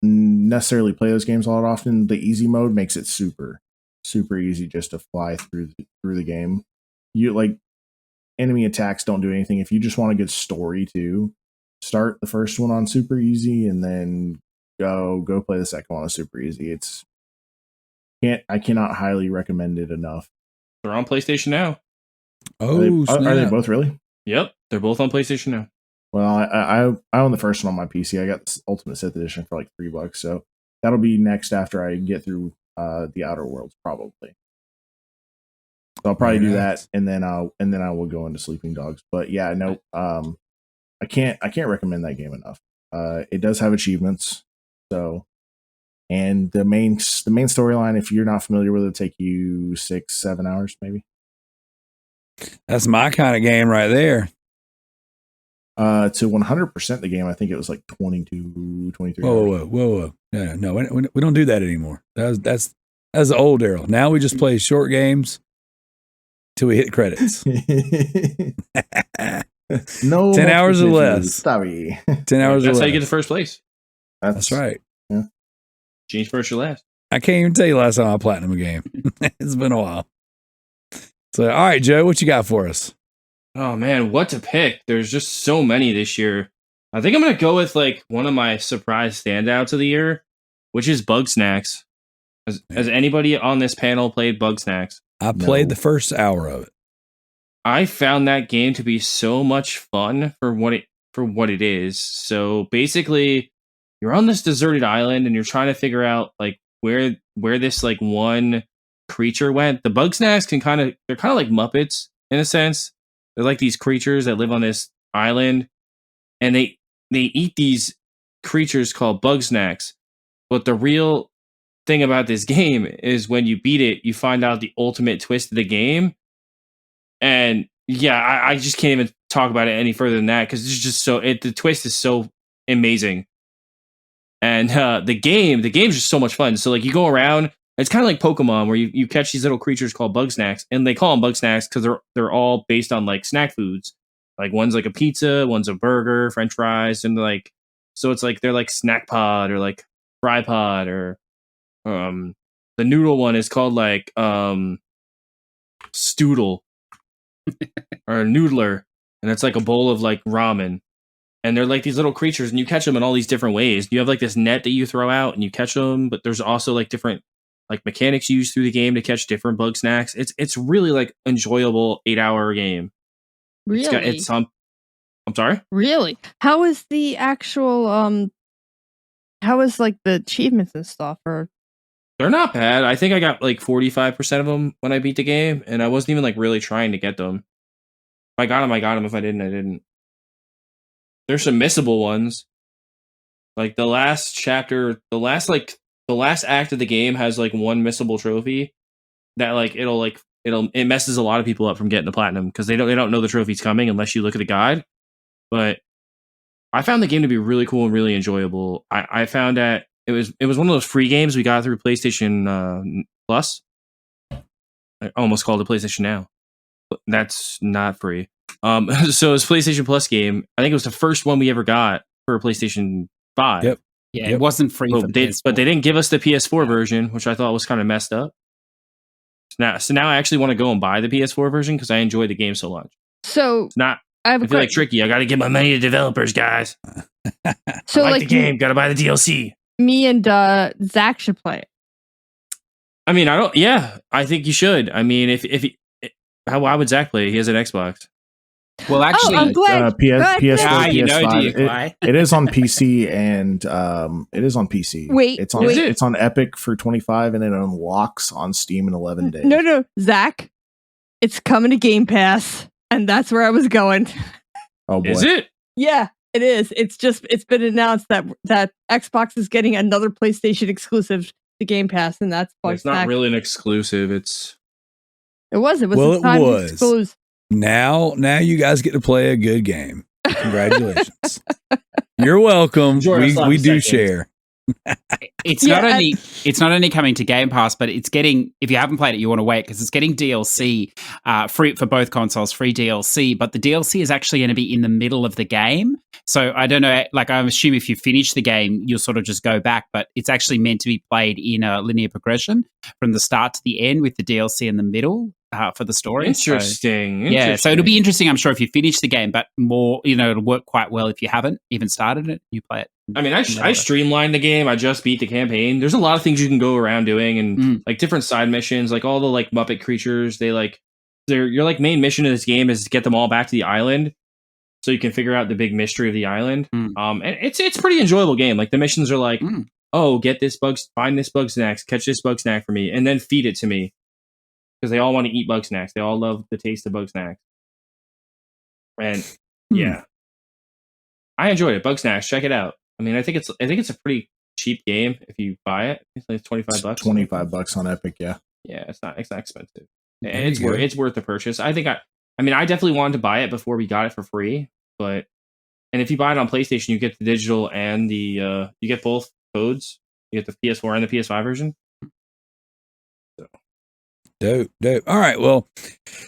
necessarily play those games a lot often, the easy mode makes it super super easy just to fly through the game. You like enemy attacks don't do anything. If you just want a good story too, start the first one on super easy and then go play the second one on super easy. I cannot highly recommend it enough. They're on PlayStation now. Oh, are they both really? Yep, they're both on PlayStation now. Well, I own the first one on my PC. I got the Ultimate Sith Edition for like $3, so that'll be next after I get through the Outer Worlds, probably. So I'll probably do that, and then I will go into Sleeping Dogs. But yeah, no, I can't recommend that game enough. It does have achievements, so, and the main storyline, if you're not familiar with it, take you 6-7 hours maybe. That's my kind of game right there. To 100% the game, I think it was like 22, 23 hours. Whoa. Yeah, no, we don't do that anymore. That's the old Darrell. Now we just play short games till we hit credits. No, 10 hours or less. Sorry. 10 hours or less. That's how you get to first place. That's right. Yeah. Change first or last. I can't even tell you last time I platinum a game. It's been a while. So, all right, Joe, what you got for us? Oh man, what to pick? There's just so many this year. I think I'm gonna go with like one of my surprise standouts of the year, which is Bug Snacks. Has anybody on this panel played Bug Snacks? I played the first hour of it. I found that game to be so much fun for what it is. So basically, you're on this deserted island and you're trying to figure out like where this like one creature went. The Bug Snacks they're kind of like Muppets in a sense. They're like these creatures that live on this island, and they eat these creatures called bug snacks. But the real thing about this game is when you beat it, you find out the ultimate twist of the game. And yeah, I just can't even talk about it any further than that because it's just the twist is so amazing. And the game's just so much fun. So like you go around, it's kind of like Pokemon where you catch these little creatures called bug snacks, and they call them bug snacks because they're all based on like snack foods. Like one's like a pizza, one's a burger, French fries, and like so it's like they're like snack pod or like fry pod or the noodle one is called like stoodle or noodler, and it's like a bowl of like ramen. And they're like these little creatures, and you catch them in all these different ways. You have like this net that you throw out, and you catch them. But there's also like different like mechanics used through the game to catch different bug snacks. It's really like enjoyable 8-hour game. Really? I'm sorry. Really? How is the actual How is like the achievements and stuff? Or They're not bad. I think I got like 45% of them when I beat the game, and I wasn't even like really trying to get them. If I got them, I got them. If I didn't, I didn't. There's some missable ones. Like the last chapter, the last act of the game has like one missable trophy that like it messes a lot of people up from getting the platinum because they don't know the trophy's coming unless you look at the guide. But I found the game to be really cool and really enjoyable. I found that it was one of those free games we got through PlayStation Plus. I almost called it PlayStation Now. But that's not free. So it's PlayStation Plus game. I think it was the first one we ever got for PlayStation 5. Yep. Yeah, it wasn't free. But they didn't give us the PS4 version, which I thought was kind of messed up. So now I actually want to go and buy the PS4 version because I enjoy the game so much. so It's not. I have I a feel like question. tricky. I got to give my money to developers, guys. So I like like the game. Got to buy the DLC. me and Zach should play it. I mean, I don't. Yeah, I think you should. I mean, why would Zach play? He has an Xbox. Well, actually, I'm glad. PS4, yeah, you know, PS5. do you, Kalai? It is on PC and it is on PC. Wait, it's on wait. it's on Epic for 25 and it unlocks on Steam in 11 days. No, Zach, it's coming to Game Pass, and that's where I was going. Oh boy. Is it? Yeah, it is. It's been announced that Xbox is getting another PlayStation exclusive to Game Pass, and that's It's not really an exclusive. It It was Well, a it time was. exclusive. Now you guys get to play a good game. Congratulations. You're welcome. Enjoy us We do seconds. share. It's Yeah, not only coming to Game Pass, but it's getting, if you haven't played it, you want to wait because it's getting DLC free for both consoles, free DLC. But the DLC is actually going to be in the middle of the game. So I don't know, like I assume if you finish the game, you'll sort of just go back, but it's actually meant to be played in a linear progression from the start to the end with the DLC in the middle for the story. Interesting. Yeah, so it'll be interesting, I'm sure, if you finish the game, but more, it'll work quite well if you haven't even started it, you play it. I mean, I streamlined the game. I just beat the campaign. There's a lot of things you can go around doing, and like different side missions, like all the like Muppet creatures. Your like main mission of this game is to get them all back to the island, so you can figure out the big mystery of the island. And it's a pretty enjoyable game. Like the missions are like, oh, find this bug snack, catch this bug snack for me, and then feed it to me, because they all want to eat bug snacks. They all love the taste of bug snacks. And yeah, I enjoyed it. Bug snacks, check it out. I mean, I think it's a pretty cheap game if you buy it. It's like $25. $25 on Epic, yeah. Yeah, it's not expensive. There And you go. it's worth the purchase. I definitely wanted to buy it before we got it for free, and if you buy it on PlayStation, you get the digital and you get both codes. You get the PS4 and the PS5 version. Dope. All right. Well,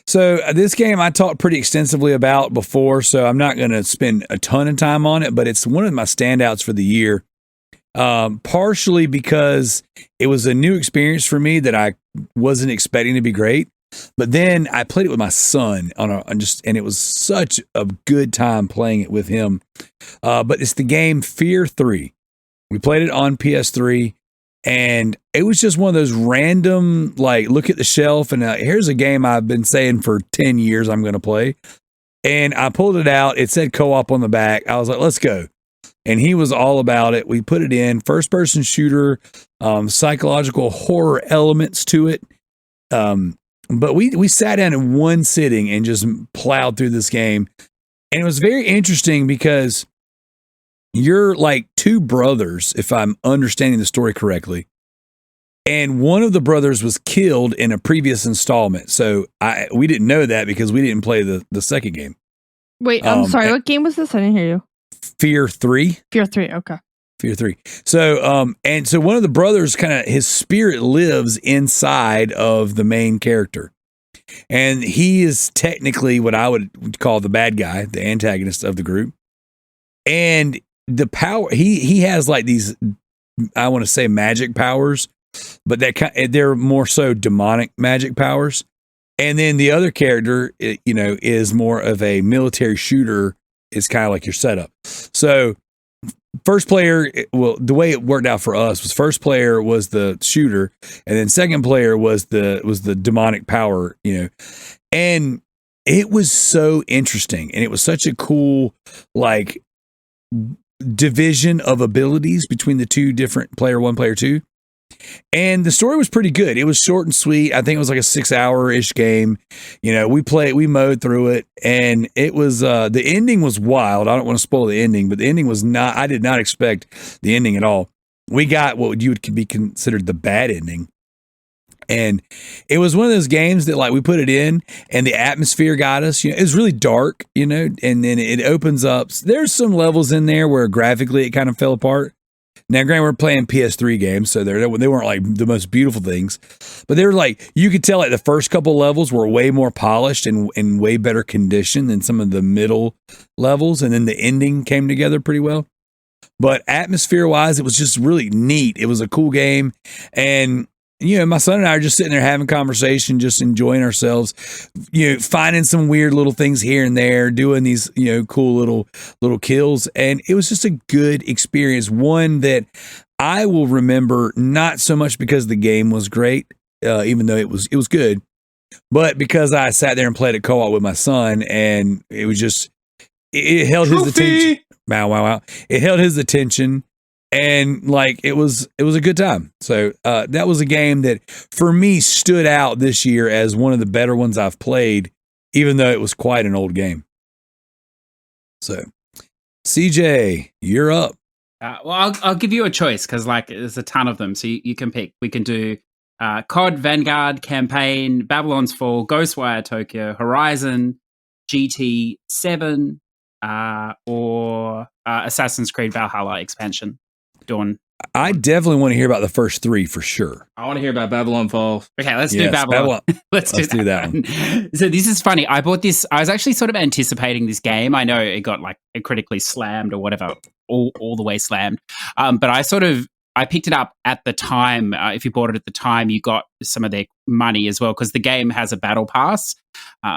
so this game I talked pretty extensively about before, so I'm not going to spend a ton of time on it, but it's one of my standouts for the year. Partially because it was a new experience for me that I wasn't expecting to be great. But then I played it with my son and it was such a good time playing it with him. But it's the game Fear 3. We played it on PS3. And it was just one of those random, like, look at the shelf and here's a game I've been saying for 10 years I'm going to play. And I pulled it out. It said co-op on the back. I was like, let's go. And he was all about it. We put it in first-person shooter, psychological horror elements to it. But we sat down in one sitting and just plowed through this game. And it was very interesting because you're like two brothers, if I'm understanding the story correctly. And one of the brothers was killed in a previous installment. So we didn't know that because we didn't play the second game. Wait, I'm sorry. What game was this? I didn't hear you. Fear 3. Fear 3. Okay. Fear 3. So, and so one of the brothers his spirit lives inside of the main character. And he is technically what I would call the bad guy, the antagonist of the group. And the power, he has like these, I want to say magic powers, but they're more so demonic magic powers. And then the other character, is more of a military shooter, is kind of like your setup. So first player, the way it worked out for us was first player was the shooter, and then second player was the demonic power, and it was so interesting, and it was such a cool like division of abilities between the two different player 1, player 2. And the story was pretty good. It was short and sweet. I think it was like a 6-hour-ish game. We mowed through it, and it was the ending was wild. I don't want to spoil the ending, but the ending was not. I did not expect the ending at all. We got what you would be considered the bad ending, and it was one of those games that like we put it in, and the atmosphere got us. It was really dark, and then it opens up. There's some levels in there where graphically it kind of fell apart. Now, granted, we're playing PS3 games, so they weren't like the most beautiful things, but they were like, you could tell like the first couple levels were way more polished and in way better condition than some of the middle levels, and then the ending came together pretty well. But atmosphere-wise, it was just really neat. It was a cool game, and my son and I are just sitting there having conversation, just enjoying ourselves, finding some weird little things here and there, doing these, cool little kills. And it was just a good experience. One that I will remember, not so much because the game was great, even though it was good, but because I sat there and played it co-op with my son, and it was just, it held his attention. Wow. It held his attention. And like it was a good time. So that was a game that for me stood out this year as one of the better ones I've played, even though it was quite an old game. So, CJ, you're up. Well, I'll give you a choice because like there's a ton of them, so you can pick. We can do COD, Vanguard, Campaign, Babylon's Fall, Ghostwire Tokyo, Horizon, GT7, or Assassin's Creed Valhalla expansion. Dawn. I definitely want to hear about the first 3 for sure. I want to hear about Babylon Fall. Okay, let's do Babylon. Let's do that one. So this is funny. I bought this. I was actually sort of anticipating this game. I know it got like critically slammed or whatever, all the way slammed. But I picked it up at the time. If you bought it at the time, you got some of their money as well because the game has a battle pass,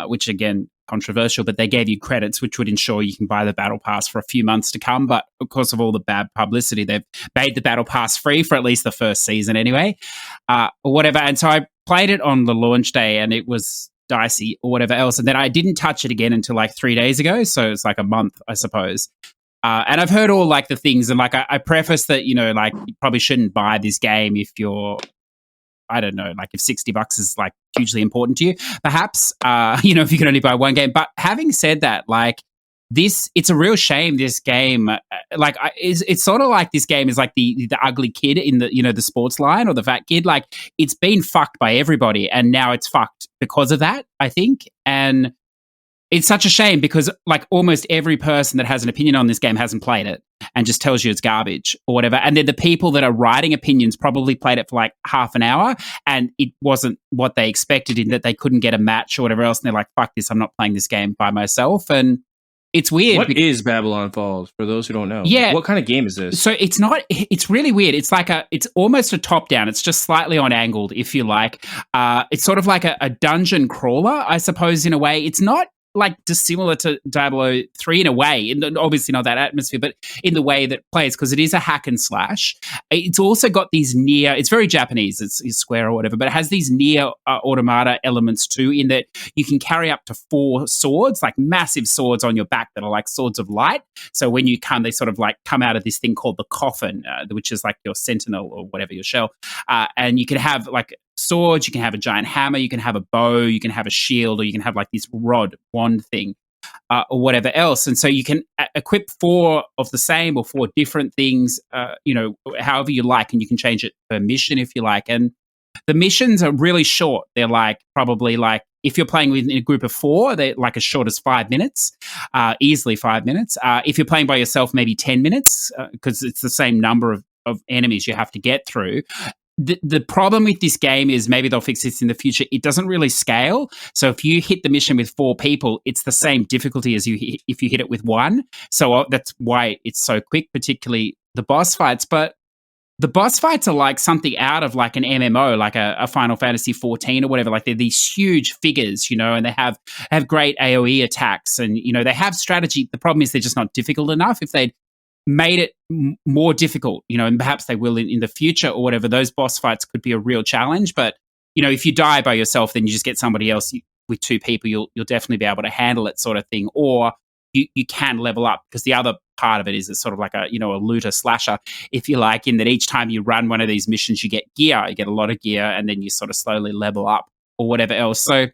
which again, controversial, but they gave you credits, which would ensure you can buy the battle pass for a few months to come. But of course, of all the bad publicity, they've made the battle pass free for at least the first season anyway, or whatever. And so I played it on the launch day and it was dicey or whatever else. And then I didn't touch it again until like 3 days ago. So it's like a month, I suppose. And I've heard all like the things and like I preface that, like you probably shouldn't buy this game if you're, I don't know, like if $60 is like hugely important to you, perhaps, if you can only buy one game. But having said that, like it's a real shame this game, it's sort of like this game is like the ugly kid in the, the sports line or the fat kid. Like it's been fucked by everybody and now it's fucked because of that, I think. And it's such a shame because like almost every person that has an opinion on this game hasn't played it and just tells you it's garbage or whatever. And then the people that are writing opinions probably played it for like half an hour and it wasn't what they expected in that they couldn't get a match or whatever else. And they're like, fuck this, I'm not playing this game by myself. And it's weird. What is Babylon Falls for those who don't know? Yeah. What kind of game is this? So it's really weird. It's like it's almost a top down. It's just slightly on angled, if you like. It's sort of like a dungeon crawler, I suppose, in a way. It's not like dissimilar to Diablo 3 in a way, obviously not that atmosphere, but in the way that plays, because it is a hack and slash. It's also got these near, it's very Japanese, it's Square or whatever, but it has these near automata elements too, in that you can carry up to 4 swords, like massive swords on your back that are like swords of light. So when you come, they sort of like come out of this thing called the coffin, which is like your sentinel or whatever, your shell. And you can have like swords, you can have a giant hammer, you can have a bow, you can have a shield, or you can have like this wand thing. or whatever else. And so you can equip 4 of the same or 4 different things, however you like, and you can change it per mission if you like. And the missions are really short. They're like probably like, if you're playing in a group of 4, they're like as short as 5 minutes, easily 5 minutes. If you're playing by yourself, maybe 10 minutes, because it's the same number of enemies you have to get through. The problem with this game is, maybe they'll fix this in the future, it doesn't really scale. So if you hit the mission with 4 people, it's the same difficulty as if you hit it with 1. So that's why it's so quick, particularly the boss fights. But the boss fights are like something out of like an MMO, like a Final Fantasy 14 or whatever. Like they're these huge figures, and they have great AoE attacks, and they have strategy. The problem is they're just not difficult enough. If they'd made it more difficult, and perhaps they will in the future or whatever, those boss fights could be a real challenge. But if you die by yourself, then you just get somebody else with 2 people. You'll definitely be able to handle it, sort of thing. Or you can level up, because the other part of it is it's sort of like a looter slasher, if you like, in that each time you run one of these missions, you get gear, you get a lot of gear, and then you sort of slowly level up or whatever else. So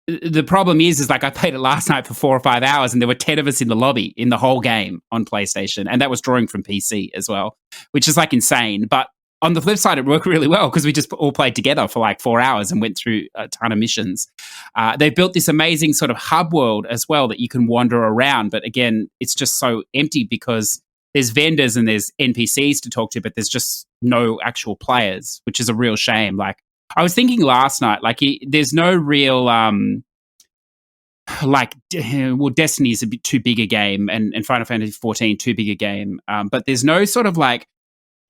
the problem is like I played it last night for 4 or 5 hours, and there were 10 of us in the lobby in the whole game on PlayStation, and that was drawing from PC as well, which is like insane. But on the flip side, it worked really well because we just all played together for like 4 hours and went through a ton of missions. They've built this amazing sort of hub world as well that you can wander around. But again, it's just so empty because there's vendors and there's NPCs to talk to, but there's just no actual players, which is a real shame. Like I was thinking last night, like there's no real... Destiny is a bit too big a game, and Final Fantasy 14 too big a game. But there's no sort of like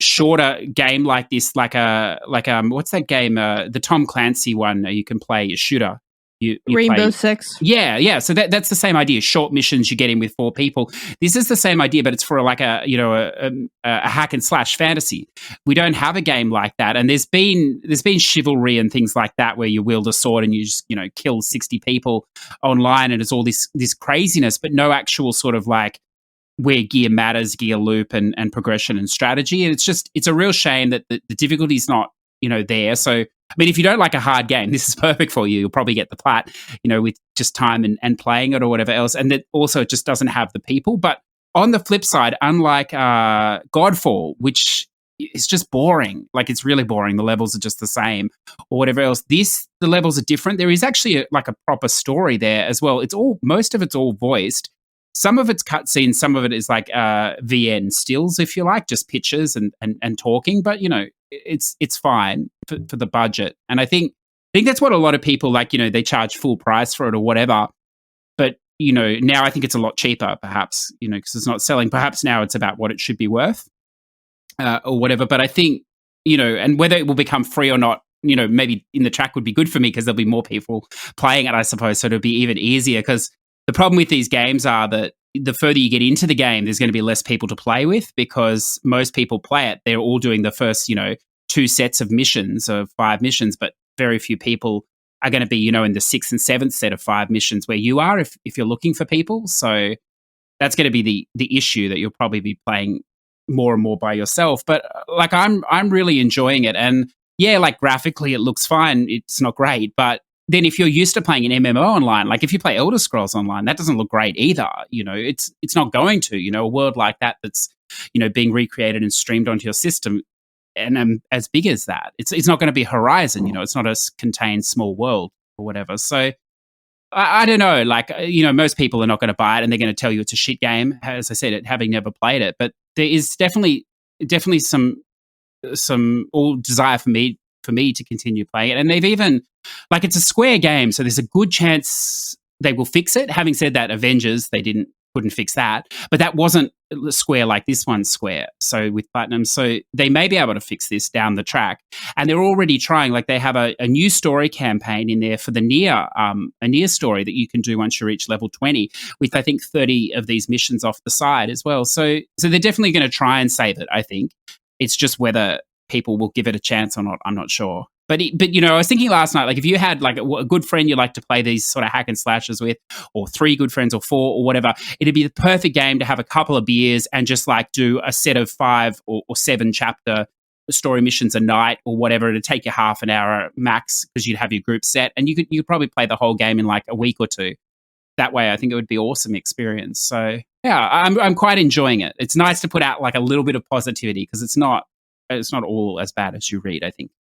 shorter game like this, like what's that game? The Tom Clancy one you can play, a shooter. You Rainbow play. Six. Yeah. So that's the same idea. Short missions you get in with 4 people. This is the same idea, but it's for like a hack and slash fantasy. We don't have a game like that, and there's been chivalry and things like that where you wield a sword and you just kill 60 people online, and it's all this craziness, but no actual sort of like where gear matters, gear loop and progression and strategy. And it's a real shame that the difficulty is not there. So I mean, if you don't like a hard game, this is perfect for you. You'll probably get the plat, with just time and playing it or whatever else. And that also it just doesn't have the people. But on the flip side, unlike Godfall, which is just boring, like it's really boring. The levels are just the same or whatever else. The levels are different. There is actually a proper story there as well. Most of it's all voiced. Some of it's cutscenes, some of it is like VN stills, if you like, just pictures and talking. But it's fine for the budget, and I think that's what a lot of people like. They charge full price for it or whatever. But now I think it's a lot cheaper, perhaps. Because it's not selling. Perhaps now it's about what it should be worth, or whatever. But I think and whether it will become free or not, maybe in the track would be good for me because there'll be more people playing it, I suppose. So it'll be even easier because. The problem with these games are that the further you get into the game, there's going to be less people to play with because most people play it. They're all doing the first, 2 sets of missions, of 5 missions, but very few people are going to be, in the 6th and 7th set of 5 missions where you are if you're looking for people. So that's going to be the issue, that you'll probably be playing more and more by yourself. But like I'm really enjoying it. And yeah, like graphically it looks fine. It's not great, but then if you're used to playing an MMO online, like if you play Elder Scrolls Online, that doesn't look great either. It's not going to, a world like that that's, being recreated and streamed onto your system and as big as that. It's not going to be Horizon, it's not a contained small world or whatever. So I don't know, like, most people are not going to buy it and they're going to tell you it's a shit game, as I said, having never played it. But there is definitely some all desire for me to continue playing it. And they've even, like, it's a Square game, so there's a good chance they will fix it. Having said that, Avengers, they couldn't fix that. But that wasn't Square like this one's Square, so with Platinum. So they may be able to fix this down the track. And they're already trying, like they have a new story campaign in there for the Nier, a Nier story that you can do once you reach level 20 with, I think, 30 of these missions off the side as well. So they're definitely going to try and save it, I think. It's just whether people will give it a chance or not, I'm not sure. But I was thinking last night, like if you had like a good friend you like to play these sort of hack and slashes with, or 3 good friends or 4 or whatever, it'd be the perfect game to have a couple of beers and just like do a set of 5 or 7 chapter story missions a night or whatever. It'd take you half an hour max because you'd have your group set, and you could probably play the whole game in like a week or 2. that way, I think it would be an awesome experience. So yeah, I'm quite enjoying it. It's nice to put out like a little bit of positivity because it's not all as bad as you read, I think.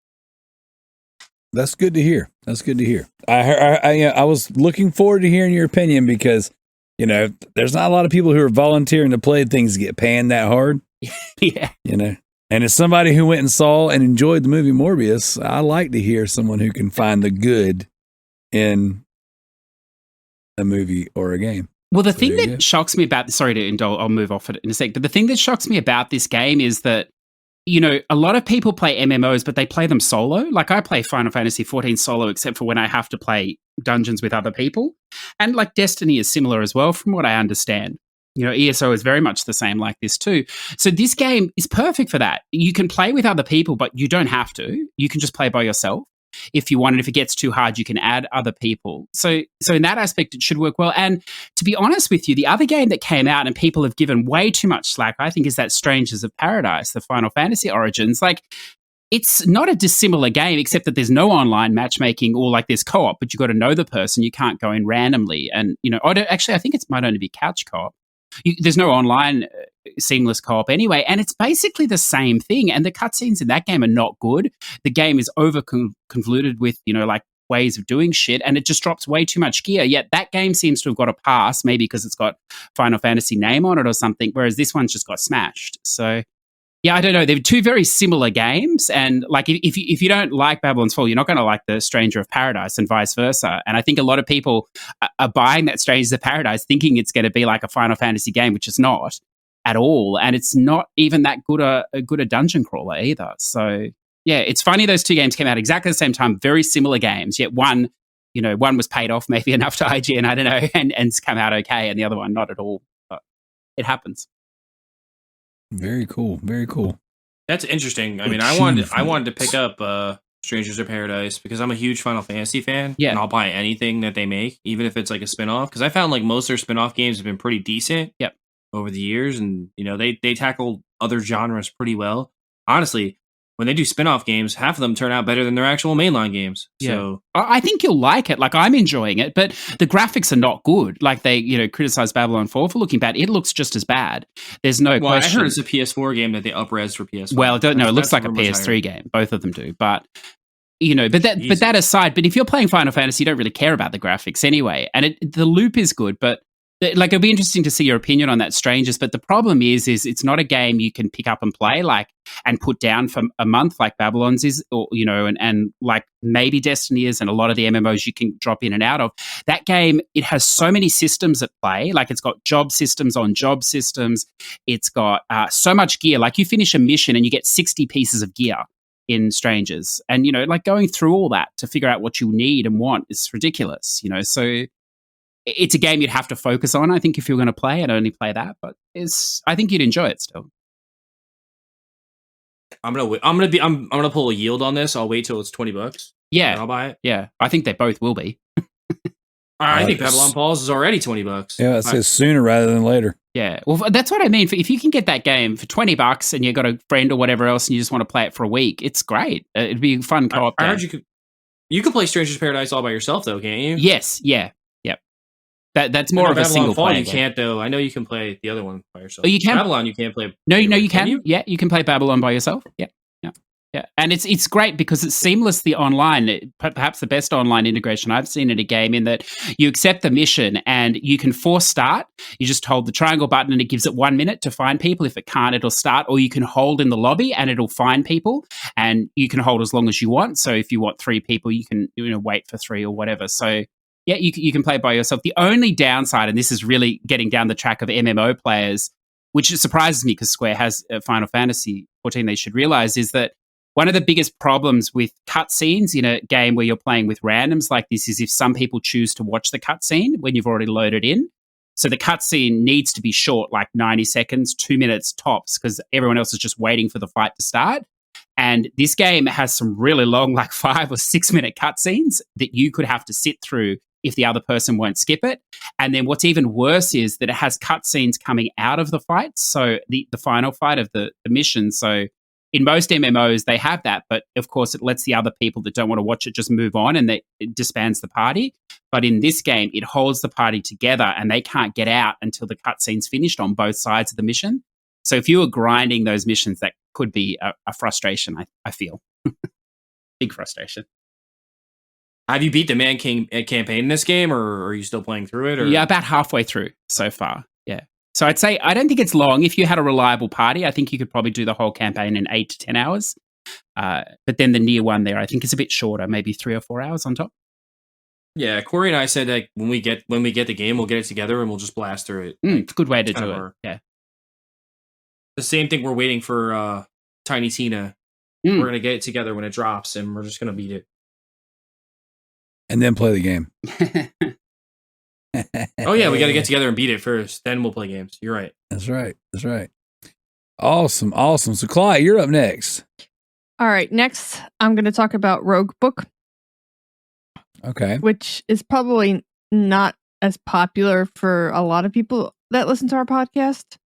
That's good to hear. That's good to hear. I was looking forward to hearing your opinion because, you know, there's not a lot of people who are volunteering to play things get panned that hard. Yeah. You know, and as somebody who went and saw and enjoyed the movie Morbius, I like to hear someone who can find the good in a movie or a game. Well, the thing that shocks me about, sorry to indulge, I'll move off it in a sec, but the thing that shocks me about this game is that, you know, a lot of people play MMOs, but they play them solo. Like I play Final Fantasy 14 solo, except for when I have to play dungeons with other people. And like Destiny is similar as well, from what I understand. You know, ESO is very much the same like this too. So this game is perfect for that. You can play with other people, but you don't have to. You can just play by yourself. If you want, and if it gets too hard, you can add other people. So in that aspect, it should work well. And to be honest with you, the other game that came out and people have given way too much slack, I think, is that Strangers of Paradise, the Final Fantasy Origins. Like, it's not a dissimilar game, except that there's no online matchmaking or like there's co-op, but you got to know the person. You can't go in randomly. And, you know, I think it might only be couch co-op. There's no online seamless co-op anyway, and it's basically the same thing. And the cutscenes in that game are not good. The game is convoluted with, you know, like ways of doing shit, and it just drops way too much gear. Yet that game seems to have got a pass, maybe because it's got Final Fantasy name on it or something, whereas this one's just got smashed. So yeah, I don't know. They're two very similar games, and like if you don't like Babylon's Fall, you're not going to like the Stranger of Paradise, and vice versa. And I think a lot of people are buying that Strangers of Paradise thinking it's going to be like a Final Fantasy game, which is not at all, and it's not even that good a dungeon crawler either. So yeah, it's funny those two games came out exactly the same time, very similar games. Yet one was paid off maybe enough to IGN, I don't know, and it's come out okay, and the other one not at all. But it happens. Very cool. Very cool. That's interesting. I mean, I wanted to pick up Strangers of Paradise because I'm a huge Final Fantasy fan. Yeah. And I'll buy anything that they make, even if it's like a spinoff. Because I found like most of their spinoff games have been pretty decent. Yep. Over the years, and you know they tackle other genres pretty well. Honestly, when they do spin-off games, half of them turn out better than their actual mainline games. Yeah. So I think you'll like it. Like, I'm enjoying it, but the graphics are not good. Like, they, you know, criticize Babylon 4 for looking bad. It looks just as bad. There's no question. I heard it's a PS4 game that they up-res for PS4. Well, it looks like a PS3 game. Both of them do, but you know, but that aside, but if you're playing Final Fantasy, you don't really care about the graphics anyway. And the loop is good, but like, it'll be interesting to see your opinion on that, Strangers. But the problem is it's not a game you can pick up and play, like, and put down for a month like Babylon's is, or, you know, and like maybe Destiny is, and a lot of the MMOs you can drop in and out of. That game, it has so many systems at play. Like, it's got job systems on job systems. It's got so much gear. Like, you finish a mission and you get 60 pieces of gear in Strangers. And, you know, like, going through all that to figure out what you need and want is ridiculous, you know. So it's a game you'd have to focus on, I think, if you're going to play and only play that. But I think you'd enjoy it still. I'm gonna pull a yield on this. I'll wait till it's $20. Yeah, I'll buy it. Yeah, I think they both will be. I think Babylon Falls is already $20. Yeah, it says sooner rather than later. Yeah, well, that's what I mean. If you can get that game for $20 and you've got a friend or whatever else, and you just want to play it for a week, it's great. It'd be a fun co-op. I heard you could play Strangers of Paradise all by yourself, though, can't you? Yes. Yeah. That's more of a single player. You can't, though. I know you can play the other one by yourself. Oh, you can. Babylon, you can't play. No, you can. Yeah, you can play Babylon by yourself. Yeah. And it's great because it's seamlessly online. Perhaps the best online integration I've seen in a game, in that you accept the mission and you can force start. You just hold the triangle button and it gives it 1 minute to find people. If it can't, it'll start. Or you can hold in the lobby and it'll find people, and you can hold as long as you want. So if you want 3 people, you can, you know, wait for 3 or whatever. So yeah, you can play by yourself. The only downside, and this is really getting down the track of MMO players, which surprises me because Square has Final Fantasy 14, they should realize, is that one of the biggest problems with cutscenes in a game where you're playing with randoms like this is if some people choose to watch the cutscene when you've already loaded in. So the cutscene needs to be short, like 90 seconds, 2 minutes tops, because everyone else is just waiting for the fight to start. And this game has some really long, like 5 or 6 minute cutscenes that you could have to sit through if the other person won't skip it. And then what's even worse is that it has cutscenes coming out of the fight, so the final fight of the mission. So in most MMOs, they have that, but of course it lets the other people that don't want to watch it just move on, and it disbands the party. But in this game, it holds the party together and they can't get out until the cutscene's finished on both sides of the mission. So if you were grinding those missions, that could be a frustration, I feel. Big frustration. Have you beat the Man King campaign in this game, or are you still playing through it? Or? Yeah, about halfway through so far. Yeah. So I'd say I don't think it's long. If you had a reliable party, I think you could probably do the whole campaign in 8 to 10 hours. But then the near one there, I think is a bit shorter, maybe 3 or 4 hours on top. Yeah, Corey and I said that when we get the game, we'll get it together and we'll just blast through it. It's a good way to do it. Yeah. The same thing we're waiting for Tiny Tina. We're going to get it together when it drops, and we're just going to beat it. And then play the game. Oh, yeah, we got to get together and beat it first. Then we'll play games. You're right. That's right. That's right. Awesome. So, Kalai, you're up next. All right. Next, I'm going to talk about Rogue Book. Okay. Which is probably not as popular for a lot of people that listen to our podcast.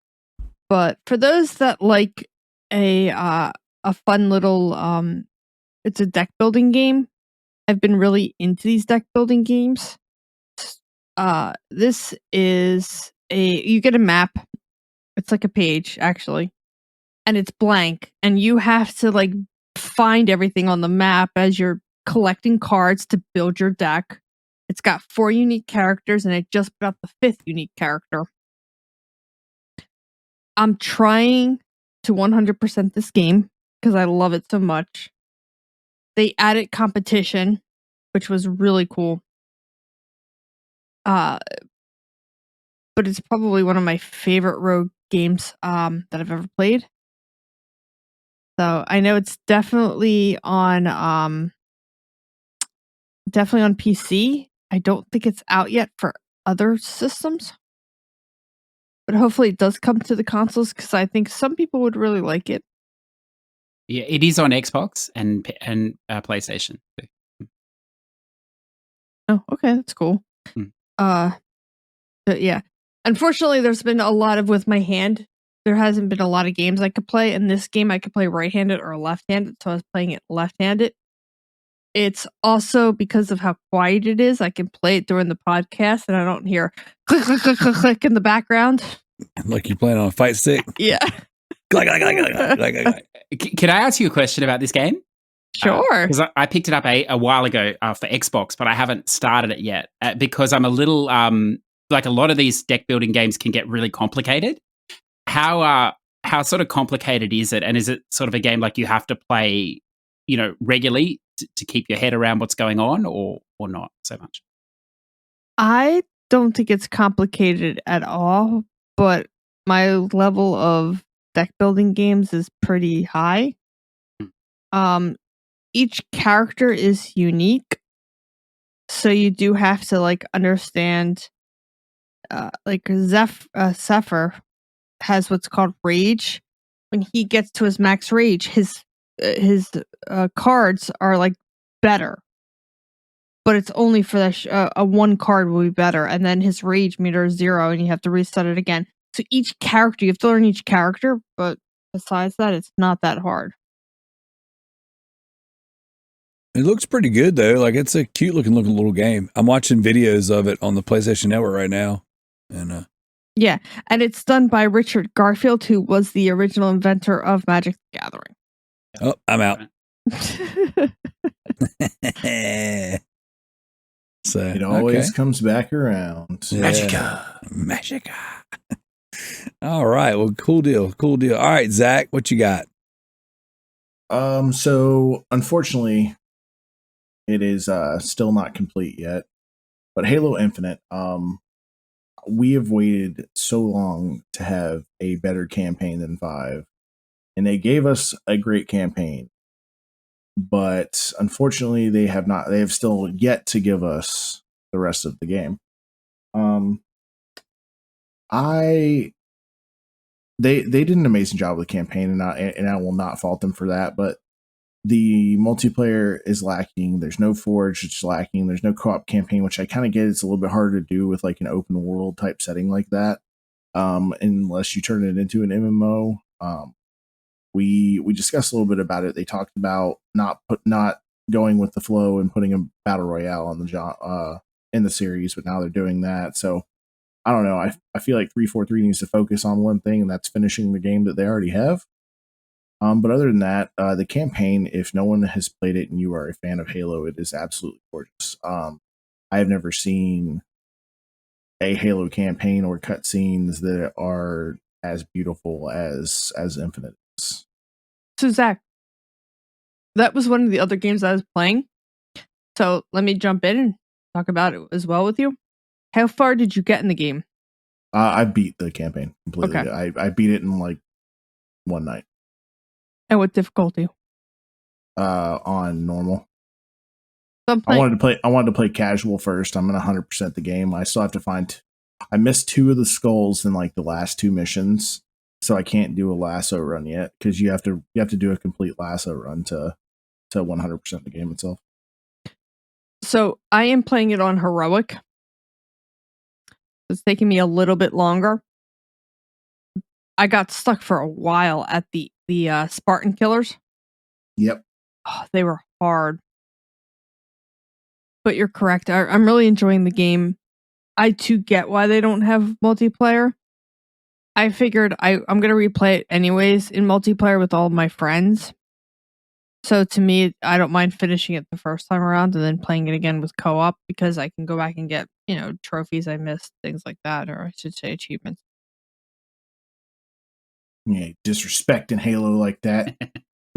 But for those that like a fun little, it's a deck building game. I've been really into these deck building games. This is you get a map. It's like a page, actually. And it's blank. And you have to like find everything on the map as you're collecting cards to build your deck. It's got 4 unique characters, and it just put out the 5th unique character. I'm trying to 100% this game because I love it so much. They added competition, which was really cool. But it's probably one of my favorite Rogue games that I've ever played. So I know it's definitely on PC. I don't think it's out yet for other systems. But hopefully it does come to the consoles because I think some people would really like it. Yeah, it is on Xbox and PlayStation. Oh, okay, that's cool. But yeah. Unfortunately, there's been a lot of with my hand. There hasn't been a lot of games I could play. In this game, I could play right-handed or left-handed, so I was playing it left-handed. It's also because of how quiet it is. I can play it during the podcast, and I don't hear click, click, click, click, click in the background. Like you're playing on a fight stick? Yeah. Click, click, click, click, click, click. Can I ask you a question about this game? Sure. Because I picked it up a while ago for Xbox, but I haven't started it yet because I'm a little like a lot of these deck building games can get really complicated. How sort of complicated is it? And is it sort of a game like you have to play, regularly to keep your head around what's going on, or not so much? I don't think it's complicated at all, but my level of deck building games is pretty high. Each character is unique, so you do have to like understand. Like Zephyr has what's called rage. When he gets to his max rage, his cards are like better, but it's only for the a 1 card will be better, and then his rage meter is 0, and you have to reset it again. So each character, you have to learn each character, but besides that, it's not that hard. It looks pretty good though. Like it's a cute looking little game. I'm watching videos of it on the PlayStation Network right now, and yeah, and it's done by Richard Garfield, who was the original inventor of Magic the Gathering. Oh, I'm out. So it always comes back around. Yeah. Magica. All right. Well, cool deal. All right, Zach, what you got? So unfortunately, it is still not complete yet. But Halo Infinite, we have waited so long to have a better campaign than 5. And they gave us a great campaign. But unfortunately, they have still yet to give us the rest of the game. They did an amazing job with the campaign, and I will not fault them for that. But the multiplayer is lacking. There's no Forge, it's lacking. There's no co-op campaign, which I kind of get. It's a little bit harder to do with like an open world type setting like that, unless you turn it into an MMO. We discussed a little bit about it. They talked about not going with the flow and putting a battle royale on the in the series, but now they're doing that. So I don't know. I feel like 343 needs to focus on one thing, and that's finishing the game that they already have. But other than that, the campaign, if no one has played it and you are a fan of Halo, it is absolutely gorgeous. I have never seen a Halo campaign or cutscenes that are as beautiful as Infinite is. So Zach, that was one of the other games I was playing. So let me jump in and talk about it as well with you. How far did you get in the game? I beat the campaign completely. Okay. I beat it in like one night. And what difficulty? On normal. So I wanted to play casual first. I'm gonna 100% the game. I still have to find. I missed 2 of the skulls in like the last 2 missions, so I can't do a lasso run yet because you have to do a complete lasso run to 100% the game itself. So I am playing it on heroic. It's taking me a little bit longer. I got stuck for a while at the Spartan killers. Yep. Oh, they were hard. But you're correct. I'm really enjoying the game. I too get why they don't have multiplayer. I figured I'm going to replay it anyways in multiplayer with all of my friends. So to me, I don't mind finishing it the first time around and then playing it again with co-op because I can go back and get, trophies I missed, things like that, or I should say achievements. Yeah, disrespecting Halo like that.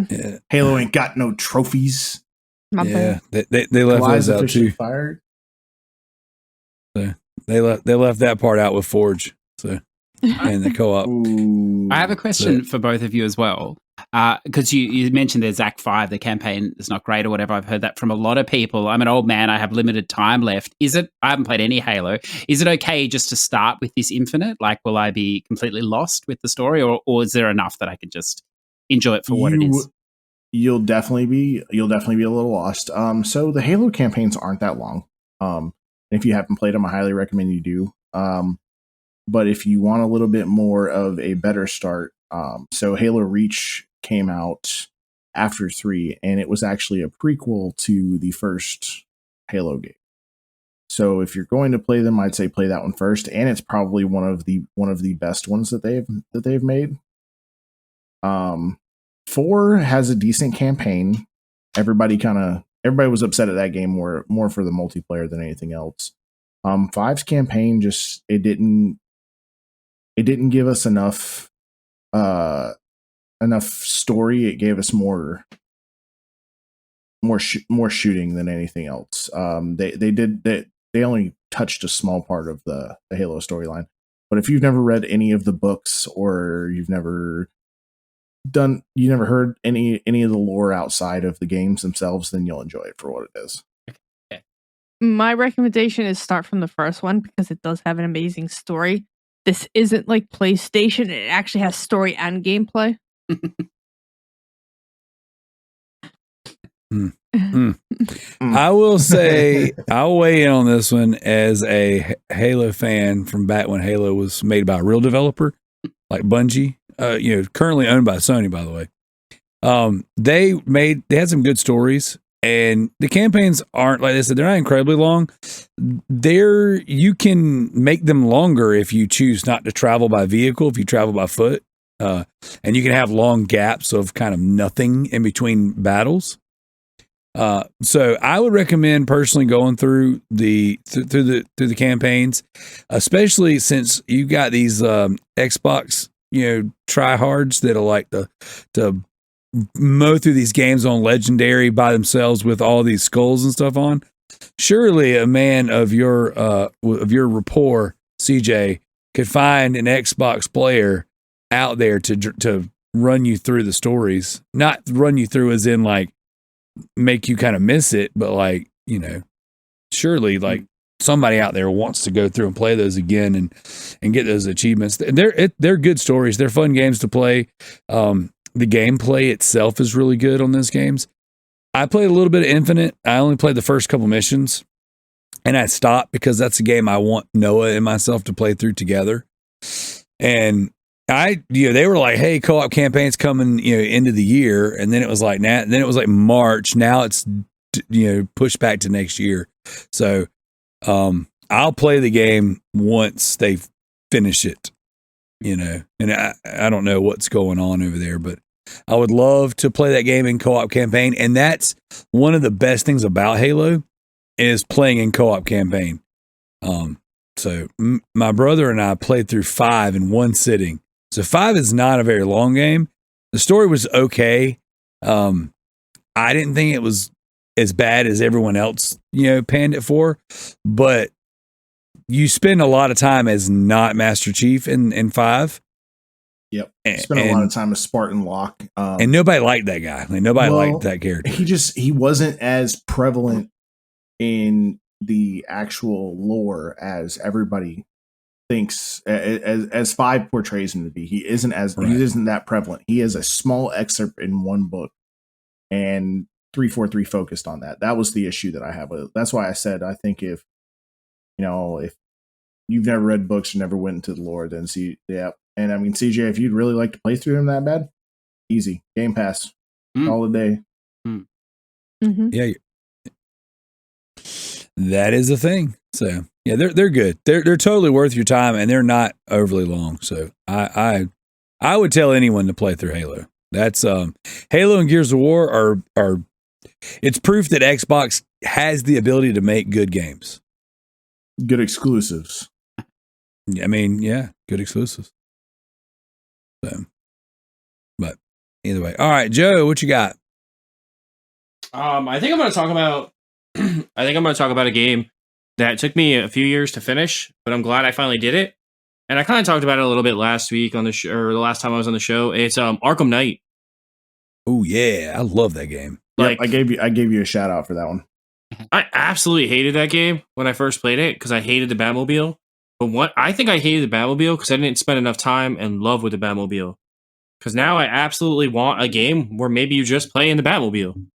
Yeah. Halo ain't got no trophies. My Yeah, bad. they left Kalai's those out officially too. fired. So they left that part out with Forge. So and the co-op. Ooh. I have a question for both of you as well. Because you mentioned there's Act 5, the campaign is not great or whatever. I've heard that from a lot of people. I'm an old man. I have limited time left. I haven't played any Halo. Is it okay just to start with this Infinite? Like, will I be completely lost with the story or is there enough that I could just enjoy it for what it is? You'll definitely be a little lost. So the Halo campaigns aren't that long. If you haven't played them, I highly recommend you do. But if you want a little bit more of a better start, so Halo Reach came out after 3, and it was actually a prequel to the first Halo game. So if you're going to play them, I'd say play that one first, and it's probably one of the best ones that they've made. 4 has a decent campaign. Everybody was upset at that game more for the multiplayer than anything else. 5's campaign just it didn't give us enough story. It gave us more shooting than anything else. They only touched a small part of the Halo storyline. But if you've never read any of the books or you never heard any of the lore outside of the games themselves, then you'll enjoy it for what it is. My recommendation is start from the first one because it does have an amazing story. This isn't like PlayStation. It actually has story and gameplay. I will say I'll weigh in on this one as a Halo fan from back when Halo was made by a real developer like Bungie, currently owned by Sony, by the way. They had some good stories, and the campaigns aren't, like I said, they're not incredibly long. You can make them longer if you choose not to travel by vehicle, if you travel by foot, and you can have long gaps of kind of nothing in between battles. So I would recommend personally going through the campaigns, especially since you got these Xbox tryhards that'll like to mow through these games on Legendary by themselves with all these skulls and stuff on. Surely a man of your rapport, CJ, could find an Xbox player out there to run you through the stories. Not run you through as in like make you kind of miss it, but like, surely like somebody out there wants to go through and play those again and get those achievements. They're good stories. They're fun games to play. The gameplay itself is really good on those games. I played a little bit of Infinite. I only played the first couple missions and I stopped because that's a game I want Noah and myself to play through together. And they were like, hey, co-op campaign's coming, end of the year. And then it was like, then it was like March. Now it's, pushed back to next year. So I'll play the game once they finish it, and I don't know what's going on over there, but I would love to play that game in co-op campaign. And that's one of the best things about Halo is playing in co-op campaign. So my brother and I played through 5 in one sitting. So 5 is not a very long game. The story was okay. I didn't think it was as bad as everyone else, panned it for, but you spend a lot of time as not Master Chief in 5. Yep. Spent a lot of time with Spartan Locke. And nobody liked that guy. Like nobody liked that character. He wasn't as prevalent in the actual lore as everybody thinks, as 5 portrays him to be. He isn't that prevalent. He is a small excerpt in one book, and 343 focused on that. That was the issue that I have with it. That's why I said I think if you've never read books or never went into the lore, then and I mean, CJ, if you'd really like to play through them that bad, easy. Game Pass. All the day. Mm-hmm. Yeah. That is a thing. So, yeah, they're good. They're totally worth your time, and they're not overly long. So, I would tell anyone to play through Halo. That's Halo and Gears of War are it's proof that Xbox has the ability to make good games. Good exclusives. I mean, yeah, good exclusives. So, but either way. All right, Joe, what you got? I think I'm going to talk about a game that took me a few years to finish, but I'm glad I finally did it. And I kind of talked about it a little bit last week on the show, or the last time I was on the show. It's Arkham Knight. Oh yeah, I love that game. Like, I gave you a shout out for that one. I absolutely hated that game when I first played it because I hated the Batmobile. But I think I hated the Batmobile because I didn't spend enough time and love with the Batmobile. Because now I absolutely want a game where maybe you just play in the Batmobile.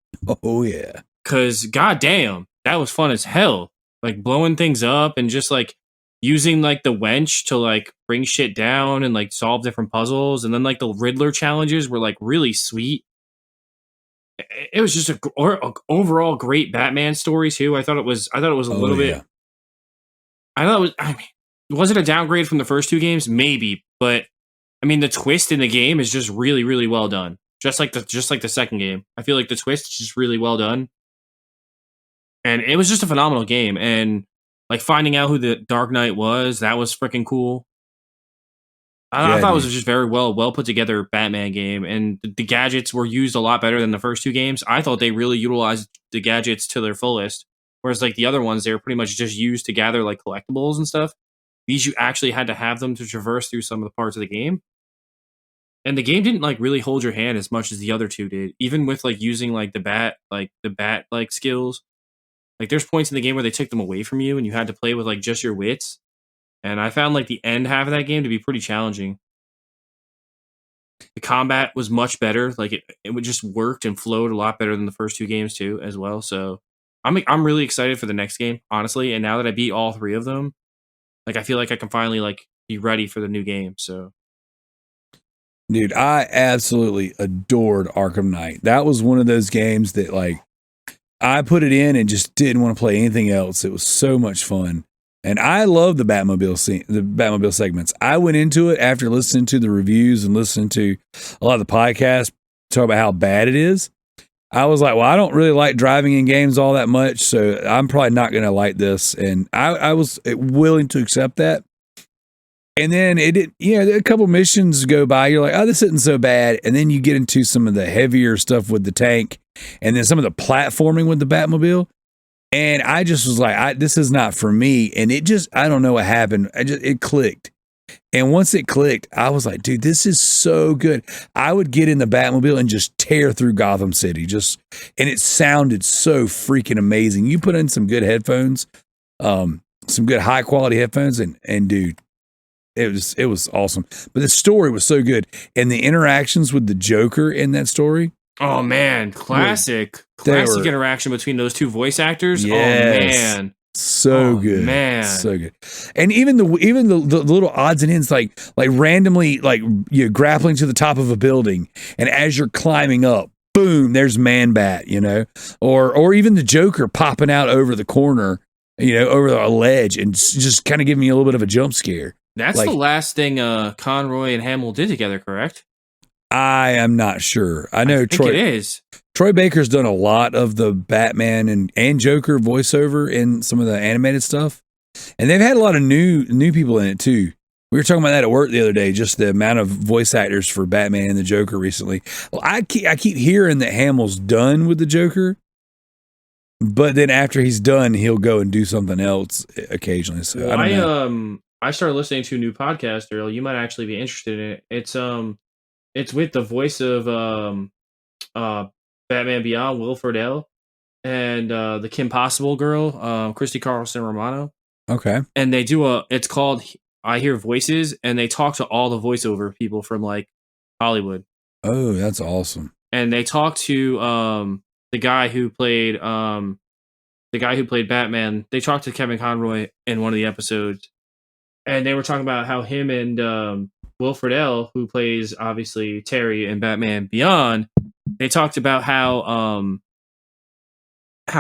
Oh yeah. Because goddamn, that was fun as hell. Like blowing things up and just like using like the wench to like bring shit down and like solve different puzzles. And then like the Riddler challenges were like really sweet. It was just a overall great Batman story too. I thought it was a little bit. I thought it was. I mean, was it a downgrade from the first 2 games? Maybe, but I mean, the twist in the game is just really, really well done. Just like the second game, I feel like the twist is just really well done, and it was just a phenomenal game. And like finding out who the Dark Knight was, that was freaking cool. I thought it was just very well put together Batman game, and the gadgets were used a lot better than the first 2 games. I thought they really utilized the gadgets to their fullest, whereas like the other ones, they were pretty much just used to gather like collectibles and stuff. These you actually had to have them to traverse through some of the parts of the game, and the game didn't like really hold your hand as much as the other 2 did. Even with like using like the bat skills, like there's points in the game where they took them away from you, and you had to play with like just your wits. And I found like the end half of that game to be pretty challenging. The combat was much better. Like it would just worked and flowed a lot better than the first 2 games too, as well. So I'm really excited for the next game, honestly. And now that I beat all 3 of them, like I feel like I can finally like be ready for the new game. So, dude, I absolutely adored Arkham Knight. That was one of those games that like I put it in and just didn't want to play anything else. It was so much fun. And I love the Batmobile segments. I went into it after listening to the reviews and listening to a lot of the podcasts talk about how bad it is. I was like, well, I don't really like driving in games all that much, so I'm probably not going to like this. And I was willing to accept that. And then a couple missions go by. You're like, oh, this isn't so bad. And then you get into some of the heavier stuff with the tank and then some of the platforming with the Batmobile. And I just was like, this is not for me. And I don't know what happened. It clicked. And once it clicked, I was like, dude, this is so good. I would get in the Batmobile and just tear through Gotham City. And it sounded so freaking amazing. You put in some good headphones, some good high quality headphones, and dude, it was awesome. But the story was so good. And the interactions with the Joker in that story. Oh man, classic interaction between those 2 voice actors. Yes. Oh man, so good, man, so good. And even the little odds and ends, like randomly, like you're grappling to the top of a building, and as you're climbing up, boom, there's Man-Bat, or even the Joker popping out over the corner over a ledge and just kind of giving you a little bit of a jump scare. That's the last thing Conroy and Hamill did together, correct? I am not sure. I know I think it is. Troy Baker's done a lot of the Batman and Joker voiceover in some of the animated stuff. And they've had a lot of new people in it too. We were talking about that at work the other day, just the amount of voice actors for Batman and the Joker recently. Well, I keep hearing that Hamill's done with the Joker, but then after he's done, he'll go and do something else occasionally. So I don't know. I started listening to a new podcast, Darrell. You might actually be interested in it. It's with the voice of Batman Beyond, Will Friedle, and the Kim Possible girl, Christy Carlson Romano. Okay. And they do it's called I Hear Voices, and they talk to all the voiceover people from like Hollywood. Oh, that's awesome. And they talk to the guy who played Batman. They talked to Kevin Conroy in one of the episodes, and they were talking about how him and Will Friedle, who plays obviously Terry in Batman Beyond, they talked about how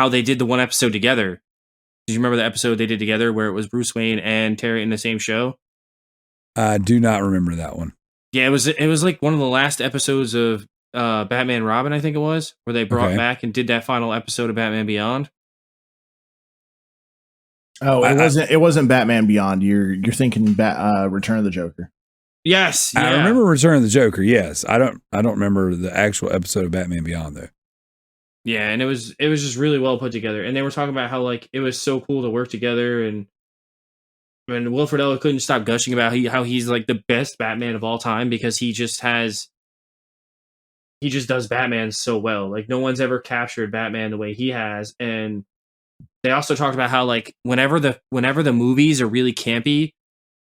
they did the one episode together. Did you remember the episode they did together where it was Bruce Wayne and Terry in the same show? I do not remember that one. Yeah, it was like one of the last episodes of Batman Robin, I think it was, where they brought back and did that final episode of Batman Beyond. Oh, it wasn't Batman Beyond. You're thinking Return of the Joker. Yes, yeah. I remember Return of the Joker. Yes, I don't remember the actual episode of Batman Beyond though. Yeah, and it was just really well put together. And they were talking about how like it was so cool to work together, and Will Friedle couldn't stop gushing about how he's like the best Batman of all time because he just does Batman so well. Like no one's ever captured Batman the way he has. And they also talked about how like whenever the movies are really campy,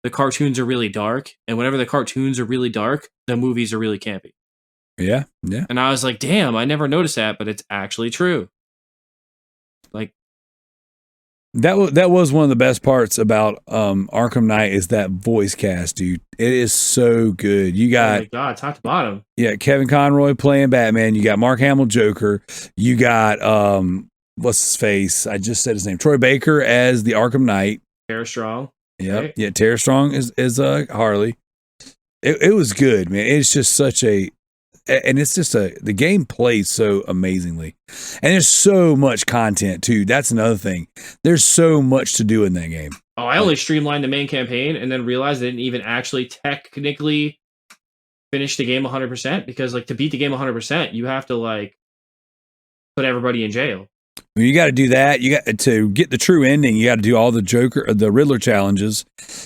the cartoons are really dark, and whenever the cartoons are really dark, the movies are really campy. Yeah, yeah. And I was like, damn, I never noticed that, but it's actually true. Like that was one of the best parts about Arkham Knight is that voice cast, dude. It is so good. You got, oh my God, top to bottom. Yeah, Kevin Conroy playing Batman. You got Mark Hamill Joker. You got what's his face? I just said his name. Troy Baker as the Arkham Knight. Tara Strong. Yep. Right? Yeah, Tara Strong is Harley. It was good, man. It's just and it's just the game plays so amazingly. And there's so much content too. That's another thing. There's so much to do in that game. Oh, I only streamlined the main campaign and then realized I didn't even actually technically finish the game 100% because like to beat the game 100%, you have to like put everybody in jail. When you got to do that, you got to get the true ending. You got to do all the Riddler challenges.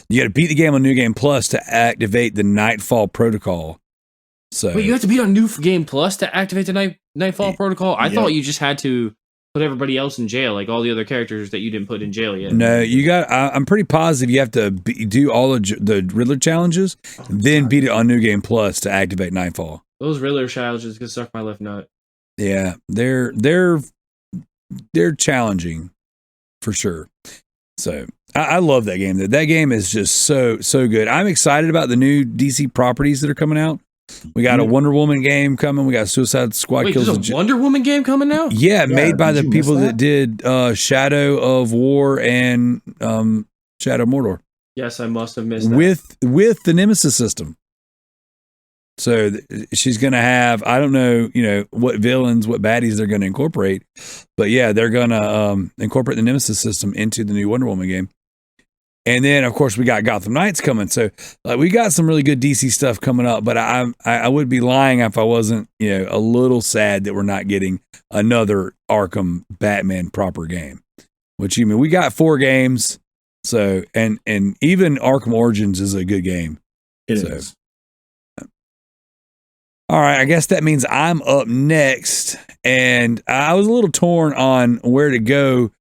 You got to beat the game on New Game Plus to activate the Nightfall Protocol. So wait, you have to beat on New Game Plus to activate the Nightfall Protocol? I thought you just had to put everybody else in jail, like all the other characters that you didn't put in jail yet. No, you got. I'm pretty positive you have to do all the Riddler challenges, then beat it on New Game Plus to activate Nightfall. Those Riddler challenges could suck my left nut. Yeah, they're challenging for sure. So I love that game. That game is just so good. I'm excited about the new DC properties that are coming out. We got a Wonder Woman game coming. We got Suicide Squad. Wait, Kills there's a Wonder Woman game coming now? Yeah, made by the people that did Shadow of War and Shadow of Mordor. Yes, I must have missed that. With the Nemesis system. So she's going to have, I don't know, what villains, what baddies they're going to incorporate. But yeah, they're going to incorporate the Nemesis system into the new Wonder Woman game. And then, of course, we got Gotham Knights coming. So we got some really good DC stuff coming up. But I would be lying if I wasn't, a little sad that we're not getting another Arkham Batman proper game. Which, we got 4 games. So, and even Arkham Origins is a good game. It is. All right, I guess that means I'm up next, and I was a little torn on where to go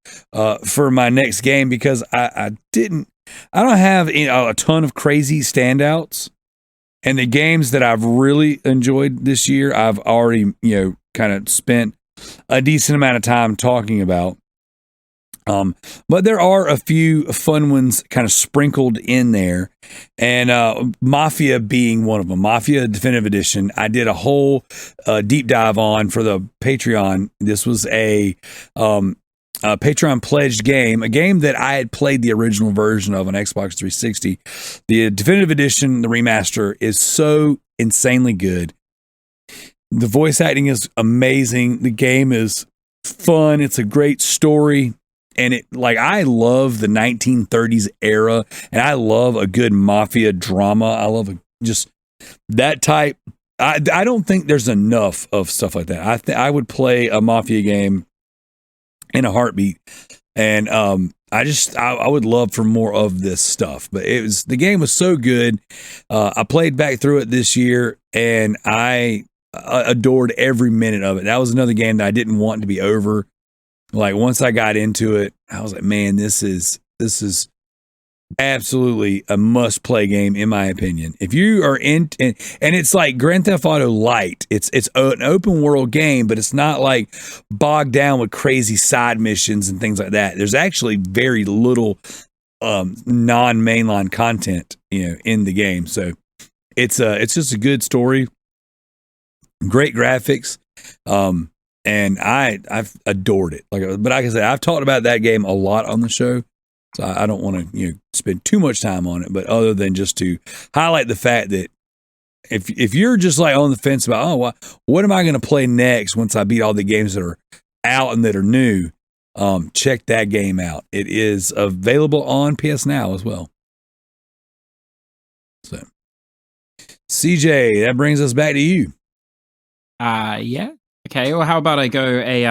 for my next game because I don't have a ton of crazy standouts, and the games that I've really enjoyed this year, I've already kind of spent a decent amount of time talking about. But there are a few fun ones kind of sprinkled in there, and Mafia being one of them. Mafia Definitive Edition. I did a whole deep dive on for the Patreon. This was a Patreon pledged game, a game that I had played the original version of on Xbox 360. The definitive edition, the remaster, is so insanely good. The voice acting is amazing. The game is fun. It's a great story. And I love the 1930s era, and I love a good mafia drama. I love just that type. I don't think there's enough of stuff like that. I would play a mafia game in a heartbeat, and I would love for more of this stuff. But the game was so good. I played back through it this year, and I adored every minute of it. That was another game that I didn't want to be over. Like once I got into it, I was like, man, this is absolutely a must play game in my opinion. If you are and it's like Grand Theft Auto Light. It's an open world game, but it's not like bogged down with crazy side missions and things like that. There's actually very little non-mainline content, in the game. So it's just a good story, great graphics. And I've adored it. But like I said, I've talked about that game a lot on the show, so I don't want to spend too much time on it. But other than just to highlight the fact that if you're just like on the fence about what am I going to play next once I beat all the games that are out and that are new, check that game out. It is available on PS Now as well. So, CJ, that brings us back to you. Yeah. Okay, well, how about I go a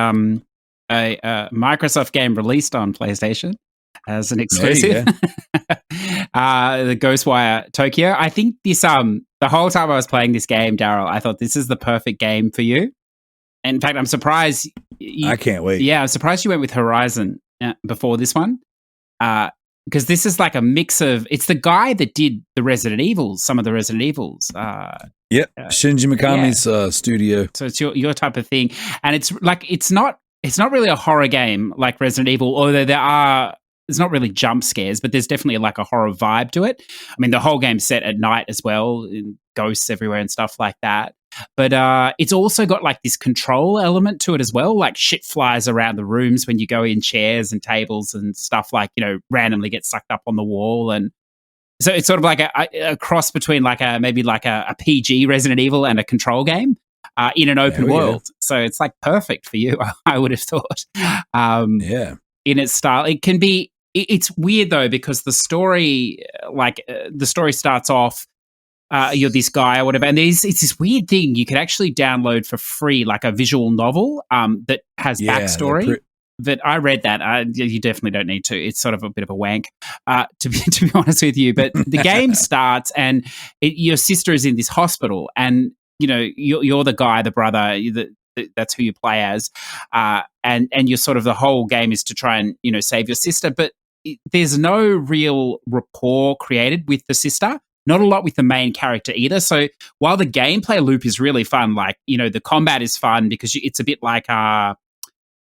Microsoft game released on PlayStation as an exclusive? The Ghostwire Tokyo. I think this the whole time I was playing this game, Darrell, I thought this is the perfect game for you. In fact, I'm surprised. I can't wait. Yeah, I'm surprised you went with Horizon before this one. Because this is like a mix of, it's the guy that did the Resident Evils, some of the Resident Evils. Yep, Shinji Mikami's studio. So it's your type of thing, and it's not really a horror game like Resident Evil, although there's not really jump scares, but there's definitely like a horror vibe to it. I mean, the whole game's set at night as well, and ghosts everywhere and stuff like that. But it's also got like this control element to it as well. Like shit flies around the rooms when you go in, chairs and tables and stuff randomly get sucked up on the wall. And so it's sort of like a cross between maybe a PG Resident Evil and a control game in an open world. So it's like perfect for you, I would have thought. In its style. It can be, it's weird though, because the story, the story starts off, you're this guy or whatever, and it's this weird thing you can actually download for free, like a visual novel that has backstory. That I read that. You definitely don't need to. It's sort of a bit of a wank, to be honest with you. But the game starts, and your sister is in this hospital, and you're the guy, the brother. That's who you play as, and you're sort of, the whole game is to try and save your sister. But there's no real rapport created with the sister. Not a lot with the main character either. So while the gameplay loop is really fun, the combat is fun because it's a bit like,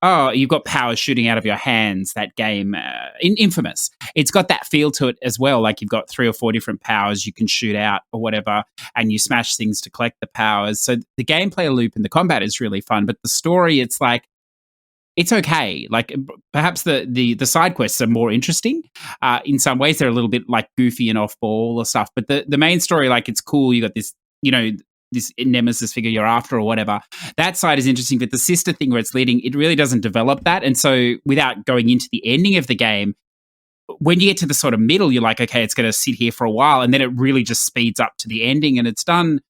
you've got powers shooting out of your hands, that game, in Infamous. It's got that feel to it as well. Like you've got 3 or 4 different powers you can shoot out or whatever, and you smash things to collect the powers. So the gameplay loop and the combat is really fun, but the story, it's okay. Like perhaps the side quests are more interesting. In some ways, they're a little bit like goofy and off ball or stuff. But the main story, it's cool. You got this, this nemesis figure you're after or whatever. That side is interesting. But the sister thing where it's leading, it really doesn't develop that. And so without going into the ending of the game, when you get to the sort of middle, you're like, okay, it's going to sit here for a while. And then it really just speeds up to the ending. And it's done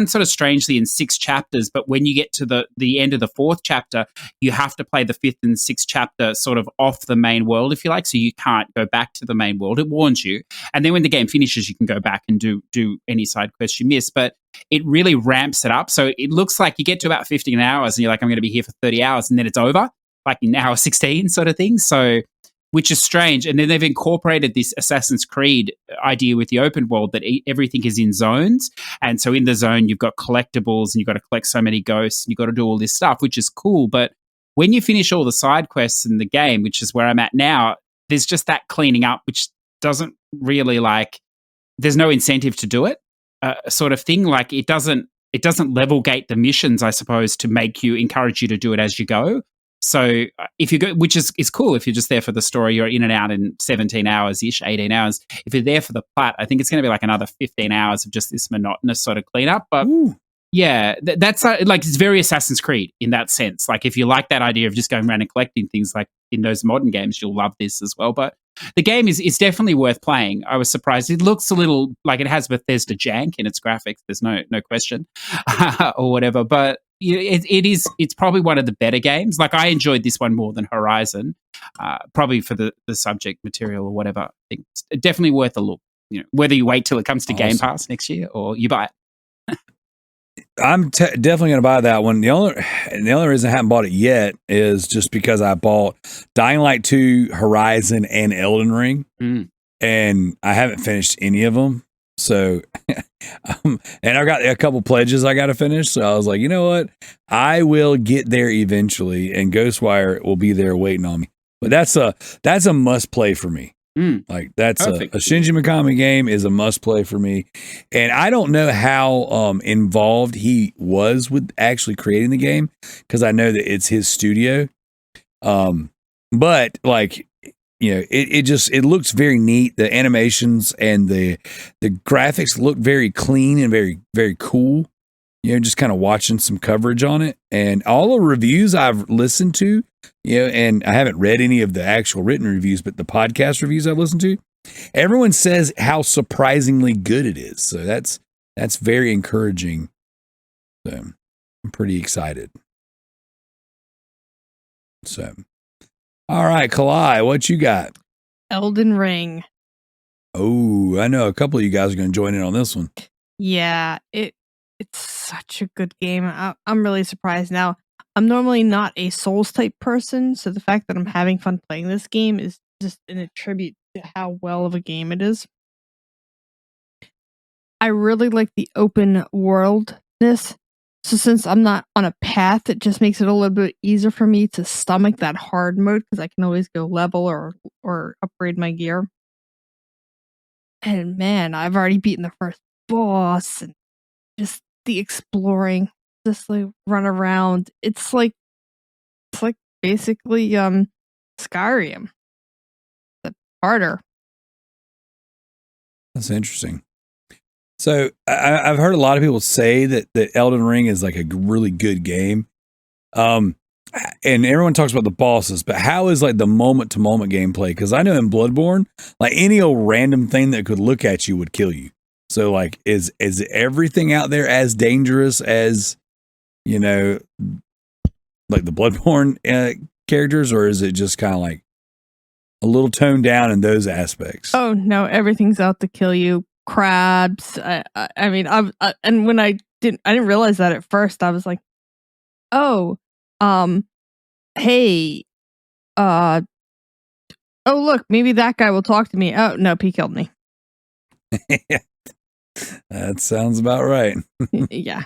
sort of strangely in 6 chapters, but when you get to the end of the 4th chapter, you have to play the 5th and 6th chapter sort of off the main world, if you like, so you can't go back to the main world. It warns you. And then when the game finishes, you can go back and do any side quests you miss, but it really ramps it up. So it looks like you get to about 15 hours and you're like, I'm going to be here for 30 hours, and then it's over, like in hour 16 sort of thing. So, which is strange. And then they've incorporated this Assassin's Creed idea with the open world that everything is in zones. And so in the zone, you've got collectibles and you've got to collect so many ghosts and you've got to do all this stuff, which is cool. But when you finish all the side quests in the game, which is where I'm at now, there's just that cleaning up, which doesn't really there's no incentive to do it, sort of thing. Like it doesn't level gate the missions, I suppose, to encourage you to do it as you go. So if you go, which is cool if you're just there for the story, you're in and out in 17 hours-ish, 18 hours. If you're there for the plat, I think it's going to be like another 15 hours of just this monotonous sort of cleanup. But yeah, that's like it's very Assassin's Creed in that sense. Like if you like that idea of just going around and collecting things like in those modern games, you'll love this as well. But the game is definitely worth playing. I was surprised. It looks a little like it has Bethesda jank in its graphics. There's no question or whatever. But it's probably one of the better games. Like I enjoyed this one more than Horizon, probably for the subject material or whatever. I think it's definitely worth a look. You know, whether you wait till it comes to Game Pass next year or you buy it. I'm definitely going to buy that one. The only reason I haven't bought it yet is just because I bought Dying Light 2, Horizon, and Elden Ring, and I haven't finished any of them. So, and I've got a couple pledges I got to finish. So I was like, you know what? I will get there eventually, and Ghostwire will be there waiting on me. But that's a must play for me. Like that's a Shinji Mikami game is a must play for me. And I don't know how involved he was with actually creating the game because I know that it's his studio. But like, you know, it looks very neat. The animations and the graphics look very clean and very, very cool. You know, just kind of watching some coverage on it, and all the reviews I've listened to, you know, and I haven't read any of the actual written reviews, but the podcast reviews I've listened to, everyone says how surprisingly good it is. So that's very encouraging. So I'm pretty excited. So, all right, Kalai, what you got? Elden Ring. Oh, I know a couple of you guys are going to join in on this one. Yeah, it's such a good game. I'm really surprised now. I'm normally not a Souls type person, so the fact that I'm having fun playing this game is just an attribute to how well of a game it is. I really like the open worldness. So since I'm not on a path, it just makes it a little bit easier for me to stomach that hard mode because I can always go level or upgrade my gear. And man, I've already beaten the first boss and just the exploring, just like run around. It's like basically Skyrim. But harder. That's interesting. So I've heard a lot of people say that Elden Ring is like a really good game. And everyone talks about the bosses, but how is like the moment to moment gameplay? Because I know in Bloodborne, like any old random thing that could look at you would kill you. So like, is everything out there as dangerous as, you know, like the Bloodborne characters, or is it just kind of like a little toned down in those aspects? Oh no, everything's out to kill you. Crabs. I mean, and when I didn't realize that at first. I was like, oh, hey, oh look, maybe that guy will talk to me. Oh no, he killed me. That sounds about right. Yeah.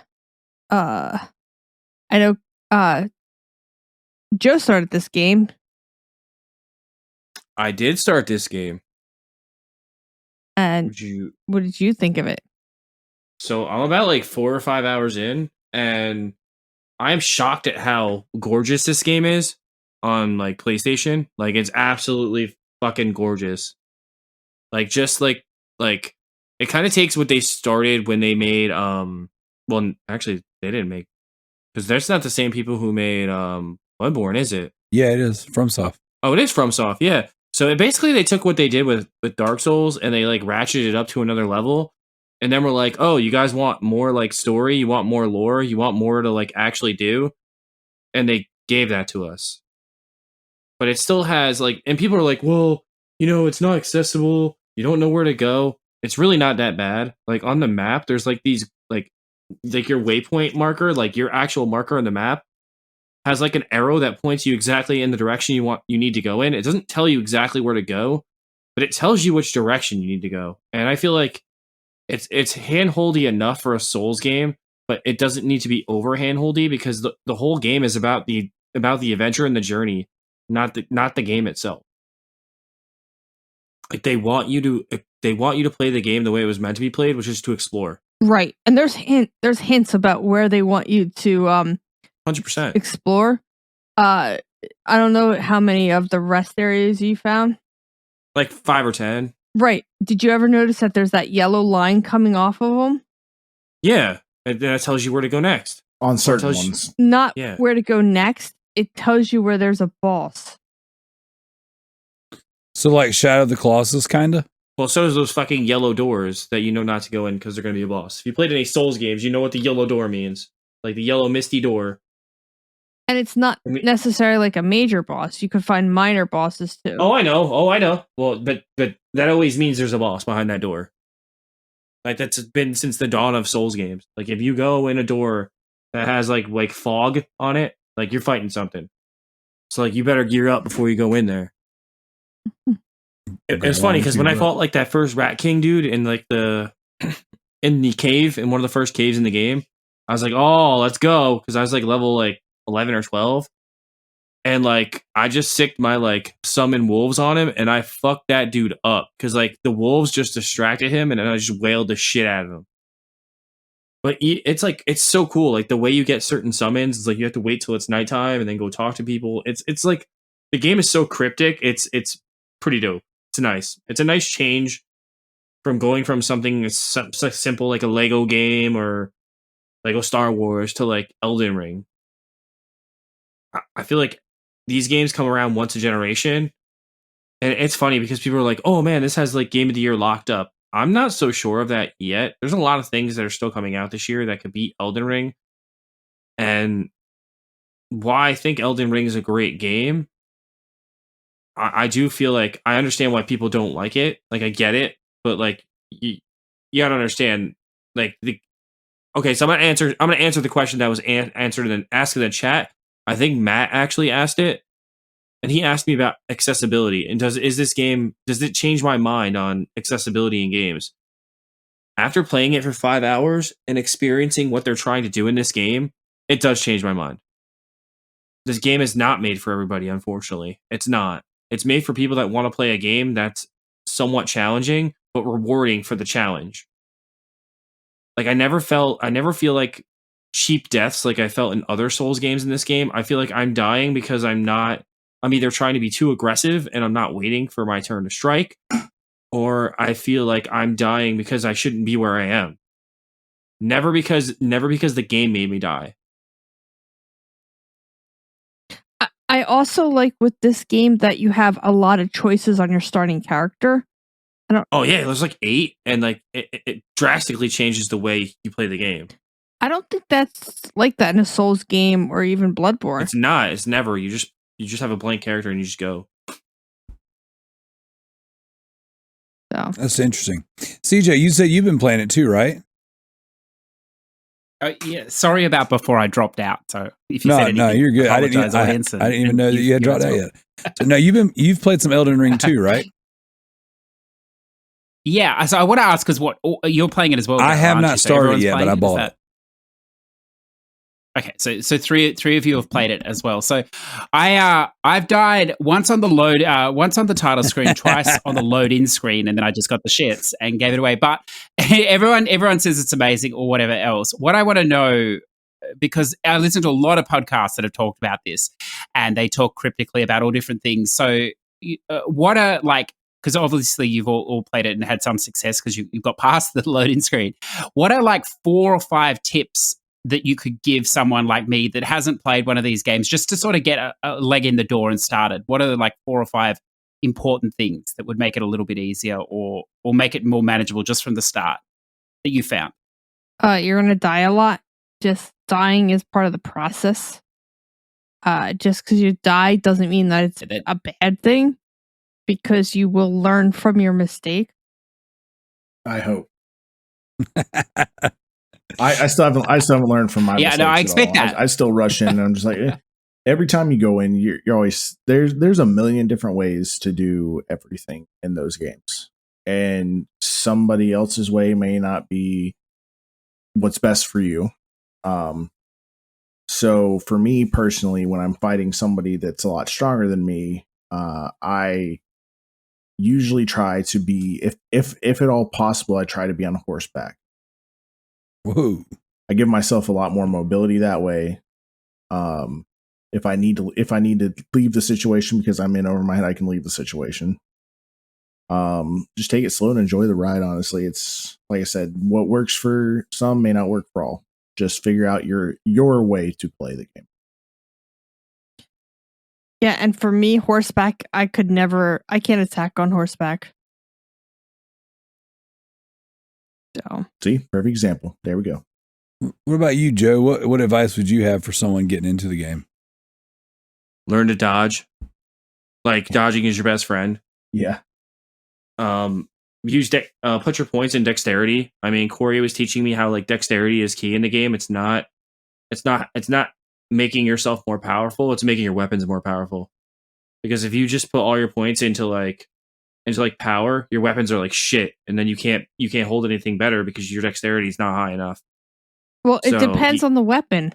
I know Joe started this game. I did start this game. And what did you think of it? So I'm about like 4 or 5 hours in, and I'm shocked at how gorgeous this game is on like PlayStation. Like it's absolutely fucking gorgeous. Like just like it kind of takes what they started when they made well actually they didn't make, because that's not the same people who made Bloodborne, is it? Yeah, it is FromSoft. Oh, it is FromSoft. Yeah. So basically they took what they did with Dark Souls and they like ratcheted it up to another level. And then we're like, oh, you guys want more like story? You want more lore? You want more to like actually do? And they gave that to us. But it still has like, and people are like, well, you know, it's not accessible. You don't know where to go. It's really not that bad. Like on the map, there's like these like your waypoint marker, like your actual marker on the map has like an arrow that points you exactly in the direction you need to go in. It doesn't tell you exactly where to go, but it tells you which direction you need to go. And I feel like it's handholdy enough for a Souls game, but it doesn't need to be over handholdy because the whole game is about the adventure and the journey, not the game itself. Like they want you to play the game the way it was meant to be played, which is to explore. Right. And there's hints about where they want you to 100% explore. I don't know how many of the rest areas you found. Like 5 or 10. Right. Did you ever notice that there's that yellow line coming off of them? Yeah, and that tells you where to go next. On certain tells you- ones. Not Yeah. where to go next. It tells you where there's a boss. So like Shadow of the Colossus, kind of. Well, so does those fucking yellow doors that you know not to go in because they're going to be a boss. If you played any Souls games, you know what the yellow door means. Like the yellow misty door. And it's not necessarily like a major boss. You could find minor bosses too. Oh, I know. Well, but that always means there's a boss behind that door. Like that's been since the dawn of Souls games. Like if you go in a door that has like fog on it, like you're fighting something. So like you better gear up before you go in there. It's funny because when I fought like that first Rat King dude in like in the cave, in one of the first caves in the game, I was like, oh, let's go. Because I was like level like 11 or 12. And like I just sicked my like summon wolves on him and I fucked that dude up. Because like the wolves just distracted him and then I just wailed the shit out of him. But it's like it's so cool. Like the way you get certain summons, it's like you have to wait till it's nighttime and then go talk to people. It's like the game is so cryptic. It's pretty dope. It's nice. It's a nice change from going from something as simple like a Lego game or Lego Star Wars to like Elden Ring. I feel like these games come around once a generation, and it's funny because people are like, "Oh man, this has like Game of the Year locked up." I'm not so sure of that yet. There's a lot of things that are still coming out this year that could beat Elden Ring, and why I think Elden Ring is a great game. I do feel like I understand why people don't like it. Like I get it, but like you gotta understand. Like okay, so I'm gonna answer the question that was answered and asked in the chat. I think Matt actually asked it, and he asked me about accessibility and does it change my mind on accessibility in games? After playing it for 5 hours and experiencing what they're trying to do in this game, it does change my mind. This game is not made for everybody, unfortunately. It's not. It's made for people that want to play a game that's somewhat challenging, but rewarding for the challenge. Like I never feel like cheap deaths like I felt in other Souls games in this game. I feel like I'm dying because I'm either trying to be too aggressive and I'm not waiting for my turn to strike, or I feel like I'm dying because I shouldn't be where I am. Never because the game made me die. I also like with this game that you have a lot of choices on your starting character. Oh yeah, there's like 8, and like it drastically changes the way you play the game. I don't think that's like that in a Souls game or even Bloodborne. It's not. It's never. You just have a blank character and you just go. So. That's interesting. CJ, you said you've been playing it too, right? Yeah, sorry about before I dropped out. So if you said anything, no, you're good. I didn't even know that you had dropped out yet. So no, you've played some Elden Ring too, right? Yeah. So I want to ask because you're playing it as well. I have not started yet, but I bought it. Okay, so three of you have played it as well. So I've died once on the title screen, twice on the load in screen, and then I just got the shits and gave it away. But everyone says it's amazing or whatever else. What I want to know, because I listen to a lot of podcasts that have talked about this, and they talk cryptically about all different things. So what are like? Because obviously you've all played it and had some success because you've got past the load in screen. What are like 4 or 5 tips that you could give someone like me that hasn't played one of these games just to sort of get a leg in the door and started? What are the like 4 or 5 important things that would make it a little bit easier or make it more manageable just from the start that you found? You're going to die a lot. Just dying is part of the process. Just because you die doesn't mean that it's a bad thing, because you will learn from your mistake. I hope. I still haven't learned from my mistakes. Yeah, no, I expect that. I still rush in and I'm just like, every time you go in, you're always there's a million different ways to do everything in those games. And somebody else's way may not be what's best for you. So for me personally, when I'm fighting somebody that's a lot stronger than me, I usually try to be, if at all possible, I try to be on horseback. Whoa. I give myself a lot more mobility that way. If I need to leave the situation because I'm in over my head, I can leave the situation. Just take it slow and enjoy the ride. Honestly, it's like I said, what works for some may not work for all. Just figure out your way to play the game. Yeah, and for me, horseback, I can't attack on horseback. So see, perfect example. There we go. What about you, Joe? What advice would you have for someone getting into the game? Learn to dodge. Like dodging is your best friend. Yeah. Put your points in dexterity. I mean, Corey was teaching me how like dexterity is key in the game. It's not making yourself more powerful. It's making your weapons more powerful. Because if you just put all your points into power, your weapons are like shit, and then you can't hold anything better because your dexterity is not high enough. Well, it depends on the weapon.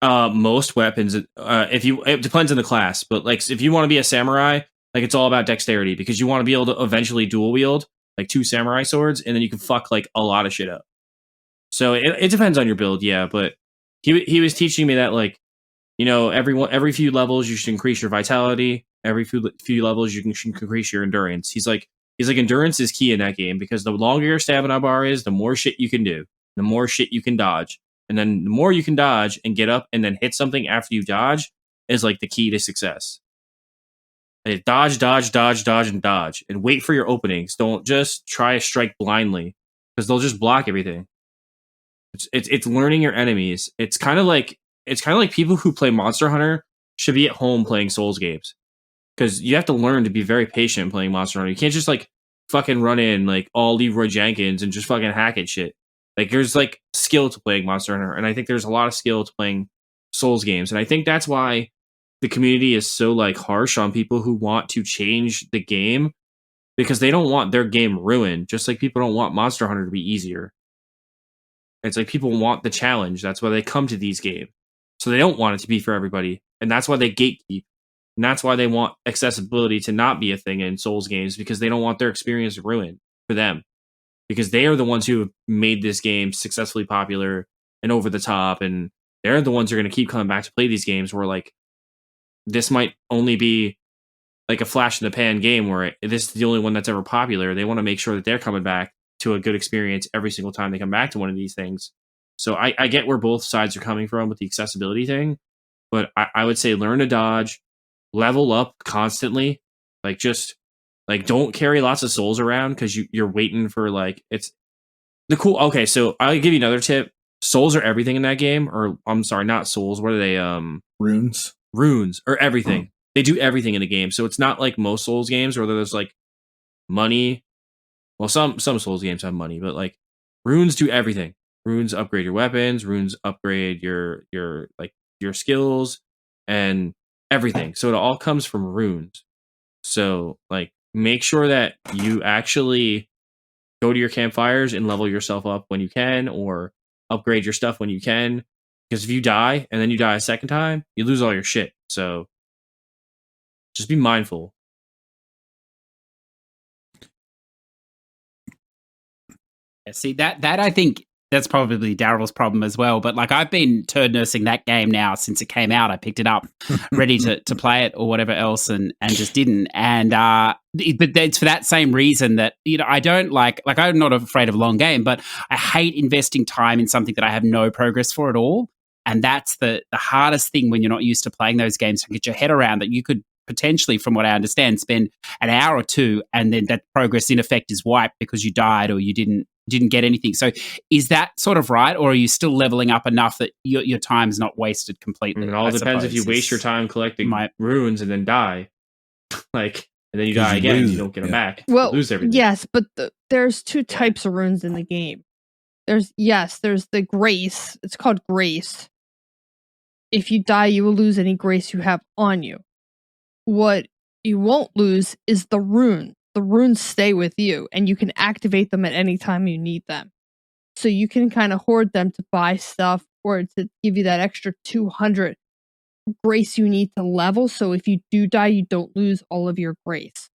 Most weapons, it depends on the class, but like if you want to be a samurai, like it's all about dexterity because you want to be able to eventually dual wield like 2 samurai swords, and then you can fuck like a lot of shit up. So it depends on your build, yeah. But he was teaching me that like, you know, every few levels you should increase your vitality. Every few levels you can increase your endurance. He's like endurance is key in that game because the longer your stamina bar is, the more shit you can do, the more shit you can dodge, and then the more you can dodge and get up and then hit something after you dodge is like the key to success. Like, dodge, and wait for your openings. Don't just try to strike blindly because they'll just block everything. It's learning your enemies. It's kind of like people who play Monster Hunter should be at home playing Souls games. Because you have to learn to be very patient playing Monster Hunter. You can't just like fucking run in like all Leroy Jenkins and just fucking hack at shit. Like there's like skill to playing Monster Hunter, and I think there's a lot of skill to playing Souls games, and I think that's why the community is so like harsh on people who want to change the game because they don't want their game ruined. Just like people don't want Monster Hunter to be easier. It's like people want the challenge. That's why they come to these games. So they don't want it to be for everybody, and that's why they gatekeep. And that's why they want accessibility to not be a thing in Souls games because they don't want their experience ruined for them. Because they are the ones who have made this game successfully popular and over the top. And they're the ones who are going to keep coming back to play these games where like this might only be like a flash in the pan game where this is the only one that's ever popular. They want to make sure that they're coming back to a good experience every single time they come back to one of these things. So I get where both sides are coming from with the accessibility thing. But I would say learn to dodge. Level up constantly, like just like don't carry lots of souls around because you're waiting for like it's the cool. Okay, so I'll give you another tip. Souls are everything in that game, or I'm sorry, not souls. What are they? Runes or everything. They do everything in the game, so it's not like most Souls games where there's like money. Well, some Souls games have money, but like runes do everything. Runes upgrade your weapons. Runes upgrade your skills and everything. So it all comes from runes. So like make sure that you actually go to your campfires and level yourself up when you can, or upgrade your stuff when you can. Because if you die and then you die a second time, you lose all your shit. So just be mindful. Yeah, see that I think that's probably Darrell's problem as well. But like I've been turd nursing that game now since it came out. I picked it up, ready to play it or whatever else, and just didn't. And but it's for that same reason that I don't like I'm not afraid of a long game, but I hate investing time in something that I have no progress for at all. And that's the hardest thing when you're not used to playing those games to get your head around that you could potentially, from what I understand, spend an hour or two, and then that progress in effect is wiped because you died or you didn't get anything. So is that sort of right, or are you still leveling up enough that your time's not wasted completely? It all depends if you waste your time collecting runes and then die, like, and then you die again, you don't get them back. Well, you lose everything. Yes, but there's 2 types of runes in the game. There's the grace. It's called grace. If you die, you will lose any grace you have on you. What you won't lose is the rune. The runes stay with you, and you can activate them at any time you need them. So you can kind of hoard them to buy stuff or to give you that extra 200 grace you need to level. So if you do die, you don't lose all of your grace.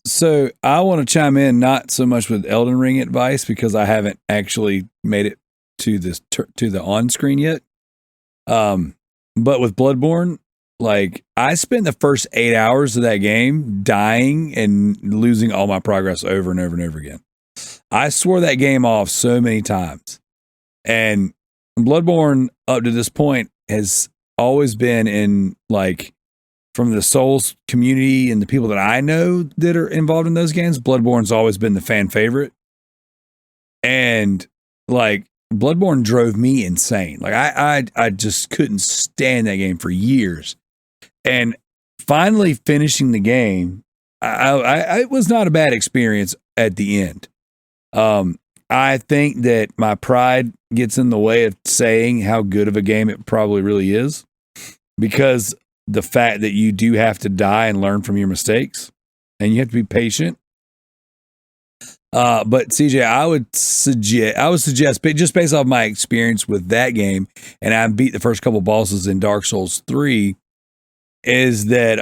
So I want to chime in, not so much with Elden Ring advice because I haven't actually made it to the on screen yet. But with Bloodborne, like I spent the first 8 hours of that game dying and losing all my progress over and over and over again. I swore that game off so many times. And Bloodborne up to this point has always been in like from the Souls community and the people that I know that are involved in those games, Bloodborne's always been the fan favorite. And like Bloodborne drove me insane. Like I just couldn't stand that game for years. And finally finishing the game, it was not a bad experience at the end. I think that my pride gets in the way of saying how good of a game it probably really is, because the fact that you do have to die and learn from your mistakes and you have to be patient. But CJ, I would suggest just based off my experience with that game, and I beat the first couple bosses in Dark Souls 3, is that,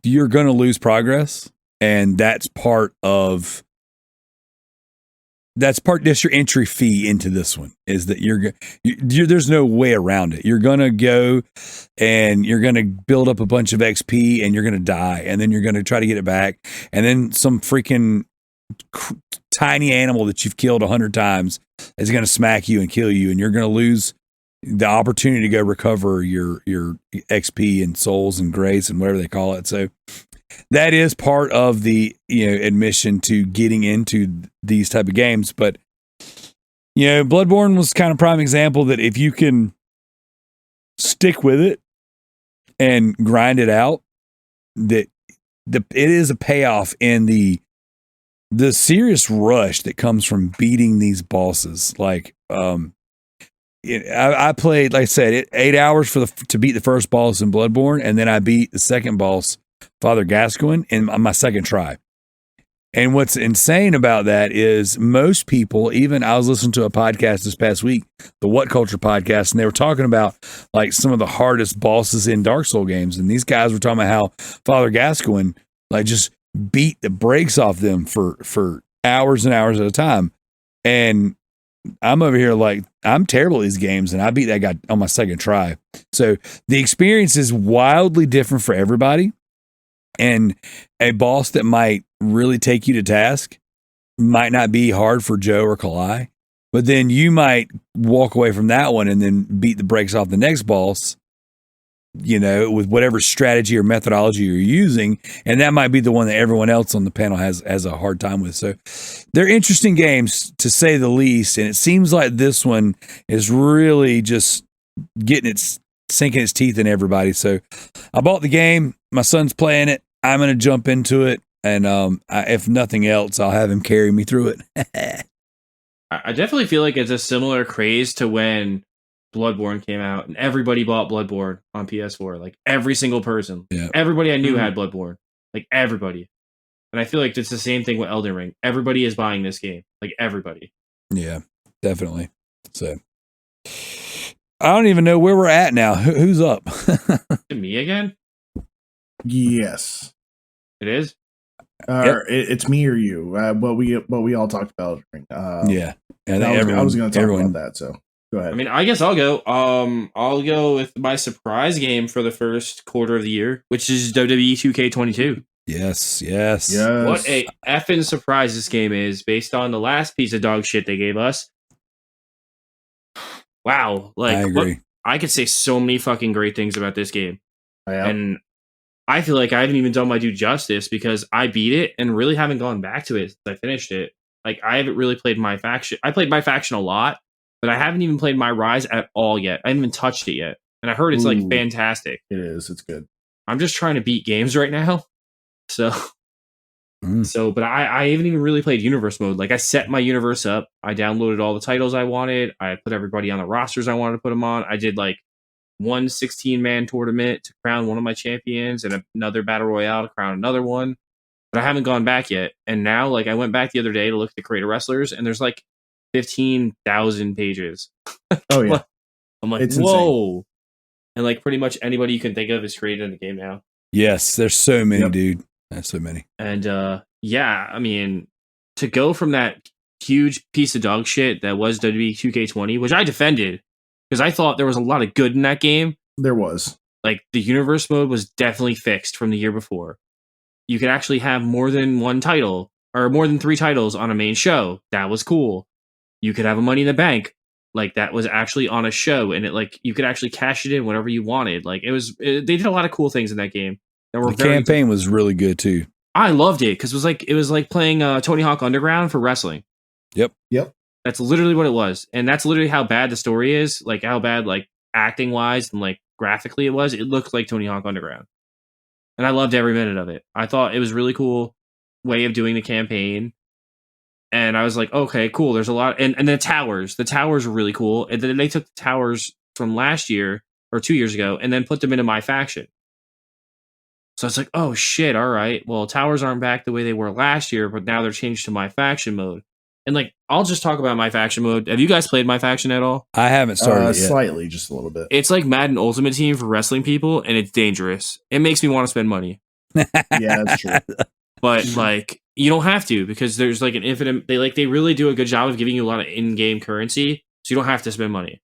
you're going to lose progress. And that's just your entry fee into this one, is that there's no way around it. You're going to go and you're going to build up a bunch of XP and you're going to die. And then you're going to try to get it back. And then some freaking tiny animal that you've killed 100 times is going to smack you and kill you. And you're going to lose the opportunity to go recover your XP and souls and grace and whatever they call it. So that is part of the admission to getting into these type of games. But Bloodborne was kind of prime example that if you can stick with it and grind it out, that it is a payoff in the serious rush that comes from beating these bosses. Like I played, like I said, 8 hours to beat the first boss in Bloodborne, and then I beat the second boss, Father Gascoigne, in my second try. And what's insane about that is most people, even I was listening to a podcast this past week, the What Culture podcast, and they were talking about like some of the hardest bosses in Dark Souls games. And these guys were talking about how Father Gascoigne like just beat the brakes off them for hours and hours at a time. And I'm over here like, I'm terrible at these games, and I beat that guy on my second try. So the experience is wildly different for everybody. And a boss that might really take you to task might not be hard for Joe or Kalai, but then you might walk away from that one and then beat the brakes off the next boss, with whatever strategy or methodology you're using. And that might be the one that everyone else on the panel has a hard time with. So they're interesting games, to say the least. And it seems like this one is really just sinking its teeth in everybody. So I bought the game. My son's playing it. I'm going to jump into it. And if nothing else, I'll have him carry me through it. I definitely feel like it's a similar craze to when Bloodborne came out and everybody bought Bloodborne on PS4. Like every single person. Yeah. Everybody I knew had Bloodborne. Like everybody. And I feel like it's the same thing with Elden Ring. Everybody is buying this game. Like everybody. Yeah, definitely. So I don't even know where we're at now. Who's up? Me again? Yes. It is? It's me or you. What we all talked about. Yeah. I was going to talk about that, so go ahead. I mean, I guess I'll go. I'll go with my surprise game for the first quarter of the year, which is WWE 2K22. Yes. What a effing surprise this game is, based on the last piece of dog shit they gave us. Wow. Like, I agree. I could say so many fucking great things about this game. And I feel like I haven't even done my due justice, because I beat it and really haven't gone back to it since I finished it. Like, I haven't really played my faction. I played my faction a lot, but I haven't even played my Rise at all yet. I haven't even touched it yet. And I heard it's like fantastic. It is. It's good. I'm just trying to beat games right now. But I haven't even really played universe mode. Like, I set my universe up. I downloaded all the titles I wanted. I put everybody on the rosters I wanted to put them on. I did like one 16-man tournament to crown one of my champions and another battle royale to crown another one. But I haven't gone back yet. And now, like, I went back the other day to look at the creator wrestlers, and there's like 15,000 pages. Oh yeah. I'm like, it's whoa. Insane. And like pretty much anybody you can think of is created in the game now. Yes, there's so many, dude. There's so many. And yeah, I mean, to go from that huge piece of dog shit that was WWE 2K20, which I defended because I thought there was a lot of good in that game. There was. Like, the universe mode was definitely fixed from the year before. You could actually have more than one title or more than 3 titles on a main show. That was cool. You could have a Money in the Bank. Like, that was actually on a show, and it like you could actually cash it in whenever you wanted. Like, they did a lot of cool things in that game. That were the campaign was really good too. I loved it because it was like playing Tony Hawk Underground for wrestling. Yep. That's literally what it was, and that's literally how bad the story is. Like, how bad, like, acting wise and like graphically it was. It looked like Tony Hawk Underground, and I loved every minute of it. I thought it was a really cool way of doing the campaign. And I was like, okay, cool. There's a lot. And the towers were really cool. And then they took the towers from last year or 2 years ago and then put them into my faction. So it's like, oh shit, all right. Well, towers aren't back the way they were last year, but now they're changed to my faction mode. And like, I'll just talk about my faction mode. Have you guys played my faction at all? I haven't started yet. Slightly, just a little bit. It's like Madden Ultimate Team for wrestling people, and it's dangerous. It makes me want to spend money. Yeah, that's true. But like, you don't have to because there's like an infinite. They really do a good job of giving you a lot of in-game currency, so you don't have to spend money.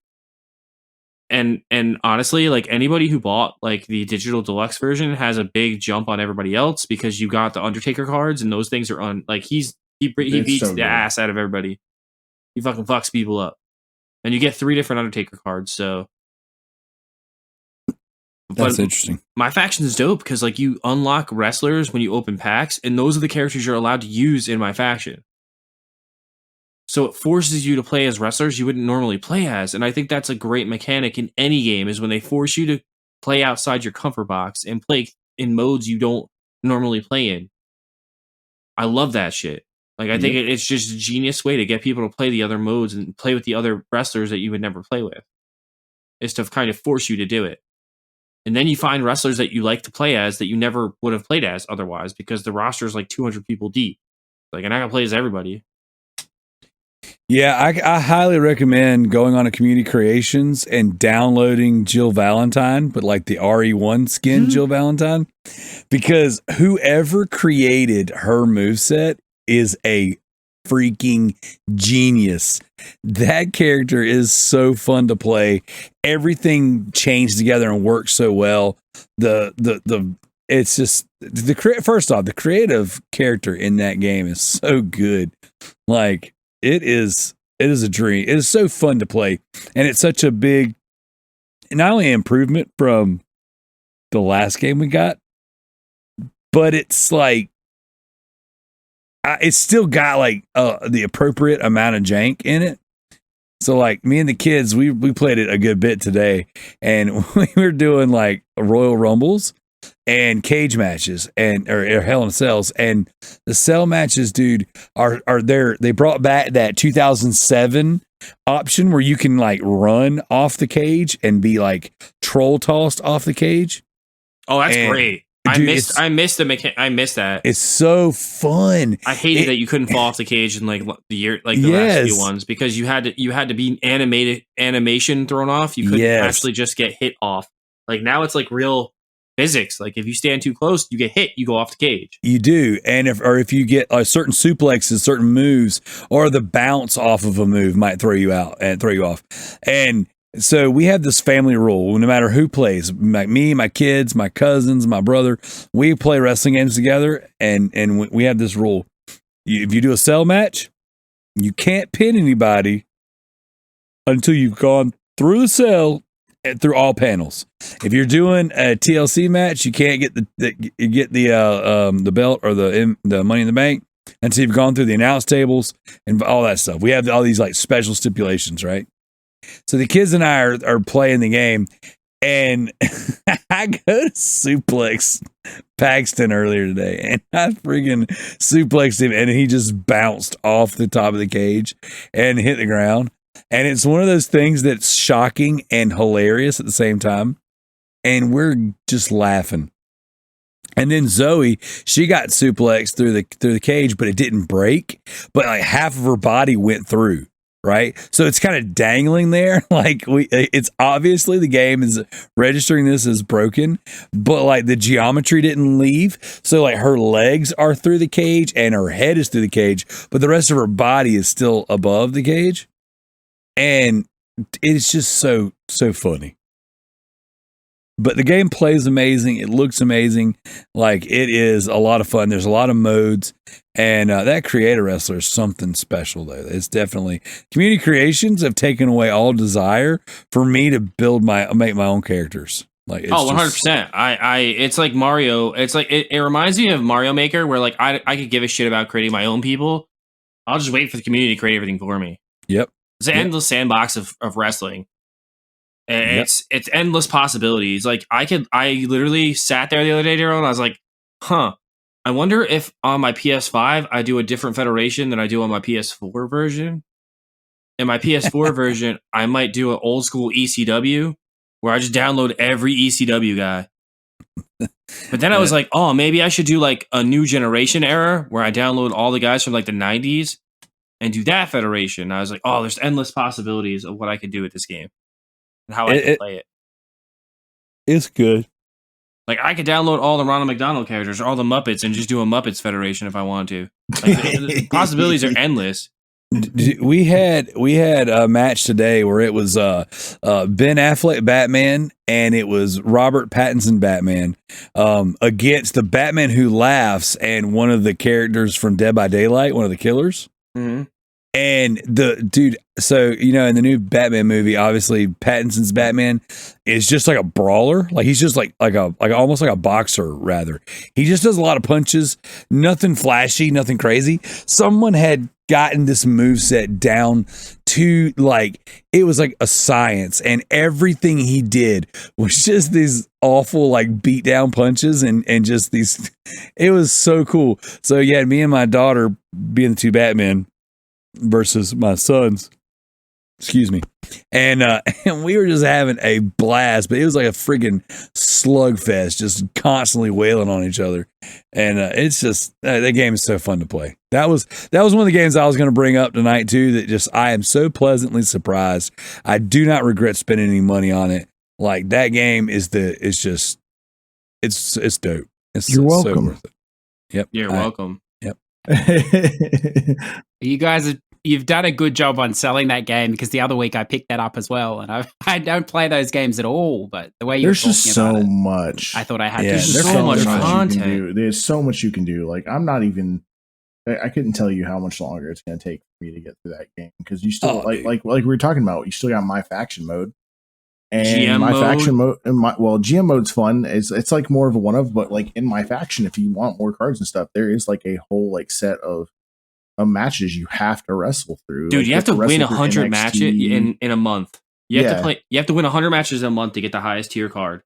And honestly, like, anybody who bought like the digital deluxe version has a big jump on everybody else because you got the Undertaker cards, and those things are on. Like, he beats so the good. ass out of everybody. He fucking fucks people up, and you get 3 different Undertaker cards. So That's interesting. My faction is dope because like you unlock wrestlers when you open packs, and those are the characters you're allowed to use in my faction. So it forces you to play as wrestlers you wouldn't normally play as, and I think that's a great mechanic in any game is when they force you to play outside your comfort box and play in modes you don't normally play in. I love that shit. Like, I think it's just a genius way to get people to play the other modes and play with the other wrestlers that you would never play with. Is to kind of force you to do it. And then you find wrestlers that you like to play as that you never would have played as otherwise because the roster is like 200 people deep. Like, and I can play as everybody. Yeah, I highly recommend going on to Community Creations and downloading Jill Valentine, but like the RE1 skin Jill Valentine, because whoever created her moveset is a freaking genius. That character is so fun to play. Everything changed together and works so well. It's just first off, the creative character in that game is so good. Like, it is a dream. It is so fun to play, and it's such a big, not only improvement from the last game we got, but it's like it's still got like the appropriate amount of jank in it. So like me and the kids, we played it a good bit today, and we were doing like Royal Rumbles and cage matches or Hell in Cells, and the cell matches, dude, are there. They brought back that 2007 option where you can like run off the cage and be like troll tossed off the cage. Oh, that's great. Dude, I missed that. It's so fun. I hated that you couldn't fall off the cage in like the last few ones because you had to be animation thrown off. You couldn't actually just get hit off. Like, now it's like real physics. Like, if you stand too close, you get hit, you go off the cage. You do. And if you get certain suplexes, certain moves, or the bounce off of a move might throw you out and throw you off. And so we have this family rule. No matter who plays, like me, my kids, my cousins, my brother, we play wrestling games together, and we have this rule. If you do a cell match, you can't pin anybody until you've gone through the cell and through all panels. If you're doing a TLC match, you can't get the belt or the Money in the Bank until you've gone through the announce tables and all that stuff. We have all these like special stipulations, right? So the kids and I are playing the game, and I go to suplex Paxton earlier today, and I freaking suplexed him, and he just bounced off the top of the cage and hit the ground. And it's one of those things that's shocking and hilarious at the same time, and we're just laughing. And then Zoe, she got suplexed through the cage, but it didn't break. But like half of her body went through. right? So it's kind of dangling there. Like it's obviously the game is registering this as broken, but like the geometry didn't leave. So like her legs are through the cage and her head is through the cage, but the rest of her body is still above the cage. And it's just so funny. But the game plays amazing. It looks amazing. Like it is a lot of fun. There's a lot of modes, and that creator wrestler is something special though. It's definitely community creations have taken away all desire for me to make my own characters. Like it's 100%. It's like Mario. It's like it reminds me of Mario Maker, where like I could give a shit about creating my own people. I'll just wait for the community to create everything for me. Yep. It's an endless sandbox of wrestling. And it's endless possibilities. Like I literally sat there the other day, Darrell, and I was like, I wonder if on my PS5 I do a different federation than I do on my PS4 version. In my PS4 version, I might do an old school ECW where I just download every ECW guy. But then I was like, oh, maybe I should do like a new generation era where I download all the guys from like the 90s and do that federation. And I was like, oh, there's endless possibilities of what I could do with this game. And how I can play it. It's good. Like I could download all the Ronald McDonald characters or all the Muppets and just do a Muppets Federation if I want to. Like the possibilities are endless. We had a match today where it was Ben Affleck Batman and it was Robert Pattinson Batman against the Batman Who Laughs and one of the characters from Dead by Daylight, one of the killers. Mm-hmm. And the dude, so you know, in the new Batman movie, obviously Pattinson's Batman is just like a brawler. Like he's just like almost like a boxer, rather. He just does a lot of punches, nothing flashy, nothing crazy. Someone had gotten this moveset down to like it was like a science, and everything he did was just these awful like beat down punches and just these. It was so cool. So yeah, me and my daughter being the two Batmen versus my sons, excuse me, and we were just having a blast, but it was like a friggin' slugfest, just constantly wailing on each other, and it's just that game is so fun to play. That was one of the games I was going to bring up tonight too, that just I am so pleasantly surprised. I do not regret spending any money on it. Like that game is just it's dope. You're welcome. So worth it. Yep, You're welcome. Yep. You guys, you've done a good job on selling that game, because the other week I picked that up as well, and I don't play those games at all. But the way you're talking just so about it, much. I thought I had. There's to. so much content. content. There's so much you can do. Like I'm not even. I couldn't tell you how much longer it's going to take for me to get through that game, because you still like we were talking about. You still got my faction mode. And GM my mode? faction mode, GM mode's fun. It's like more of a one of, but like in my faction, if you want more cards and stuff, there is like a whole like set of matches you have to wrestle through. Dude, like, you have to win 100 NXT. matches in a month. You have to play. You have to win 100 matches in a month to get the highest tier card.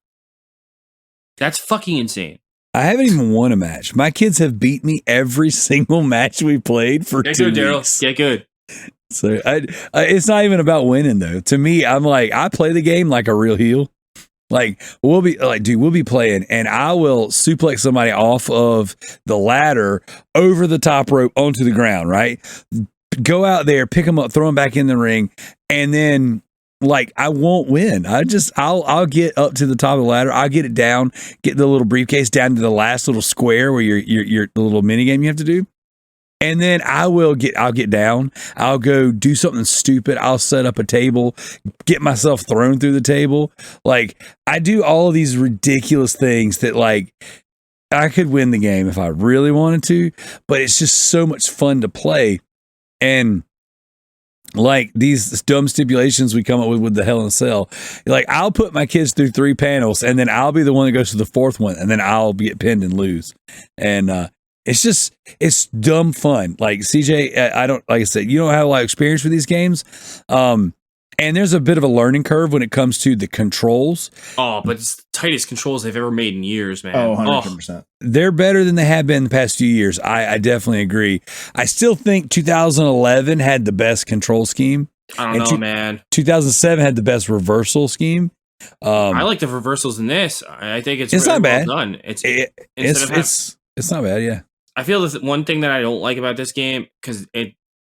That's fucking insane. I haven't even won a match. My kids have beat me every single match we played for 2 weeks. Get good, Darrell. Get good. So it's not even about winning though. To me, I'm like, I play the game like a real heel. Like we'll be playing, and I will suplex somebody off of the ladder over the top rope onto the ground. Right, go out there, pick them up, throw them back in the ring, and then like I won't win. I'll get up to the top of the ladder. I'll get it down, get the little briefcase down to the last little square where your the little mini game you have to do. And then I'll get down. I'll go do something stupid. I'll set up a table, get myself thrown through the table. Like I do all of these ridiculous things that like I could win the game if I really wanted to, but it's just so much fun to play. And like these dumb stipulations we come up with the Hell in a Cell, like I'll put my kids through 3 panels and then I'll be the one that goes to the 4th one and then I'll get pinned and lose. And, it's dumb fun. Like CJ, like I said, you don't have a lot of experience with these games. And there's a bit of a learning curve when it comes to the controls. Oh, but it's the tightest controls they've ever made in years, man. Oh, 100%. They're better than they have been the past few years. I definitely agree. I still think 2011 had the best control scheme. I don't know, man. 2007 had the best reversal scheme. I like the reversals in this. I think it's really not bad. Well done. It's not bad, yeah. I feel this one thing that I don't like about this game, because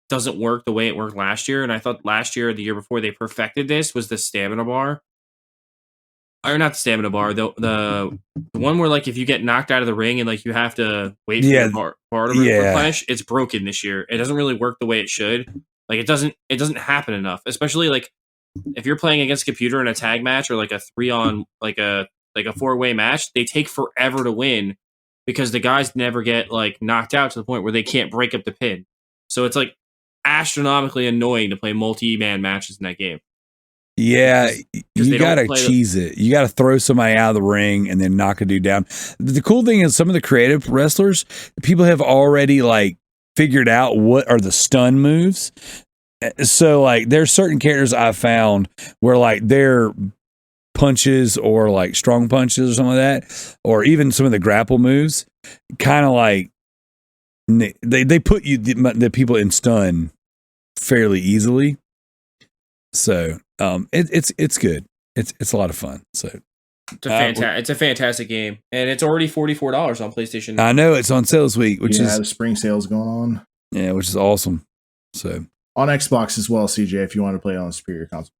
doesn't work the way it worked last year. And I thought last year or the year before they perfected this was the stamina bar. Or not the stamina bar, the one where like if you get knocked out of the ring and like you have to wait for the bar to replenish, it's broken this year. It doesn't really work the way it should. Like it doesn't happen enough. Especially like if you're playing against a computer in a tag match or like a 3-on like a 4-way match, they take forever to win because the guys never get like knocked out to the point where they can't break up the pin. So it's like astronomically annoying to play multi-man matches in that game. Yeah, you got to cheese it. You got to throw somebody out of the ring and then knock a dude down. The cool thing is some of the creative wrestlers, people have already like figured out what are the stun moves. So like there's certain characters I've found where like their punches or like strong punches or something like that, or even some of the grapple moves, kind of like they put you the people in stun fairly easily. So it's good. It's a lot of fun. So it's a fantastic game, and it's already $44 on PlayStation. I know it's on sale this week, which is the spring sales going on. Yeah, which is awesome. So on Xbox as well, CJ, if you want to play it on a superior console.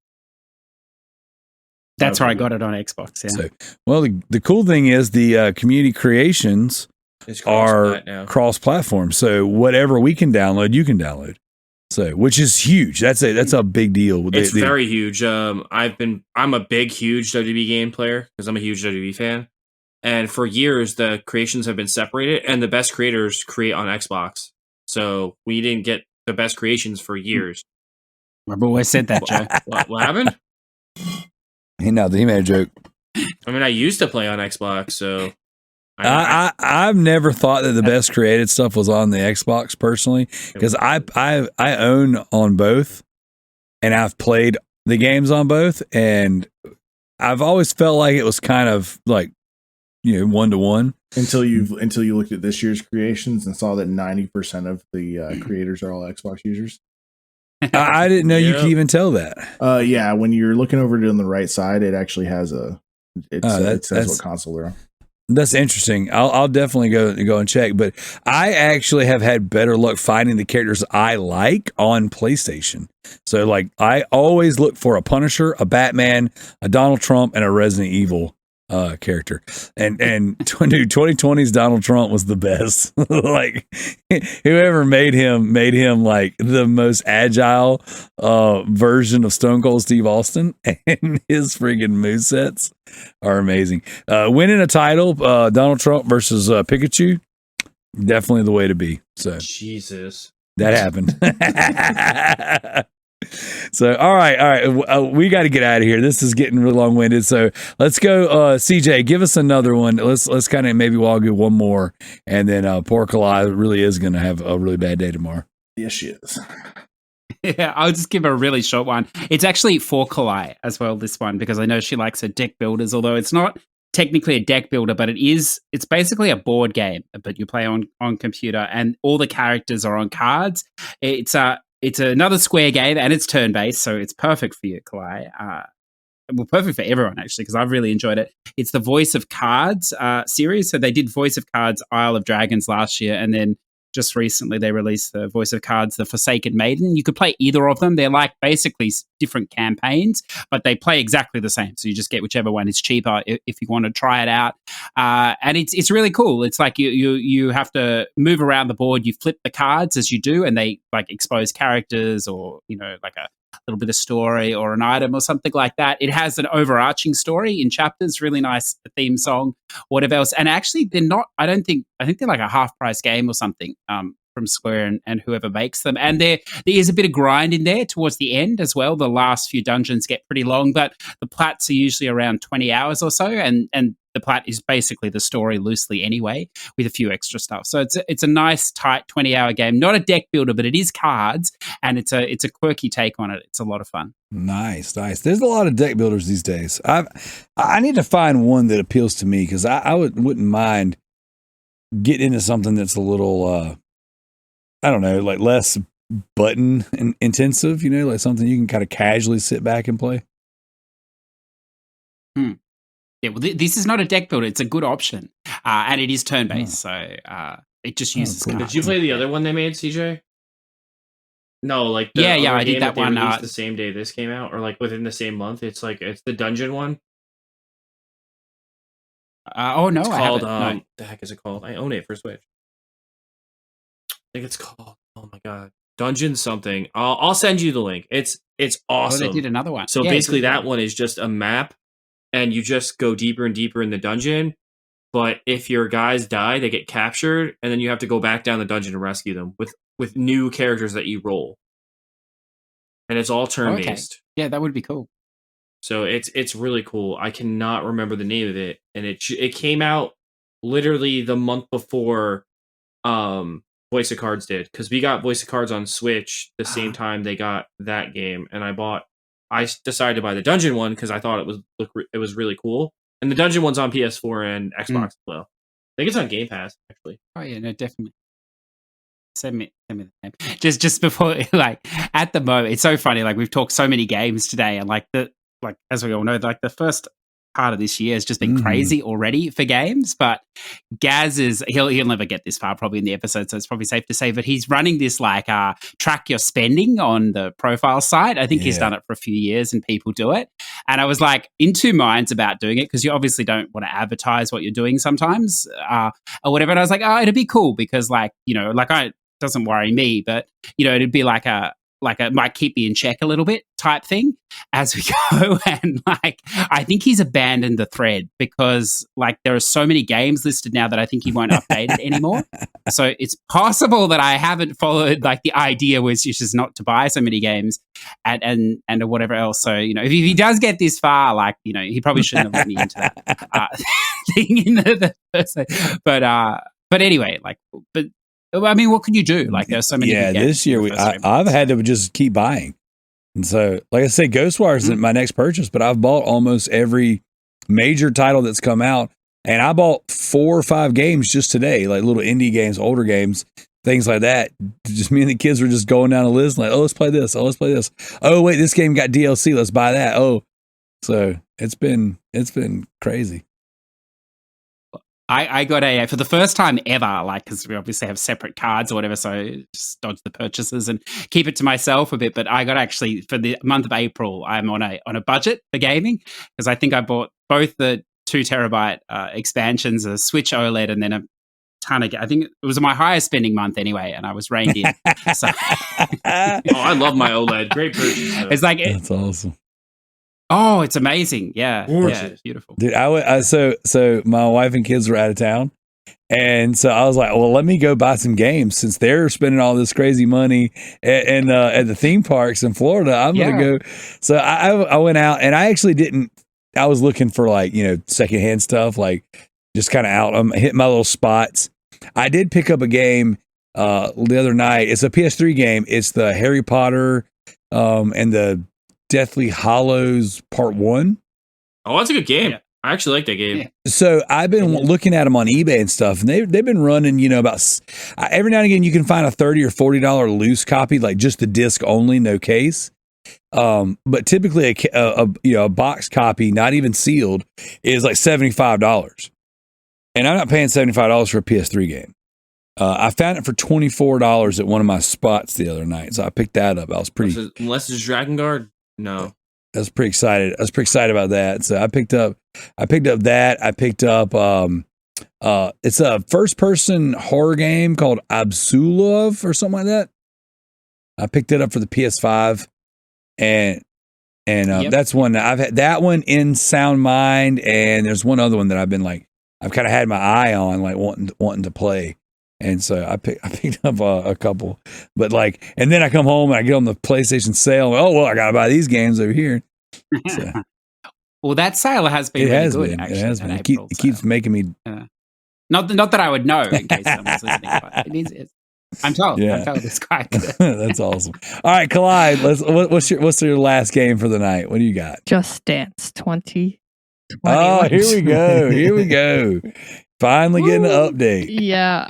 That's where I got it on Xbox. Yeah. So, well, the cool thing is the community creations are cross-platform. So whatever we can download, you can download. So, which is huge. That's a big deal. It's very huge. I'm a big, huge WB game player because I'm a huge WB fan. And for years, the creations have been separated, and the best creators create on Xbox. So we didn't get the best creations for years. I've always said that, Joe. What happened? He made a joke. I mean, I used to play on Xbox, so I've never thought that the best created stuff was on the Xbox personally, because I own on both, and I've played the games on both, and I've always felt like it was kind of like, 1-to-1 until you looked at this year's creations and saw that 90% of the creators are all Xbox users. I didn't know you could even tell that. Yeah, when you're looking over it on the right side, it actually has it says what console they're on. That's interesting. I'll definitely go and check. But I actually have had better luck finding the characters I like on PlayStation. So like I always look for a Punisher, a Batman, a Donald Trump, and a Resident Evil character. And 2020's Donald Trump was the best. Like whoever made him like the most agile version of Stone Cold Steve Austin, and his friggin' movesets are amazing. Winning a title, Donald Trump versus Pikachu, definitely the way to be. So Jesus, that happened. So all right, we got to get out of here. This is getting really long-winded. So let's go, CJ. Give us another one. Let's kind of maybe we'll do one more, and then poor Kalai really is going to have a really bad day tomorrow. Yes, she is. Yeah, I'll just give a really short one. It's actually for Kalai as well, this one, because I know she likes her deck builders, although it's not technically a deck builder, but it's basically a board game, but you play on computer, and all the characters are on cards. It's another square game, and it's turn-based, so it's perfect for you, Kalai. Well, perfect for everyone, actually, because I've really enjoyed it. It's the Voice of Cards series. So they did Voice of Cards Isle of Dragons last year, and then just recently they released the Voice of Cards The Forsaken Maiden. You could play either of them. They're like basically different campaigns, but they play exactly the same. So you just get whichever one is cheaper if you want to try it out. And it's really cool. It's like you have to move around the board. You flip the cards as you do, and they like expose characters or, like a little bit of story or an item or something like that. It has an overarching story in chapters, really nice theme song, whatever else. And actually they're not, I think they're like a half price game or something from Square and whoever makes them. And there is a bit of grind in there towards the end as well. The last few dungeons get pretty long, but the plats are usually around 20 hours or so. And the plat is basically the story loosely anyway, with a few extra stuff. So it's a nice, tight 20-hour game. Not a deck builder, but it is cards, and it's a quirky take on it. It's a lot of fun. Nice. There's a lot of deck builders these days. I need to find one that appeals to me, because I wouldn't mind getting into something that's a little, I don't know, like less button intensive. Like something you can kind of casually sit back and play. Yeah, well, this is not a deck builder. It's a good option, and it is turn-based, so it just uses cards. Did you play the other one they made, CJ? No, like Yeah, other I did game that they one, released the same day this came out, or like within the same month. It's the dungeon one. Oh no, It's I called haven't. No. the heck is it called? I own it for Switch. I think it's called. Oh my god, Dungeon something. I'll send you the link. It's Oh, awesome. they did another one. So Yeah, basically, good. that one is just a map, and you just go deeper and deeper in the dungeon. But if your guys die, they get captured, and then you have to go back down the dungeon to rescue them with new characters that you roll, and it's all turn based. Yeah, that would be cool. So it's really cool. I cannot remember the name of it, and it came out literally the month before Voice of Cards did, because we got Voice of Cards on Switch the same time they got that game, and I decided to buy the dungeon one because I thought it was really cool, and the dungeon one's on PS4 and Xbox as well. I think it's on Game Pass actually. Oh yeah, no, definitely. Send me the name. Just before, like at the moment, it's so funny. Like we've talked so many games today, and like as we all know, like the first part of this year has just been crazy already for games. But Gaz he'll never get this far probably in the episode, so it's probably safe to say. But he's running this like track your spending on the profile site. I think he's done it for a few years, and people do it. And I was like in two minds about doing it because you obviously don't want to advertise what you're doing sometimes or whatever. And I was like, oh, it'd be cool because like doesn't worry me, but it'd be like a might keep me in check a little bit type thing as we go. And like, I think he's abandoned the thread because like there are so many games listed now that I think he won't update it anymore. So it's possible that I haven't followed like the idea which is not to buy so many games and whatever else. So, if he does get this far, like, he probably shouldn't have let me into that thing in the first place. But anyway, like, I mean, what can you do? Like, there's so many. Yeah, this year I've had to just keep buying, and so, like I say, Ghostwire isn't my next purchase, but I've bought almost every major title that's come out, and I bought 4 or 5 games just today, like little indie games, older games, things like that. Just me and the kids were just going down a list, like, oh, let's play this. Oh, let's play this. Oh, wait, this game got DLC. Let's buy that. Oh, so it's been crazy. I got for the first time ever, like, because we obviously have separate cards or whatever, so just dodge the purchases and keep it to myself a bit. But I got actually, for the month of April, I'm on a budget for gaming because I think I bought both the 2 terabyte expansions, a Switch OLED, and then a ton of, I think it was my highest spending month anyway, and I was reined in. So. I love my OLED. Great purchase. It's like, that's awesome. Oh, it's amazing. Yeah. Gorgeous. Yeah, it's beautiful. Dude, so my wife and kids were out of town. And so I was like, well, let me go buy some games since they're spending all this crazy money at the theme parks in Florida. I'm going to go. So I went out and I actually I was looking for like, secondhand stuff, like just kind of out. I'm hitting my little spots. I did pick up a game the other night. It's a PS3 game. It's the Harry Potter and the Deathly Hallows Part 1. Oh, that's a good game. Yeah. I actually like that game. Yeah. So I've been looking at them on eBay and stuff, and they've been running, about every now and again you can find a $30 or $40 loose copy, like just the disc only, no case. But typically a box copy, not even sealed, is like $75, and I'm not paying $75 for a PS3 game. I found it for $24 at one of my spots the other night, so I picked that up. I was pretty. Unless it's Dragon Guard. No. I was pretty excited. I was pretty excited about that. So I picked up that. I picked up it's a first person horror game called Absolov or something like that. I picked it up for the PS5 and that's one that I've had, that one in Sound Mind, and there's one other one that I've kind of had my eye on, like wanting to play. And so I picked up a couple, but and then I come home and I get on the PlayStation sale. Oh, well, I got to buy these games over here. So, well, that sale has been really good. Actually, it has been. It keeps making me. Not that I would know in case someone's listening, but I'm told. Yeah. I'm told it's quite good. That's awesome. All right, Kalai, what's your last game for the night? What do you got? Just Dance 2021. Oh, here we go. Finally getting an update. Yeah,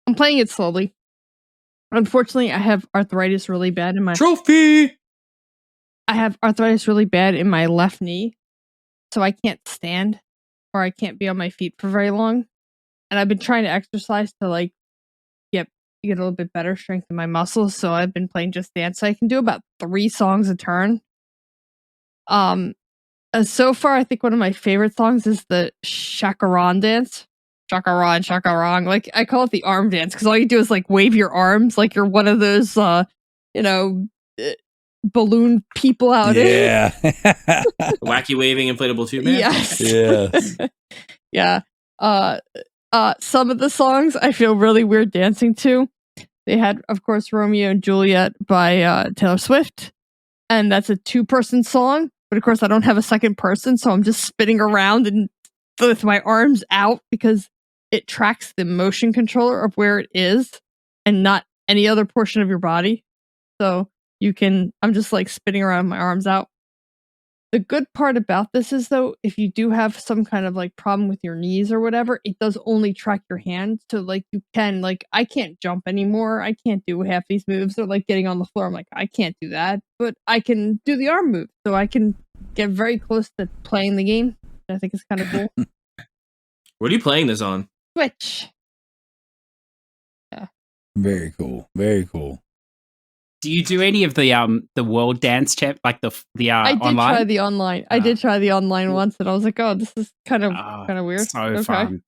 I'm playing it slowly. Unfortunately, I have arthritis really bad in my trophy. I have arthritis really bad in my left knee, so I can't stand or I can't be on my feet for very long. And I've been trying to exercise to get a little bit better, strengthen my muscles. So I've been playing Just Dance. So I can do about 3 songs a turn. So far, I think one of my favorite songs is the Chacaron dance. Chacaron, chacarong. Like, I call it the arm dance because all you do is like wave your arms like you're one of those, balloon people out Yeah. Wacky waving inflatable tube man. Yes. Yes. Yeah. Some of the songs I feel really weird dancing to. They had, of course, Romeo and Juliet by Taylor Swift. And that's a 2-person song. But of course, I don't have a second person, so I'm just spinning around and with my arms out because it tracks the motion controller of where it is and not any other portion of your body. So I'm just like spinning around with my arms out. The good part about this is, though, if you do have some kind of like problem with your knees or whatever, it does only track your hands. So like you can, like, I can't jump anymore. I can't do half these moves. Or like getting on the floor. I'm like, I can't do that. But I can do the arm move. So I can get very close to playing the game. I think it's kind of cool. What are you playing this on? Switch. Yeah. Very cool. Very cool. Do you do any of the world dance chat, like the I did online? try the online. I did try the online once, and I was like, "Oh, this is kind of weird." So fun.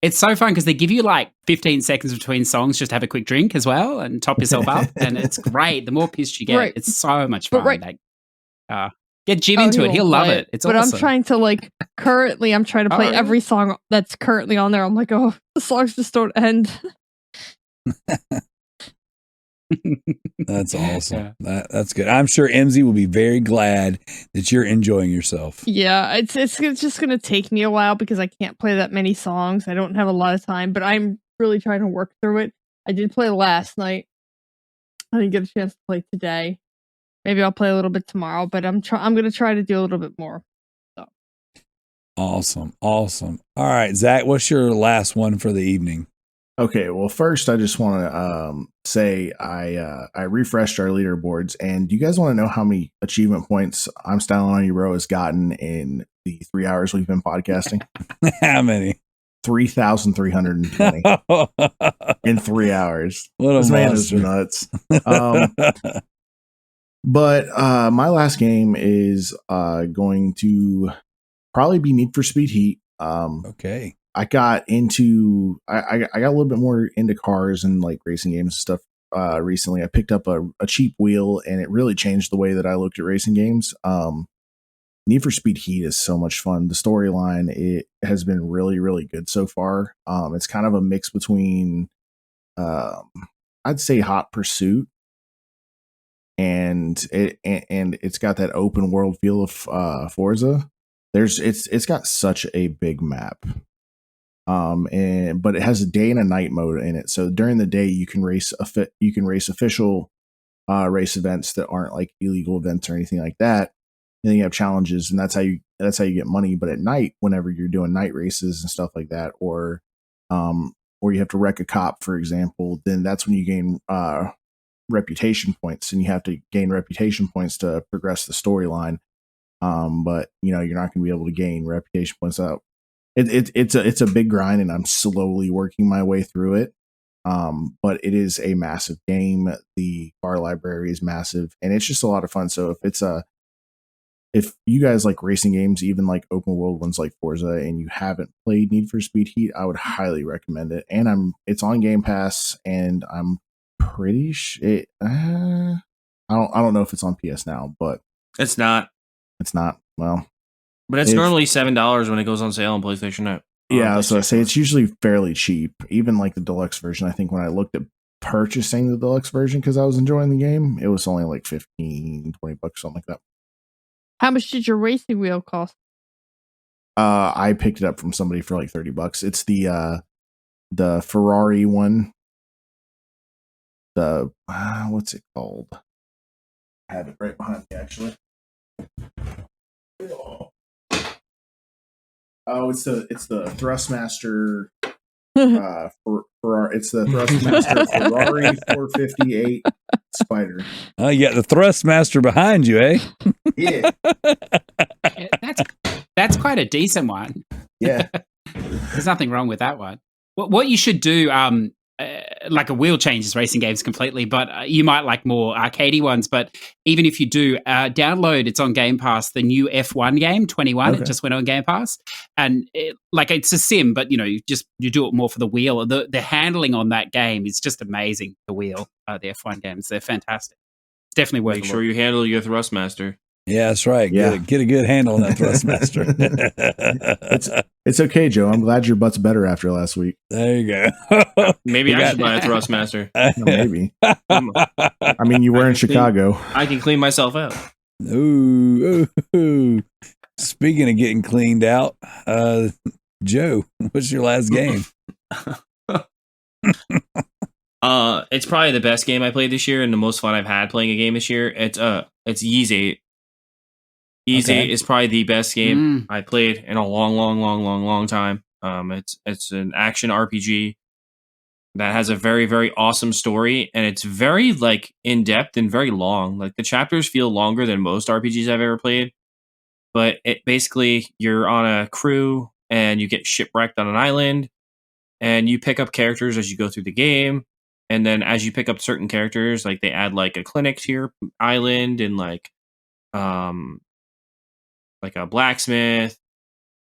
It's so fun because they give you like 15 seconds between songs just to have a quick drink as well and top yourself up, and it's great. The more pissed you get, Right. it's so much But fun. right. Like, get Jim into it; he'll won't love play it. It's but awesome. I'm trying to like currently. I'm trying to play really? every song that's currently on there. I'm like, "Oh, the songs just don't end." That's awesome. Yeah. That's good. I'm sure MZ will be very glad that you're enjoying yourself. Yeah, it's just gonna take me a while because I can't play that many songs. I don't have a lot of time, but I'm really trying to work through it. I did play last night. I didn't get a chance to play today. Maybe I'll play a little bit tomorrow, but I'm gonna try to do a little bit more. So Awesome. All right, Zach, what's your last one for the evening? Okay, well, first I just want to say I refreshed our leaderboards, and do you guys want to know how many achievement points I'm Styling on You Bro has gotten in the 3 hours we've been podcasting? How many? 3,320 in 3 hours. What a This man is monster. nuts. But my last game is going to probably be Need for Speed Heat. Okay. I got into I got a little bit more into cars and like racing games and stuff recently. I picked up a cheap wheel, and it really changed the way that I looked at racing games. Need for Speed Heat is so much fun. The storyline, it has been really, really good so far. It's kind of a mix between I'd say Hot Pursuit, and it's got that open world feel of Forza. It's got such a big map. But it has a day and a night mode in it. So during the day, you can race official race events that aren't like illegal events or anything like that. And then you have challenges, and that's how you get money. But at night, whenever you're doing night races and stuff like that, or you have to wreck a cop, for example, then that's when you gain reputation points, and you have to gain reputation points to progress the storyline. But you're not going to be able to gain reputation points out. It's a big grind, and I'm slowly working my way through it. But it is a massive game. The car library is massive, and it's just a lot of fun. So if you guys like racing games, even like open world ones like Forza, and you haven't played Need for Speed Heat, I would highly recommend it. And it's on Game Pass, and I'm pretty sure I don't know if it's on PS Now, but It's not. Well, But it's normally $7 when it goes on sale on PlayStation Net. Yeah, so I say it's usually fairly cheap. Even like the deluxe version, I think when I looked at purchasing the deluxe version because I was enjoying the game, it was only like $15, $20, something like that. how much did your racing wheel cost? I picked it up from somebody for like $30. It's the Ferrari one. The what's it called? I have it right behind me actually. Oh, it's the Thrustmaster. It's the Thrustmaster Ferrari 458 Spider. Oh, you got the Thrustmaster behind you, eh? Yeah, That's quite a decent one. yeah. There's nothing wrong with that one. What you should do, like a wheel changes racing games completely, but you might like more arcadey ones. But even if you do, download, it's on Game Pass, the new F1 game, 21. Okay. It just went on Game Pass. And it's a sim, but you do it more for the wheel. The handling on that game is just amazing, the wheel, the F1 games. They're fantastic. Definitely worth Make a sure look. you handle your Thrustmaster. Yeah, that's right. Yeah. Get a good handle on that Thrustmaster. It's okay, Joe. I'm glad your butt's better after last week. There you go. Maybe You I got- should buy a Thrustmaster. No, maybe. I mean, you were in Chicago. I can clean myself out. Ooh. Speaking of getting cleaned out, Joe, what's your last game? It's probably the best game I played this year and the most fun I've had playing a game this year. It's Ys 8. Ys 8 is probably the best game I played in a long time. It's an action RPG that has a very, very awesome story, and it's very like in depth and very long. Like the chapters feel longer than most RPGs I've ever played. But it basically, you're on a crew and you get shipwrecked on an island, and you pick up characters as you go through the game. And then as you pick up certain characters, like they add like a clinic to your island and like a blacksmith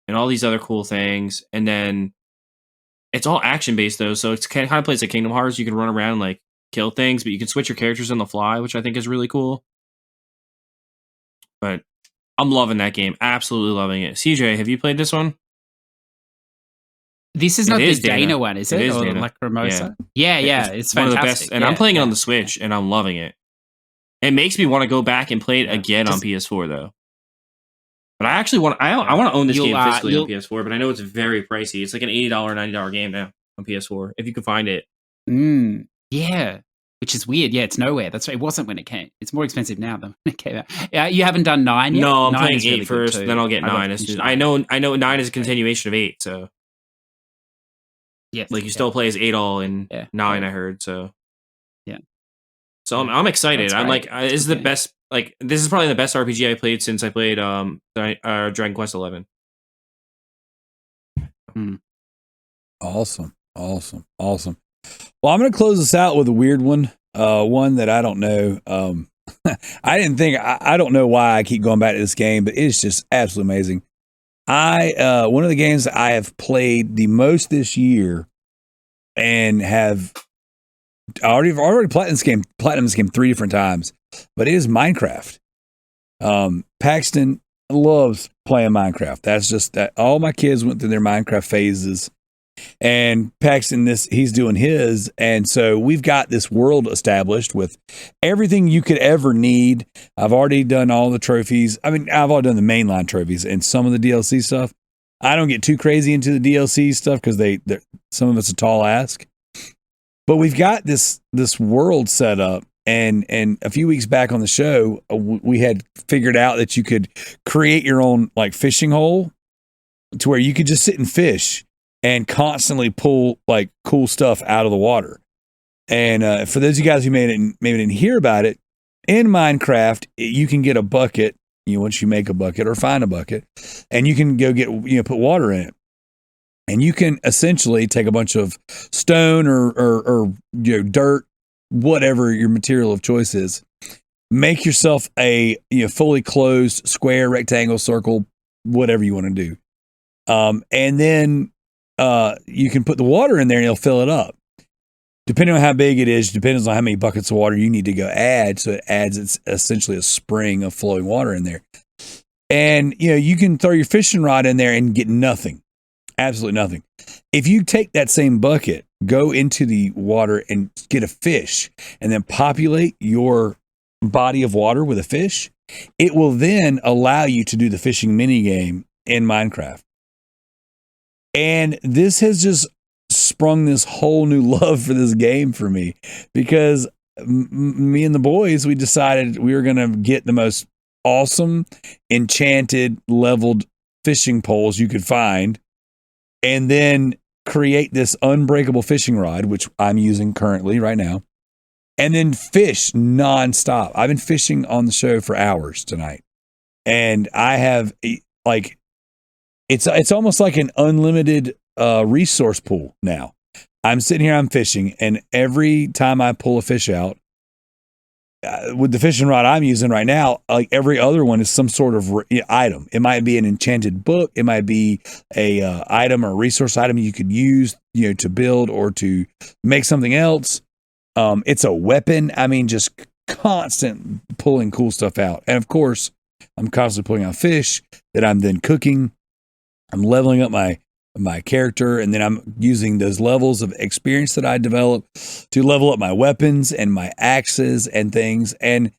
and all these other cool things. And then it's all action based though, so it's kind of plays like Kingdom Hearts. You can run around and like kill things, but you can switch your characters on the fly, which I think is really cool. But I'm loving that game, absolutely loving it. CJ, have you played this one? This is It not is the Dana Dana. one, is It it? is Or Dana. Lacrimosa? Yeah, it's one of fantastic. the best, and I'm playing it on the Switch, and I'm loving it. It makes me want to go back and play it again on PS4 though. But I actually want I want to own this game physically on PS4, but I know it's very pricey. It's like an $80, $90 game now on PS4 if you can find it. Yeah, which is weird. Yeah, it's nowhere. That's right. It wasn't when it came. It's more expensive now than when it came out. Yeah, you haven't done 9 yet? No, I'm 9 playing is 8 really first, good too. then I'll get I got 9. to It's finish just, I know 9 is a continuation of 8, so yes, like you still play as 8 all in 9, I heard. So yeah. So I'm excited. That's I'm great. like, this is the best. Like, this is probably the best RPG I played since I played Dragon Quest 11. Awesome. Well, I'm going to close this out with a weird one. One that I don't know. I don't know why I keep going back to this game, but it's just absolutely amazing. One of the games that I have played the most this year and have already platinum this game 3 different times, but it is Minecraft. Paxton loves playing Minecraft. That's just that all my kids went through their Minecraft phases, and Paxton, he's doing his. And so we've got this world established with everything you could ever need. I've already done all the trophies. I mean, I've already done the mainline trophies and some of the DLC stuff. I don't get too crazy into the DLC stuff because some of it's a tall ask. But we've got this world set up, and a few weeks back on the show, we had figured out that you could create your own like fishing hole to where you could just sit and fish and constantly pull like cool stuff out of the water. And for those of you guys who maybe didn't hear about it, in Minecraft, you can get a bucket. Once you make a bucket or find a bucket, and you can go get put water in it. And you can essentially take a bunch of stone or dirt, whatever your material of choice is, make yourself a fully closed square, rectangle, circle, whatever you want to do. And then you can put the water in there and it'll fill it up. Depending on how big it is, depends on how many buckets of water you need to go add. So it adds, it's essentially a spring of flowing water in there. And you can throw your fishing rod in there and get nothing. Absolutely nothing. If you take that same bucket, go into the water and get a fish, and then populate your body of water with a fish, it will then allow you to do the fishing mini game in Minecraft. And this has just sprung this whole new love for this game for me, because me and the boys, we decided we were going to get the most awesome, enchanted, leveled fishing poles you could find, and then create this unbreakable fishing rod, which I'm using currently right now, and then fish nonstop. I've been fishing on the show for hours tonight, and I have it's almost like an unlimited resource pool now. I'm sitting here, I'm fishing, and every time I pull a fish out, with the fishing rod I'm using right now, like every other one is some sort of item. It might be an enchanted book. It might be a item or a resource item you could use, to build or to make something else. It's a weapon. I mean, just constant pulling cool stuff out. And of course, I'm constantly pulling out fish that I'm then cooking. I'm leveling up my character, and then I'm using those levels of experience that I develop to level up my weapons and my axes and things. And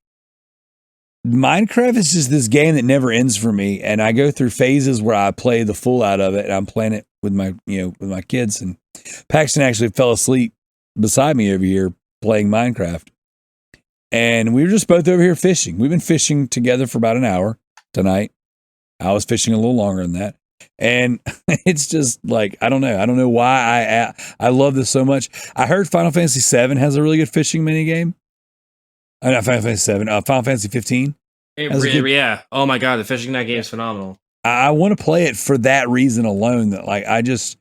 Minecraft is just this game that never ends for me. And I go through phases where I play the full out of it, and I'm playing it with my, with my kids. And Paxton actually fell asleep beside me over here playing Minecraft. And we were just both over here fishing. We've been fishing together for about an hour tonight. I was fishing a little longer than that. And it's just like, I don't know why I love this so much. I heard Final Fantasy VII has a really good fishing mini game. Not Final Fantasy VII, Final Fantasy 15. Yeah. Oh my God, the fishing in that game is phenomenal. I want to play it for that reason alone. That like I just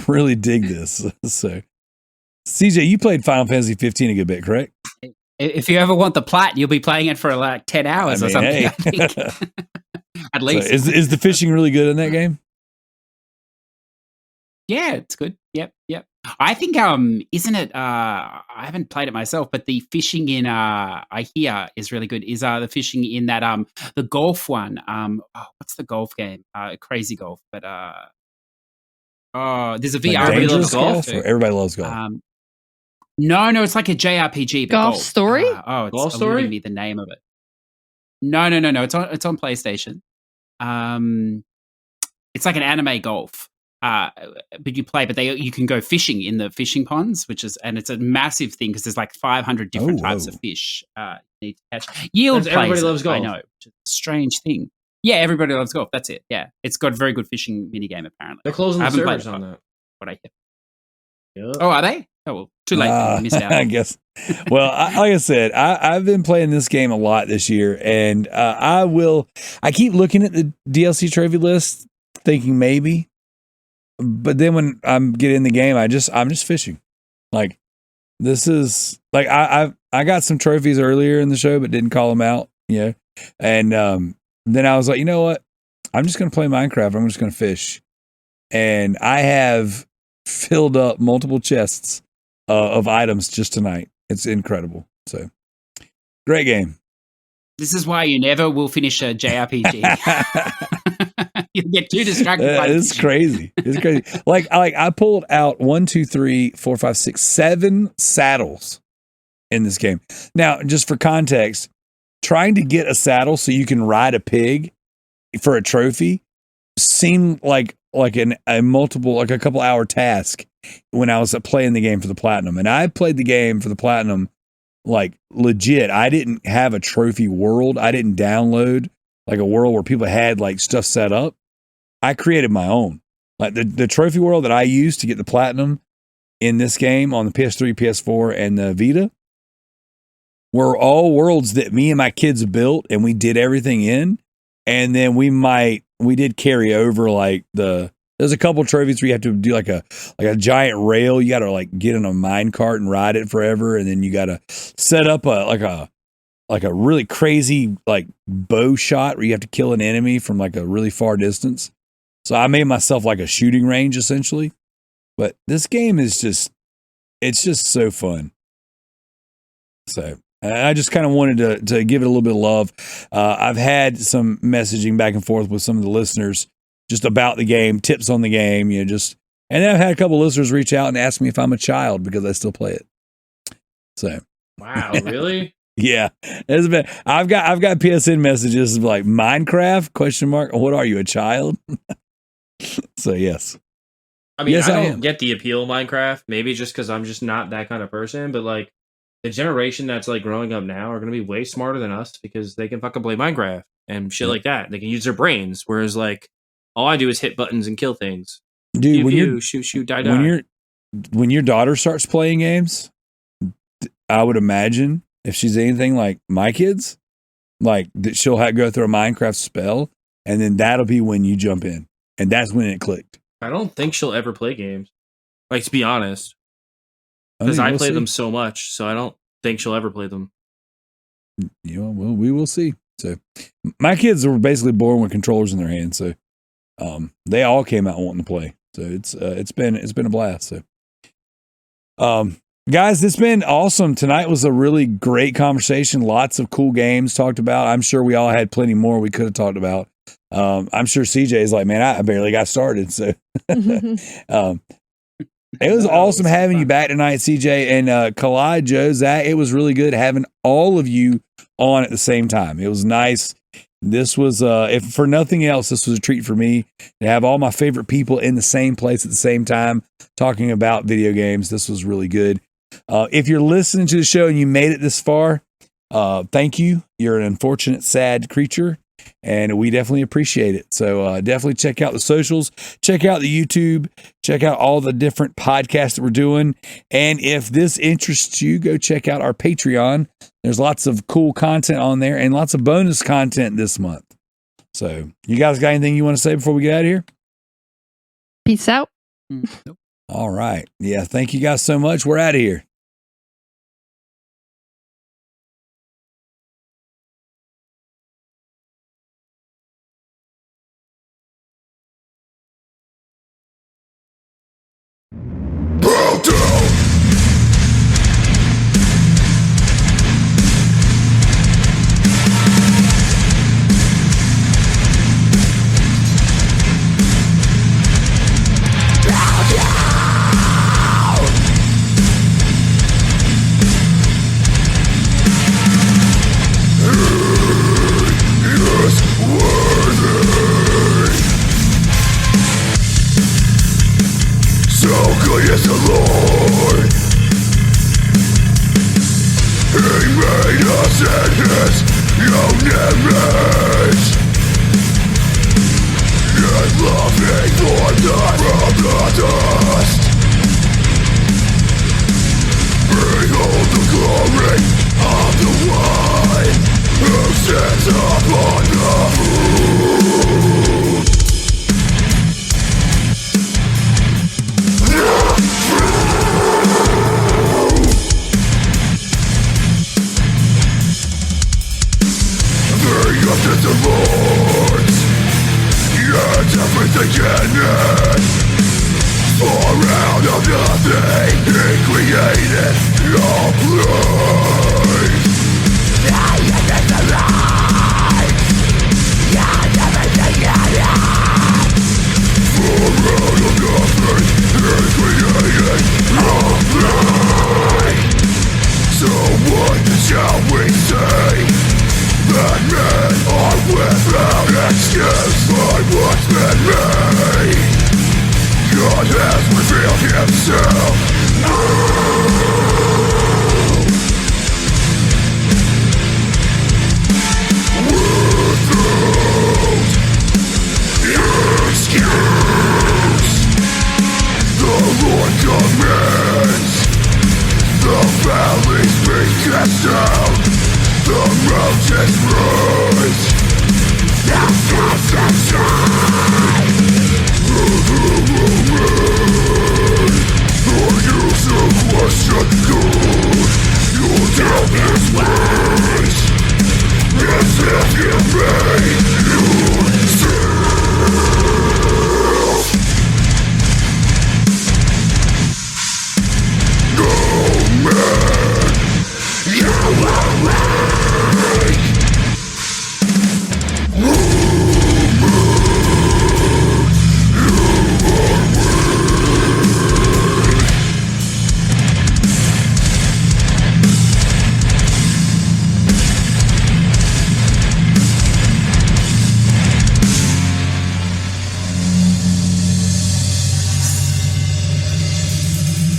really dig this. So, CJ, you played Final Fantasy 15 a good bit, correct? If you ever want the plat, you'll be playing it for like 10 hours or something. Hey. I think. At least. So is the fishing really good in that game? Yeah, it's good. Yep. I think isn't it I haven't played it myself, but the fishing in I hear is really good. Is the fishing in that the golf one. What's the golf game? Crazy Golf, but there's a VR. Like Everybody Dangerous loves Golf, or Everybody Loves Golf. No, it's like a JRPG. But Golf Story? It's Golf Story? eluding me the name of it. No. It's on PlayStation. It's like an anime golf. But you play, but you can go fishing in the fishing ponds, and it's a massive thing because there's like 500 different types of fish you need to catch. Yield plays Everybody Loves Golf. I know, which is a strange thing. Yeah, Everybody Loves Golf. That's it. Yeah, it's got a very good fishing mini game apparently. They're closing the servers on that. What I hear. Yep. Oh, are they? Oh well, too late. I missed out. I guess. Well, like I said, I've been playing this game a lot this year, and I keep looking at the DLC trophy list, thinking maybe, but then when I'm getting in the game, I'm just fishing. Like this is like I got some trophies earlier in the show, but didn't call them out. And then I was like, you know what? I'm just gonna play Minecraft. I'm just gonna fish, and I have filled up multiple chests of items just tonight. It's incredible. So great game. This is why you never will finish a JRPG. You get too distracted. It's crazy. It's crazy. Like I pulled out 1, 2, 3, 4, 5, 6, 7 saddles in this game. Now, just for context, trying to get a saddle so you can ride a pig for a trophy seemed like a couple hour task when I was playing the game for the platinum. And I played the game for the platinum like legit. I didn't have a trophy world. I didn't download like a world where people had like stuff set up. I created my own. Like the trophy world that I used to get the platinum in this game on the PS3, PS4, and the Vita were all worlds that me and my kids built, and we did everything in. And then we did carry over like there's a couple trophies where you have to do like a giant rail. You got to like get in a mine cart and ride it forever. And then you got to set up a really crazy like bow shot where you have to kill an enemy from like a really far distance. So I made myself like a shooting range essentially. But this game is it's just so fun. So I just kind of wanted to give it a little bit of love. I've had some messaging back and forth with some of the listeners just about the game, tips on the game, and then I've had a couple of listeners reach out and ask me if I'm a child because I still play it. So, wow, really? Yeah, I've got PSN messages like Minecraft ? What are you, a child? So yes. I mean, yes, I don't get the appeal of Minecraft. Maybe just because I'm just not that kind of person, but like the generation that's like growing up now are going to be way smarter than us because they can fucking play Minecraft and shit like that. They can use their brains, whereas like all I do is hit buttons and kill things. Dude, when you shoot, die. When your daughter starts playing games, I would imagine if she's anything like my kids, like that she'll go through a Minecraft spell, and then that'll be when you jump in, and that's when it clicked. I don't think she'll ever play games. Like, to be honest. Because I play them so much, so I don't think she'll ever play them. Yeah, well, we will see. So, my kids were basically born with controllers in their hands, so they all came out wanting to play. So it's been a blast. So, guys, it's been awesome. Tonight was a really great conversation. Lots of cool games talked about. I'm sure we all had plenty more we could have talked about. I'm sure CJ is like, man, I barely got started. So, it was awesome having you back tonight, CJ, and Kalai, Joe, Zach. It was really good having all of you on at the same time. It was nice. This was, if for nothing else, this was a treat for me to have all my favorite people in the same place at the same time talking about video games. This was really good. If you're listening to the show and you made it this far, thank you. You're an unfortunate, sad creature, and we definitely appreciate it. So definitely check out the socials, check out the YouTube, check out all the different podcasts that we're doing. And if this interests you, go check out our Patreon. There's lots of cool content on there and lots of bonus content this month. So you guys got anything you want to say before we get out of here? Peace out. Nope. All right. Yeah. Thank you guys so much. We're out of here. Is the Lord. He made us in his own image, and loving formed us from the dust. Behold the glory of the one who sits upon the throne. The Lord's, yet everything in it, for out of nothing He created all place. I am the light, yet everything in it, for out of nothing He created all place. So what shall we say? That men are without excuse by what's been made. God has revealed himself. Without excuse, the Lord commands the valleys be cast down, the mountains rise, the mountains shine. Are you so question good? Your doubt is wise, as if you made yourself. No man, you are right.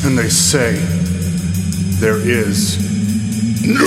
And they say there is no